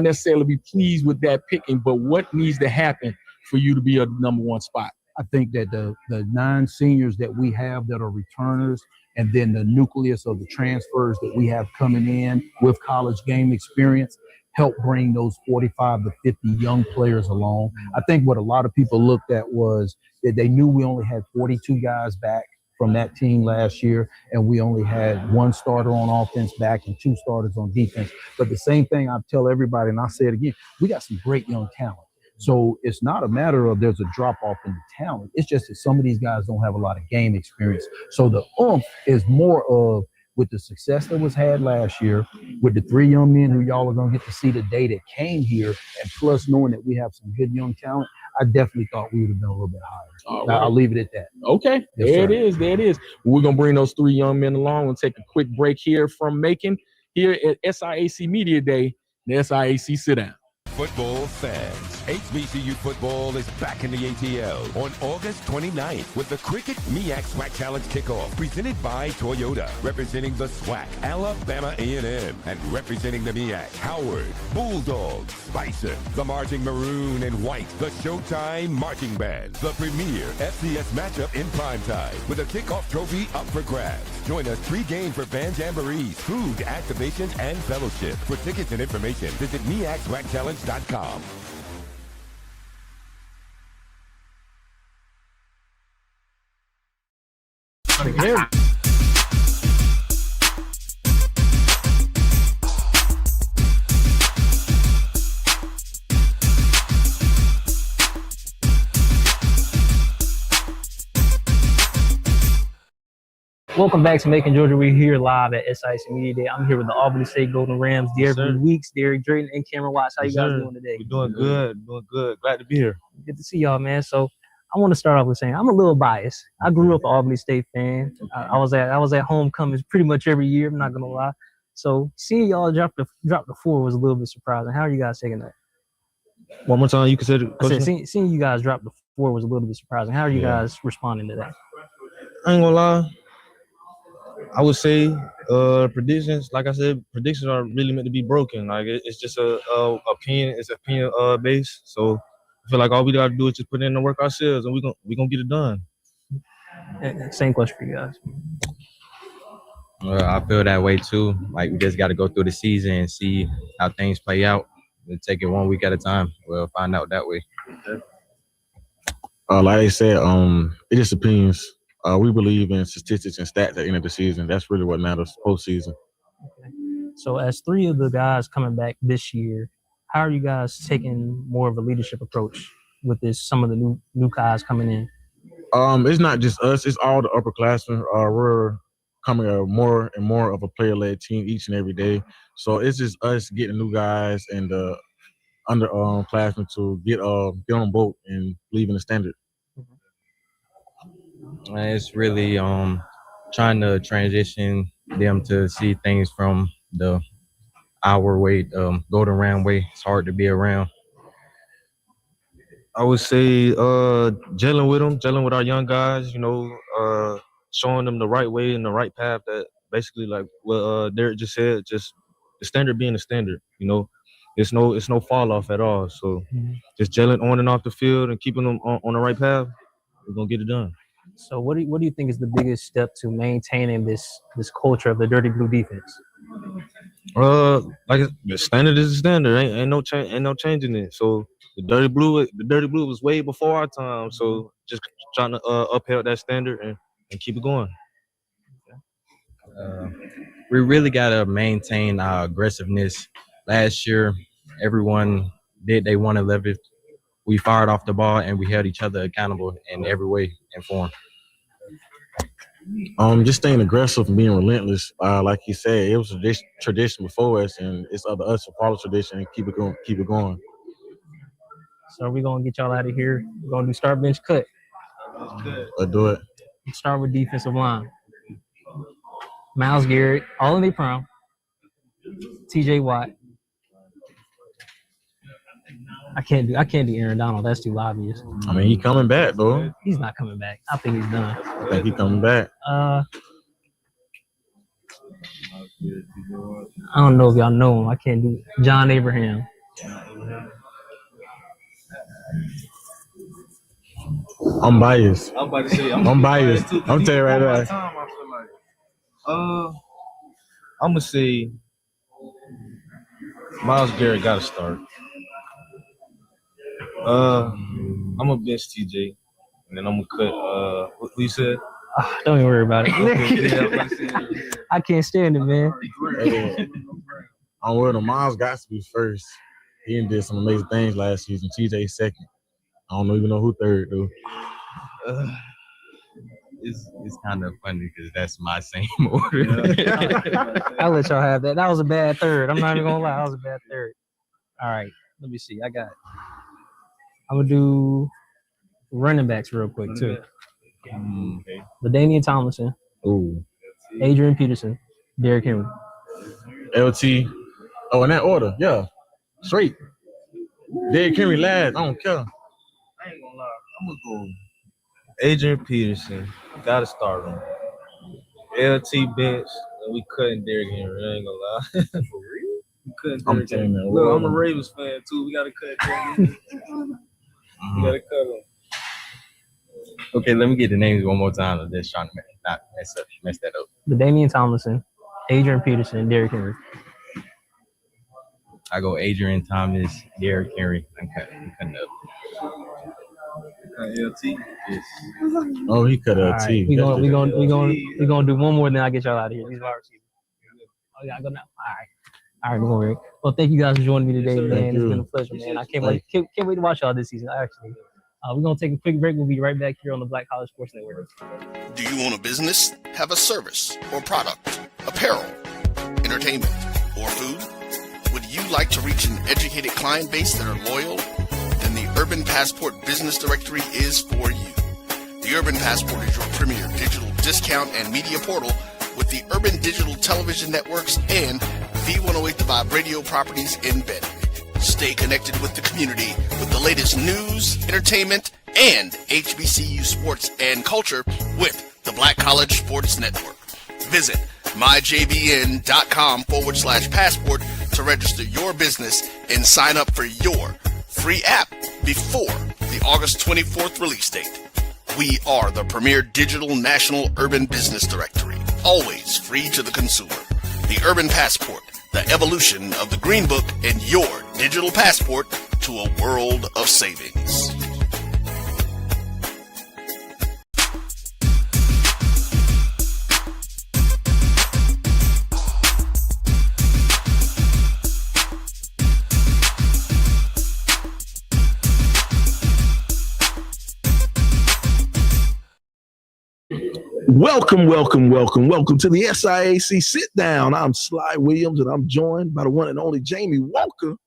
necessarily be pleased with that picking, but what needs to happen for you to be a number one spot? I think that the 9 seniors that we have that are returners, and then the nucleus of the transfers that we have coming in with college game experience help bring those 45 to 50 young players along. I think what a lot of people looked at was that they knew we only had 42 guys back from that team last year, and we only had 1 starter on offense back and 2 starters on defense. But the same thing I tell everybody, and I say it again, we got some great young talent. So it's not a matter of there's a drop-off in the talent. It's just that some of these guys don't have a lot of game experience. So the is more of with the success that was had last year, with the 3 young men who y'all are going to get to see today that came here, and plus knowing that we have some good young talent, I definitely thought we would have been a little bit higher. All right. I'll leave it at that. Okay, Yes, there sir. it is. There it is. We're going to bring those 3 young men along and take a quick break here from Macon here at SIAC Media Day, the SIAC Sit Down. Football fans, HBCU football is back in the ATL on August 29th with the Cricket MEAC SWAC Challenge Kickoff presented by Toyota, representing the SWAC, Alabama A&M, and representing the MEAC, Howard, Bulldogs, Bison, the Marching Maroon and White, the Showtime Marching Band, the premier FCS matchup in primetime with a kickoff trophy up for grabs. Join us pre-game for band jamborees, food, activations, and fellowship. For tickets and information, visit MEACSWACChallenge.com. Welcome back to Macon, Georgia. We're here live at SIAC Media Day. I'm here with the Albany State Golden Rams, Derek Weeks, Derek Drayton, and Cameron Watts. How you guys doing today? We're doing good. Doing good. Glad to be here. Good to see y'all, man. So I want to start off with saying I'm a little biased. I grew up an Albany State fan. I was at homecomings pretty much every year. I'm not gonna lie. So seeing y'all drop the 4 was a little bit surprising. How are you guys taking that? One more time, you can say the I said question? seeing you guys drop the 4 was a little bit surprising. How are you guys responding to that? I ain't gonna lie. I would say predictions, like I said, predictions are really meant to be broken. Like it's just a opinion. It's opinion based. So I feel like all we gotta do is just put in the work ourselves, and we gonna get it done. Same question for you guys. I feel that way too. Like we just got to go through the season and see how things play out. And take it 1 week at a time. We'll find out that way. Like I said, it just depends. We believe in statistics and stats at the end of the season. That's really what matters postseason. So as 3 of the guys coming back this year, how are you guys taking more of a leadership approach with some of the new guys coming in? It's not just us; it's all the upperclassmen. We're coming more and more of a player-led team each and every day. So it's just us getting new guys and the underclassmen to get on boat and believe in the standard. It's really trying to transition them to see things from our way, Golden Ram way. It's hard to be around. I would say gelling with them, gelling with our young guys. Showing them the right way and the right path. That basically, like what Derek just said, just the standard being the standard. It's no fall off at all. So just gelling on and off the field and keeping them on the right path. We're gonna get it done. So what do you think is the biggest step to maintaining this culture of the Dirty Blue defense? Like the standard is the standard. Ain't no changing it. So the Dirty Blue was way before our time. So just trying to uphold that standard and keep it going. We really got to maintain our aggressiveness. Last year, everyone did they wanted leverage. We fired off the ball and we held each other accountable in every way and form. Just staying aggressive and being relentless. Like you said, it was a tradition before us, and it's up to us to follow tradition and keep it going. So we're gonna get y'all out of here. We're gonna do start bench cut. Let's do it. Start with defensive line. Miles Garrett, all in their prime. TJ Watt. I can't do Aaron Donald. That's too obvious. I mean, he coming back though. He's not coming back. I think he's done. I think he coming back. I don't know if y'all know him. I can't do it. John Abraham. I'm biased. I'm about to say I'm biased. I'm telling you right now. I'm gonna say Miles Garrett got to start. I'm gonna bench TJ, and then I'm gonna cut. What you said? Don't even worry about it. I can't stand it, man. I'm with him. Miles got to be first. He did some amazing things last season. TJ second. I don't even know who third though. it's kind of funny because that's my same order. I'll let y'all have that. That was a bad third. I'm not even gonna lie. That was a bad third. All right, let me see. I'm gonna do running backs real quick too. LaDainian Tomlinson. Ooh. Adrian Peterson. Derrick Henry. LT. Oh, in that order. Yeah. Straight. Derrick Henry last. I don't care. I ain't gonna lie. I'm gonna go Adrian Peterson. Gotta start him. LT bench, and we cutting Derrick Henry. I ain't gonna lie. For real? We cutting I'm Derrick telling Henry. you, Look, I'm a Ravens fan too. We gotta cut Derrick Henry. We gotta cut him. Okay, let me get the names one more time. I'm just trying to not mess that up. LaDainian Tomlinson. Adrian Peterson. And Derrick Henry. I go Adrian Thomas, Derrick Henry. I'm cutting up. LT. Yes. Oh, he cut LT. Right, we gonna do one more, then I'll get y'all out of here. These wide receivers. Oh, yeah, I go now. All right, no worries. Well, thank you guys for joining me today, man. It's been a pleasure, man. I can't wait to watch y'all this season. Actually, we're gonna take a quick break. We'll be right back here on the Black College Sports Network. Do you own a business, have a service or product, apparel, entertainment, or food? Would you like to reach an educated client base that are loyal? Then the Urban Passport Business Directory is for you. The Urban Passport is your premier digital discount and media portal with the Urban Digital Television Networks and V108 The Vibe radio properties embedded. Stay connected with the community with the latest news, entertainment, and HBCU sports and culture with the Black College Sports Network. Visit myjbn.com/passport to register your business and sign up for your free app before the August 24th release date. We are the premier digital national urban business directory, always free to the consumer. The Urban Passport, the evolution of the Green Book, and your digital passport to a world of savings. Welcome to the SIAC Sit Down. I'm Sly Williams, and I'm joined by the one and only Jamie Walker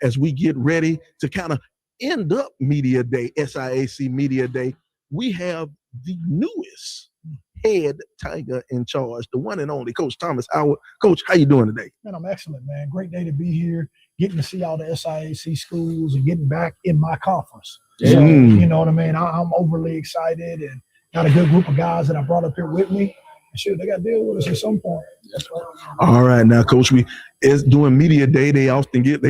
as we get ready to kind of end up Media Day, SIAC Media Day. We have the newest head Tiger in charge, the one and only Coach Thomas Howard. Coach, how you doing today? Man, I'm excellent, man. Great day to be here, getting to see all the SIAC schools and getting back in my conference. So, you know what I mean? I'm overly excited and got a good group of guys that I brought up here with me. And shoot, they got to deal with us at some point. All right, now, Coach, is doing Media Day. They often get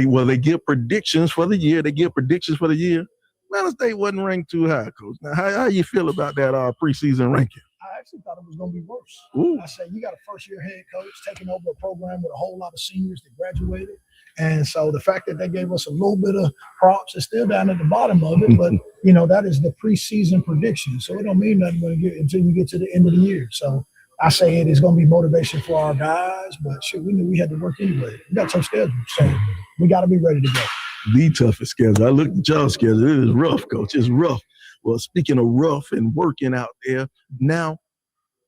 predictions for the year. Atlanta State wasn't ranked too high, Coach. Now, how you feel about that preseason ranking? I actually thought it was going to be worse. Ooh. I said, you got a first-year head coach taking over a program with a whole lot of seniors that graduated. And so the fact that they gave us a little bit of props is still down at the bottom of it. But, you know, that is the preseason prediction. So it don't mean nothing until you get to the end of the year. So I say it is going to be motivation for our guys. But, shoot, we knew we had to work anyway. We got a tough schedule. So we got to be ready to go. The toughest schedule. I looked at y'all's schedule. It is rough, Coach. It's rough. Well, speaking of rough and working out there, now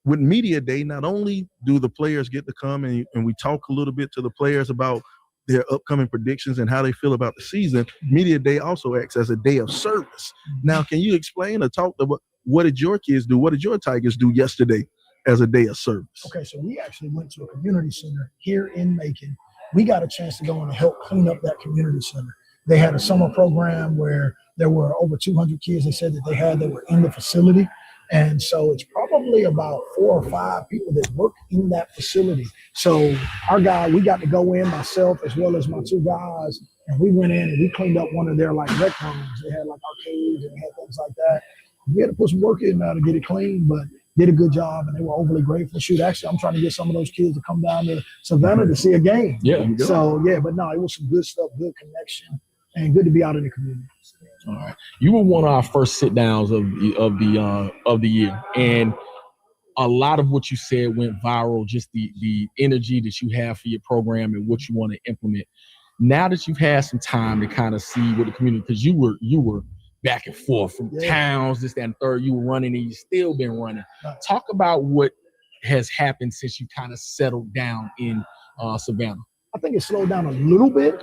with Media Day, not only do the players get to come and we talk a little bit to the players about their upcoming predictions and how they feel about the season, Media Day also acts as a day of service. Now, can you explain or talk about what did your kids do? What did your Tigers do yesterday as a day of service? Okay, so we actually went to a community center here in Macon. We got a chance to go and help clean up that community center. They had a summer program where there were over 200 kids they said that they had that were in the facility. And so it's probably about 4 or 5 people that work in that facility. So our guy, we got to go in, myself as well as my 2 guys, and we went in and we cleaned up one of their like rec rooms. They had like arcades and they had things like that. We had to put some work in now to get it clean, but did a good job and they were overly grateful. Shoot, actually, I'm trying to get some of those kids to come down to Savannah to see a game. Yeah. So yeah, but no, it was some good stuff, good connection, and good to be out in the community. All right. You were one of our first sit downs of the year, and a lot of what you said went viral. Just the energy that you have for your program and what you want to implement. Now that you've had some time to kind of see what the community, because you were back and forth from towns, this, that, and third. You were running and you still been running. Talk about what has happened since you kind of settled down in Savannah. I think it slowed down a little bit,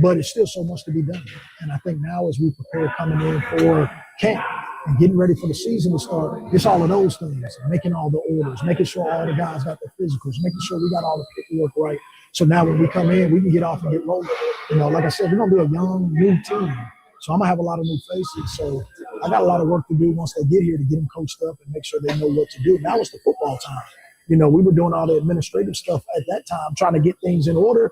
but it's still so much to be done. And I think now as we prepare coming in for camp and getting ready for the season to start, it's all of those things, making all the orders, making sure all the guys got their physicals, making sure we got all the paperwork right. So now when we come in, we can get off and get rolling. You know, like I said, we're going to be a young, new team. So I'm going to have a lot of new faces. So I got a lot of work to do once they get here to get them coached up and make sure they know what to do. Now it's the football time. You know, we were doing all the administrative stuff at that time, trying to get things in order,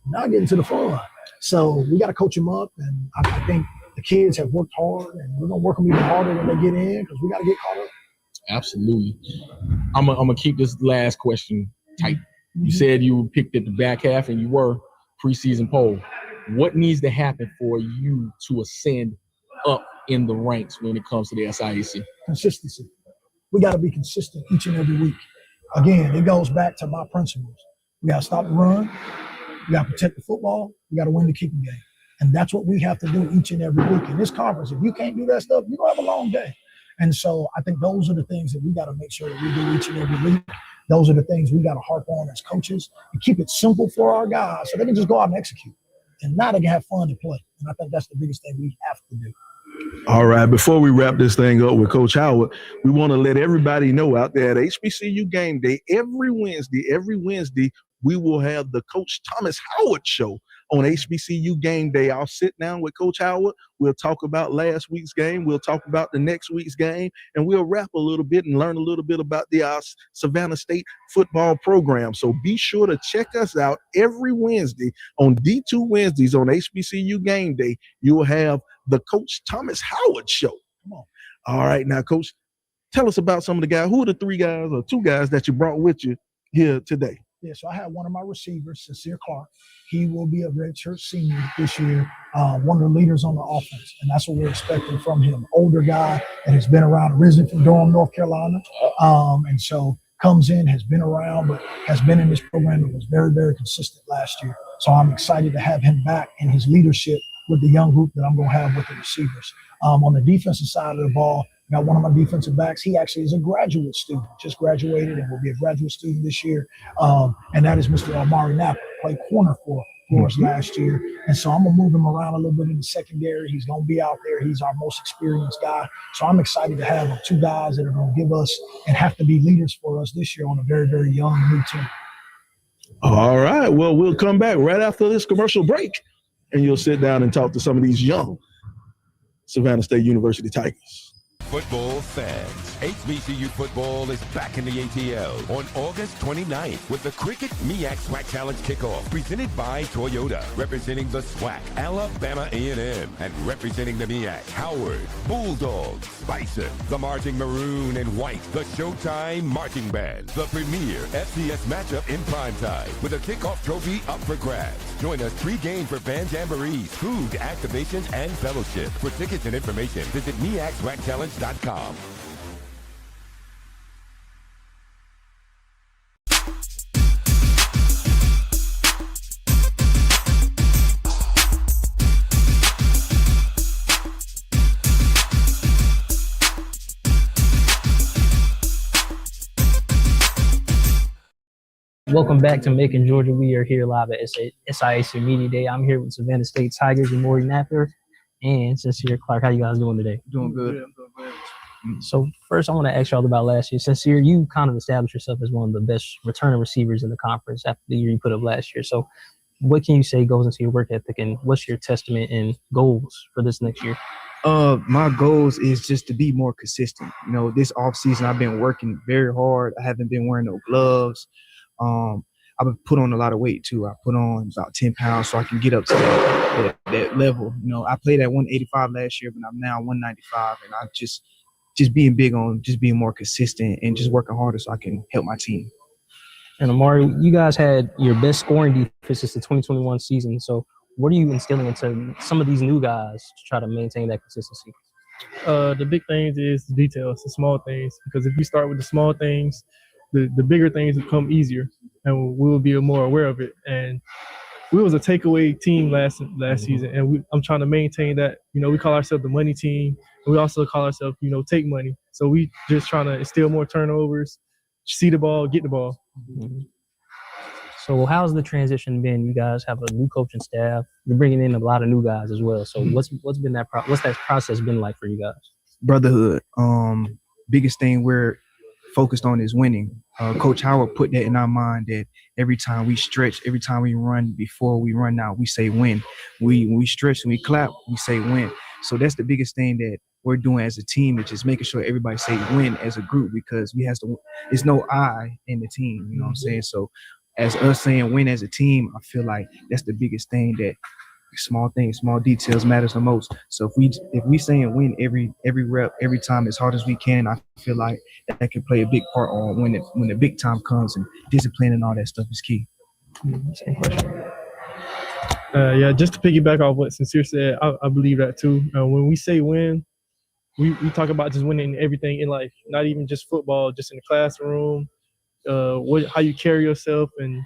now getting to the fun. So we got to coach them up. And I think the kids have worked hard, and we're going to work them even harder when they get in because we got to get caught up. Absolutely. I'm gonna keep this last question tight. You said you were picked at the back half and you were preseason poll. What needs to happen for you to ascend up in the ranks when it comes to the SIAC? Consistency. We got to be consistent each and every week. Again, it goes back to my principles. We got to stop the run. We got to protect the football. We got to win the kicking game. And that's what we have to do each and every week. In this conference, if you can't do that stuff, you're going to have a long day. And so I think those are the things that we got to make sure that we do each and every week. Those are the things we got to harp on as coaches and keep it simple for our guys so they can just go out and execute. And now they can have fun to play. And I think that's the biggest thing we have to do. All right, before we wrap this thing up with Coach Howard, we want to let everybody know out there at HBCU Game Day, every Wednesday, we will have the Coach Thomas Howard Show on HBCU Game Day. I'll sit down with Coach Howard. We'll talk about last week's game. We'll talk about the next week's game, and we'll rap a little bit and learn a little bit about the Savannah State football program. So be sure to check us out every Wednesday on D2 Wednesdays on HBCU Game Day. You will have the Coach Thomas Howard Show. Come on. All right, now, Coach, tell us about some of the guys. Who are the 3 guys or 2 guys that you brought with you here today? Yeah, so I have one of my receivers, Sincere Clark. He will be a redshirt senior this year, one of the leaders on the offense, and that's what we're expecting from him. Older guy that has been around, originally from Durham, North Carolina, and so comes in, has been around, but has been in this program and was very, very consistent last year. So I'm excited to have him back in his leadership with the young group that I'm going to have with the receivers. On the defensive side of the ball, I got one of my defensive backs. He actually is a graduate student, just graduated and will be a graduate student this year. And that is Mr. Amari Napa, played corner for us last year. And so I'm going to move him around a little bit in the secondary. He's going to be out there. He's our most experienced guy. So I'm excited to have 2 guys that are going to give us and have to be leaders for us this year on a very, very young new team. All right. Well, we'll come back right after this commercial break, and you'll sit down and talk to some of these young Savannah State University Tigers. Football fans, HBCU football is back in the ATL on August 29th with the Cricket MEAC SWAC Challenge Kickoff presented by Toyota, representing the SWAC, Alabama A&M, and representing the MEAC, Howard, Bulldogs, Bison, the Marching Maroon and White, the Showtime Marching Band, the premier FCS matchup in primetime with a kickoff trophy up for grabs. Join us pre-game for band jamborees, food, activations, and fellowship. For tickets and information, visit MEACSWACChallenge.com. Welcome back to Macon, Georgia. We are here live at SIAC Media Day. I'm here with Savannah State Tigers and Maury Napper and Sincere Clark. How you guys doing today? Doing good. So first, I want to ask y'all about last year. Sincere, you kind of established yourself as one of the best returning receivers in the conference after the year you put up last year. So what can you say goes into your work ethic, and what's your testament and goals for this next year? My goals is just to be more consistent. You know, this offseason I've been working very hard. I haven't been wearing no gloves. I've put on a lot of weight too. I put on about 10 pounds so I can get up to that level. You know, I played at 185 last year, but I'm now 195, and I just being big on just being more consistent and just working harder so I can help my team. And Amari, you guys had your best scoring defense since the 2021 season. So what are you instilling into some of these new guys to try to maintain that consistency? The big things is the details, the small things. Because if we start with the small things, the bigger things will come easier, and we'll be more aware of it. And we was a takeaway team last season, and I'm trying to maintain that. You know, we call ourselves the money team, and we also call ourselves, you know, take money. So we just trying to instill more turnovers, see the ball, get the ball. So how's the transition been? You guys have a new coaching staff. You're bringing in a lot of new guys as well. So what's been what's that process been like for you guys? Brotherhood. Biggest thing we're focused on is winning. Coach Howard put that in our mind that every time we stretch, every time we run, before we run out, we say win. When we stretch and we clap, we say win. So that's the biggest thing that we're doing as a team, is just making sure everybody say win as a group, because it's no I in the team, you know what I'm saying? So as us saying win as a team, I feel like that's the biggest thing, that small things, small details matters the most. So if we saying win every rep, every time as hard as we can, I feel like that can play a big part on when the big time comes, and discipline and all that stuff is key. Same question. Yeah, just to piggyback off what Sincere said, I believe that too. When we say win, we talk about just winning everything in life, not even just football, just in the classroom, how you carry yourself and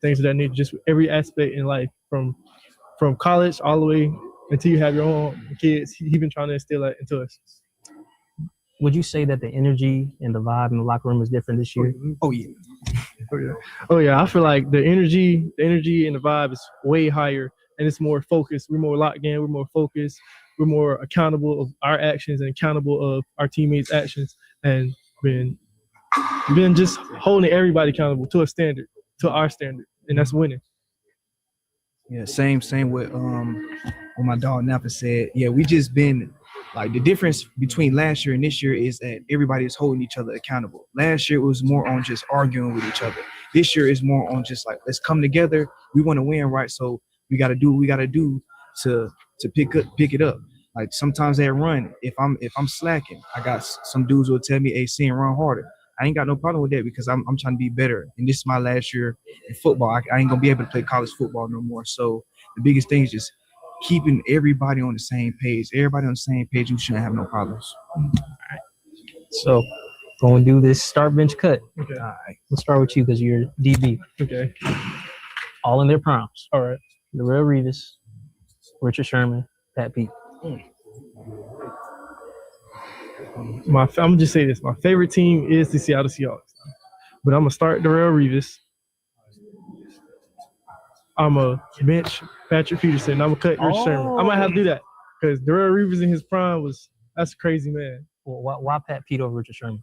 things of that nature, just every aspect in life, from college all the way until you have your own kids. He's been trying to instill that into us. Would you say that the energy and the vibe in the locker room is different this year? Oh yeah. Oh yeah. I feel like the energy and the vibe is way higher, and it's more focused. We're more locked in. We're more focused. We're more accountable of our actions and accountable of our teammates' actions, and been just holding everybody accountable to our standard, and that's winning. Yeah, same with what my dog Napa said. Yeah, we just been like, the difference between last year and this year is that everybody is holding each other accountable. Last year it was more on just arguing with each other. This year is more on just like, let's come together. We want to win, right? So we got to do what we got to do to pick it up. Like sometimes that run, if I'm slacking, I got some dudes who will tell me, "Hey, Sin, run harder." I ain't got no problem with that, because I'm trying to be better. And this is my last year in football. I ain't gonna be able to play college football no more. So the biggest thing is just keeping everybody on the same page. Everybody on the same page, we shouldn't have no problems. All right. So going to do this start bench cut. Okay. All right. Let's start with you because you're DB. Okay. All in their primes. All right. Darrelle Revis, Richard Sherman, Pat Pete. I'm gonna just say this: my favorite team is the Seattle Seahawks, but I'm gonna start Darrelle Revis. I'm a bench Patrick Peterson. I'm gonna cut Rich Sherman. I might have to do that because Darrelle Revis in his prime that's a crazy man. Well, why Pat Pete over Richard Sherman?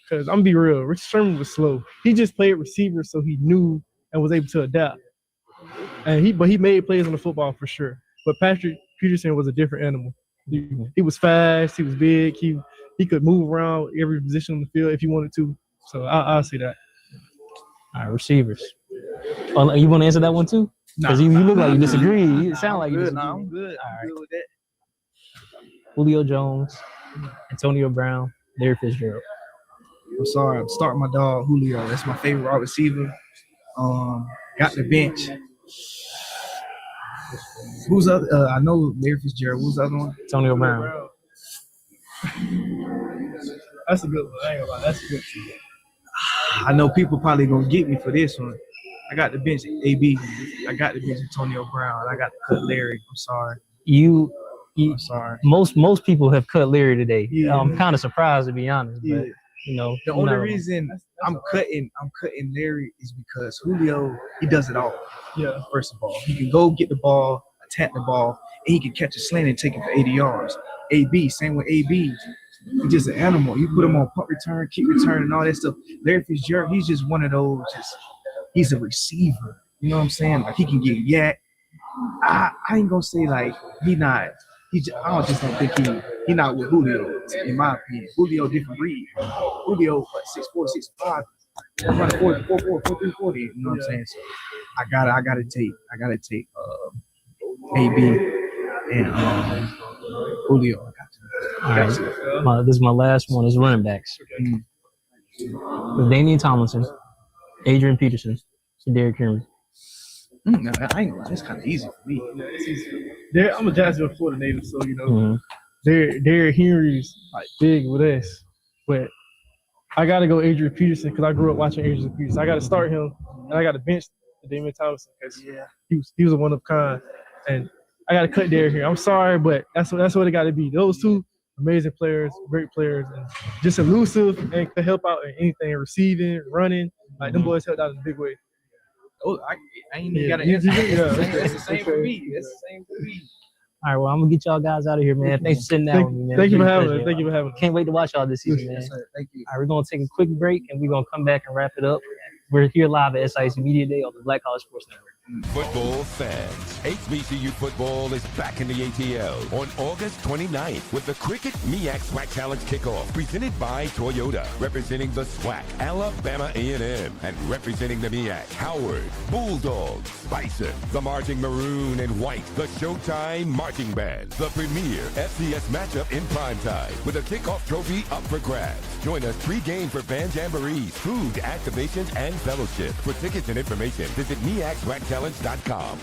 Because I'm gonna be real, Richard Sherman was slow. He just played receiver, so he knew and was able to adapt. And he made plays on the football for sure. But Patrick Peterson was a different animal. He was fast. He was big. He could move around every position on the field if he wanted to. So I'll say that. All right, receivers. Oh, you want to answer that one too? Because you look like you disagree. You sound like you disagree. I'm good. All right. I'm good with that. Julio Jones, Antonio Brown, Larry Fitzgerald. I'm sorry. I'm starting my dog Julio. That's my favorite wide receiver. Got the bench. Who's other? I know Larry Fitzgerald. Who's the other one? Antonio Brown. That's a good one. I ain't gonna lie. That's a good one. I know people probably gonna get me for this one. I got the bench AB. I got the bench Antonio Brown. I got to cut Larry. I'm sorry. I'm sorry. Most people have cut Larry today. Yeah. I'm kind of surprised, to be honest. Yeah. But you know, The only reason I'm cutting Larry is because Julio, he does it all. Yeah. First of all, he can go get the ball, attack the ball, and he can catch a slant and take it for 80 yards. AB, same with AB. He's just an animal. You put him on punt return, kick return, and all that stuff. Larry Fitzgerald, he's just one of those. He's a receiver. You know what I'm saying? Like, he can get yak. I ain't gonna say like he not. I just don't think he not with Julio, in my opinion. Julio different breed. Julio 6'4", 6'5", running 4'4", 4'3", 40. You know what I'm saying? So I gotta take AB and Julio. All right. This is my last one. Is running backs. With Damian Tomlinson, Adrian Peterson, and Derrick Henry. No, I ain't gonna lie. That's kind of easy for me. Yeah, it's easy. I'm a Jacksonville, Florida native, so you know, Derrick Henry's like big with us. But I gotta go Adrian Peterson because I grew up watching Adrian Peterson. I gotta start him, and I gotta bench Damian Thompson, because he was a one of a kind. And I got to cut there here. I'm sorry, but that's what it got to be. Those two amazing players, great players, and just elusive and can help out in anything, receiving, running. Like them boys helped out in a big way. Oh, I ain't even got to answer. It's the same for me. It's the same for me. All right, well, I'm gonna get y'all guys out of here, man. Thanks for sitting down with me, man. Thank you for having me. Thank you for having me. Can't wait to watch y'all this season, man. Yes, sir. Thank you. All right, we're gonna take a quick break and we're gonna come back and wrap it up. We're here live at SIAC Media Day on the Black College Sports Network. Football fans, HBCU football is back in the ATL on August 29th with the Cricket MEAC SWAC Challenge Kickoff presented by Toyota, representing the SWAC, Alabama A&M, and representing the MEAC, Howard, Bulldogs, Bison, the Marching Maroon and White, the Showtime Marching Band, the premier FCS matchup in primetime with a kickoff trophy up for grabs. Join us pre-game for band jamborees, food, activations, and fellowship. For tickets and information, visit MEACSWACChallenge.com.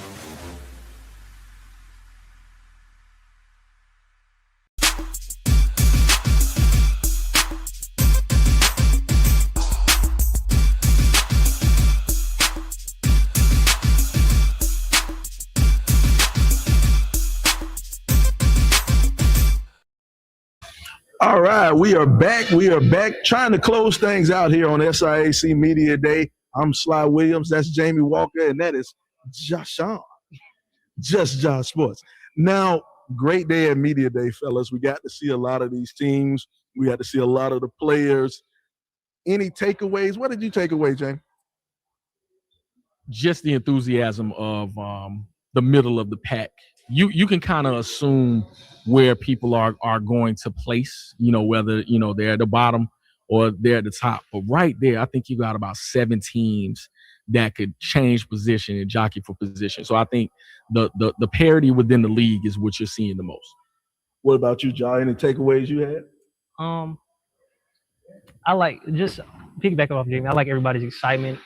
All right, we are back. We are back trying to close things out here on SIAC Media Day. I'm Sly Williams. That's Jamie Walker, and that is Jashawn. JustJahSports. Now, great day at Media Day, fellas. We got to see a lot of these teams. We got to see a lot of the players. Any takeaways? What did you take away, Jamie? Just the enthusiasm of the middle of the pack. You can kind of assume where people are going to place, whether, they're at the bottom or they're at the top. But right there, I think you got about 7 teams that could change position and jockey for position. So I think the parity within the league is what you're seeing the most. What about you, Jai? Any takeaways you had? I like, just piggyback off Jamie, I like everybody's excitement.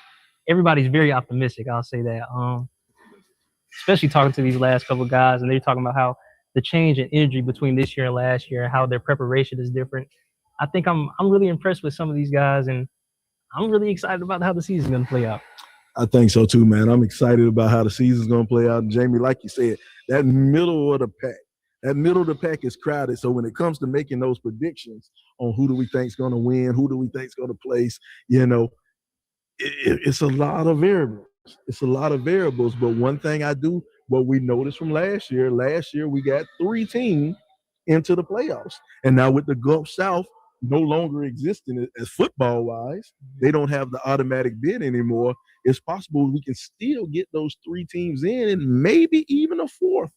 Everybody's very optimistic, I'll say that. Especially talking to these last couple of guys, and they're talking about how the change in energy between this year and last year, how their preparation is different. I think I'm really impressed with some of these guys, and I'm really excited about how the season's going to play out. I think so too, man. I'm excited about how the season's going to play out. And Jamie, like you said, that middle of the pack is crowded. So when it comes to making those predictions on who do we think's going to win, who do we think's going to place, it's a lot of variables. It's a lot of variables. But one thing what we noticed from last year we got 3 teams into the playoffs. And now with the Gulf South no longer existing as football-wise, they don't have the automatic bid anymore. It's possible we can still get those 3 teams in and maybe even a 4th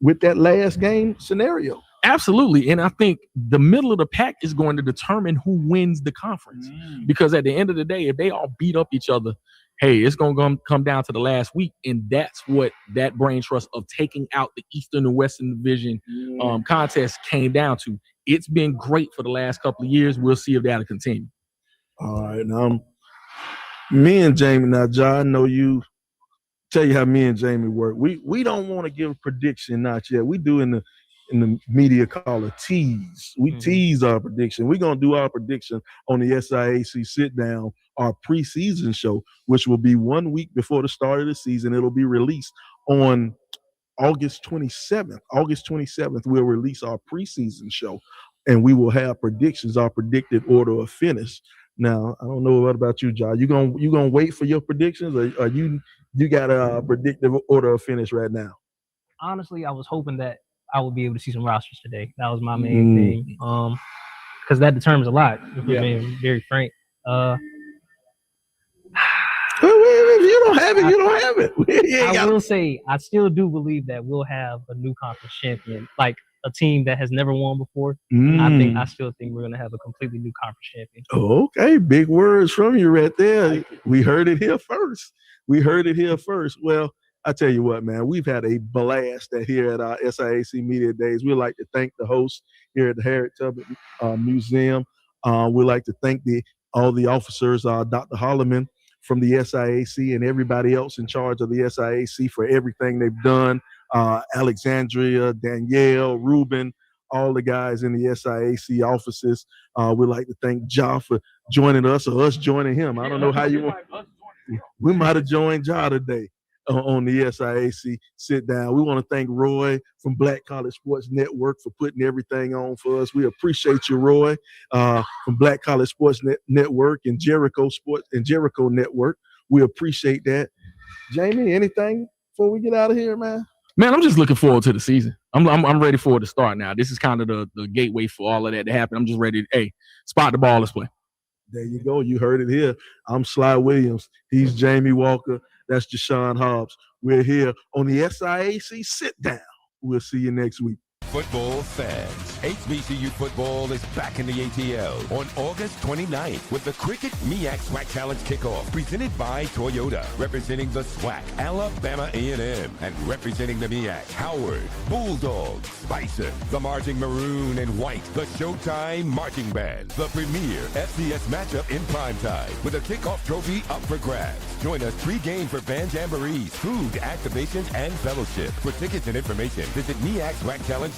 with that last game scenario. Absolutely. And I think the middle of the pack is going to determine who wins the conference. Because at the end of the day, if they all beat up each other, hey, it's going to come down to the last week. And that's what that brain trust of taking out the Eastern and Western Division contest came down to. It's been great for the last couple of years. We'll see if that'll continue. All right. Now, me and Jamie, now, John, I know you. Tell you how me and Jamie work. We don't want to give a prediction, not yet. We do in the media call a tease. We tease our prediction. We're going to do our prediction on the SIAC sit-down, our preseason show, which will be 1 week before the start of the season. It'll be released on August 27th. August 27th, we'll release our preseason show, and we will have predictions, our predicted order of finish. Now, I don't know what about you, John. You gonna wait for your predictions, or you got a predictive order of finish right now? Honestly, I was hoping that I would be able to see some rosters today. That was my main thing, because that determines a lot. If we're being very frank. If you don't have it, you don't have it. I will say, I still do believe that we'll have a new conference champion, like a team that has never won before. I still think we're gonna have a completely new conference champion. Okay, big words from you right there. We heard it here first. Well, I tell you what, man, we've had a blast here at our SIAC Media Days. We'd like to thank the hosts here at the Harriet Tubman Museum. We'd like to thank all the officers, Dr. Holloman from the SIAC, and everybody else in charge of the SIAC for everything they've done. Alexandria, Danielle, Ruben, all the guys in the SIAC offices. We'd like to thank Ja for joining us, or us joining him. I don't know how you want. we might have joined Ja today on the SIAC sit down. We want to thank Roy from Black College Sports Network for putting everything on for us. We appreciate you, Roy, from Black College Sports Network and Jericho Sports and Jericho Network. We appreciate that. Jamie, anything before we get out of here, man? Man, I'm just looking forward to the season. I'm ready for it to start now. This is kind of the gateway for all of that to happen. I'm just ready to, hey, spot the ball, let's play. There you go. You heard it here. I'm Sly Williams. He's Jamie Walker. That's Jashawn Hobbs. We're here on the SIAC Sit Down. We'll see you next week. Football fans, HBCU football is back in the ATL on August 29th with the Cricket MEAC SWAC Challenge Kickoff presented by Toyota, representing the SWAC, Alabama A&M, and representing the MEAC, Howard, Bulldogs, Bison, the Marching Maroon and White, the Showtime Marching Band, the premier FCS matchup in primetime with a kickoff trophy up for grabs. Join us pre-game for band jamborees, food, activations, and fellowship. For tickets and information, visit MEACSWACChallenge.com.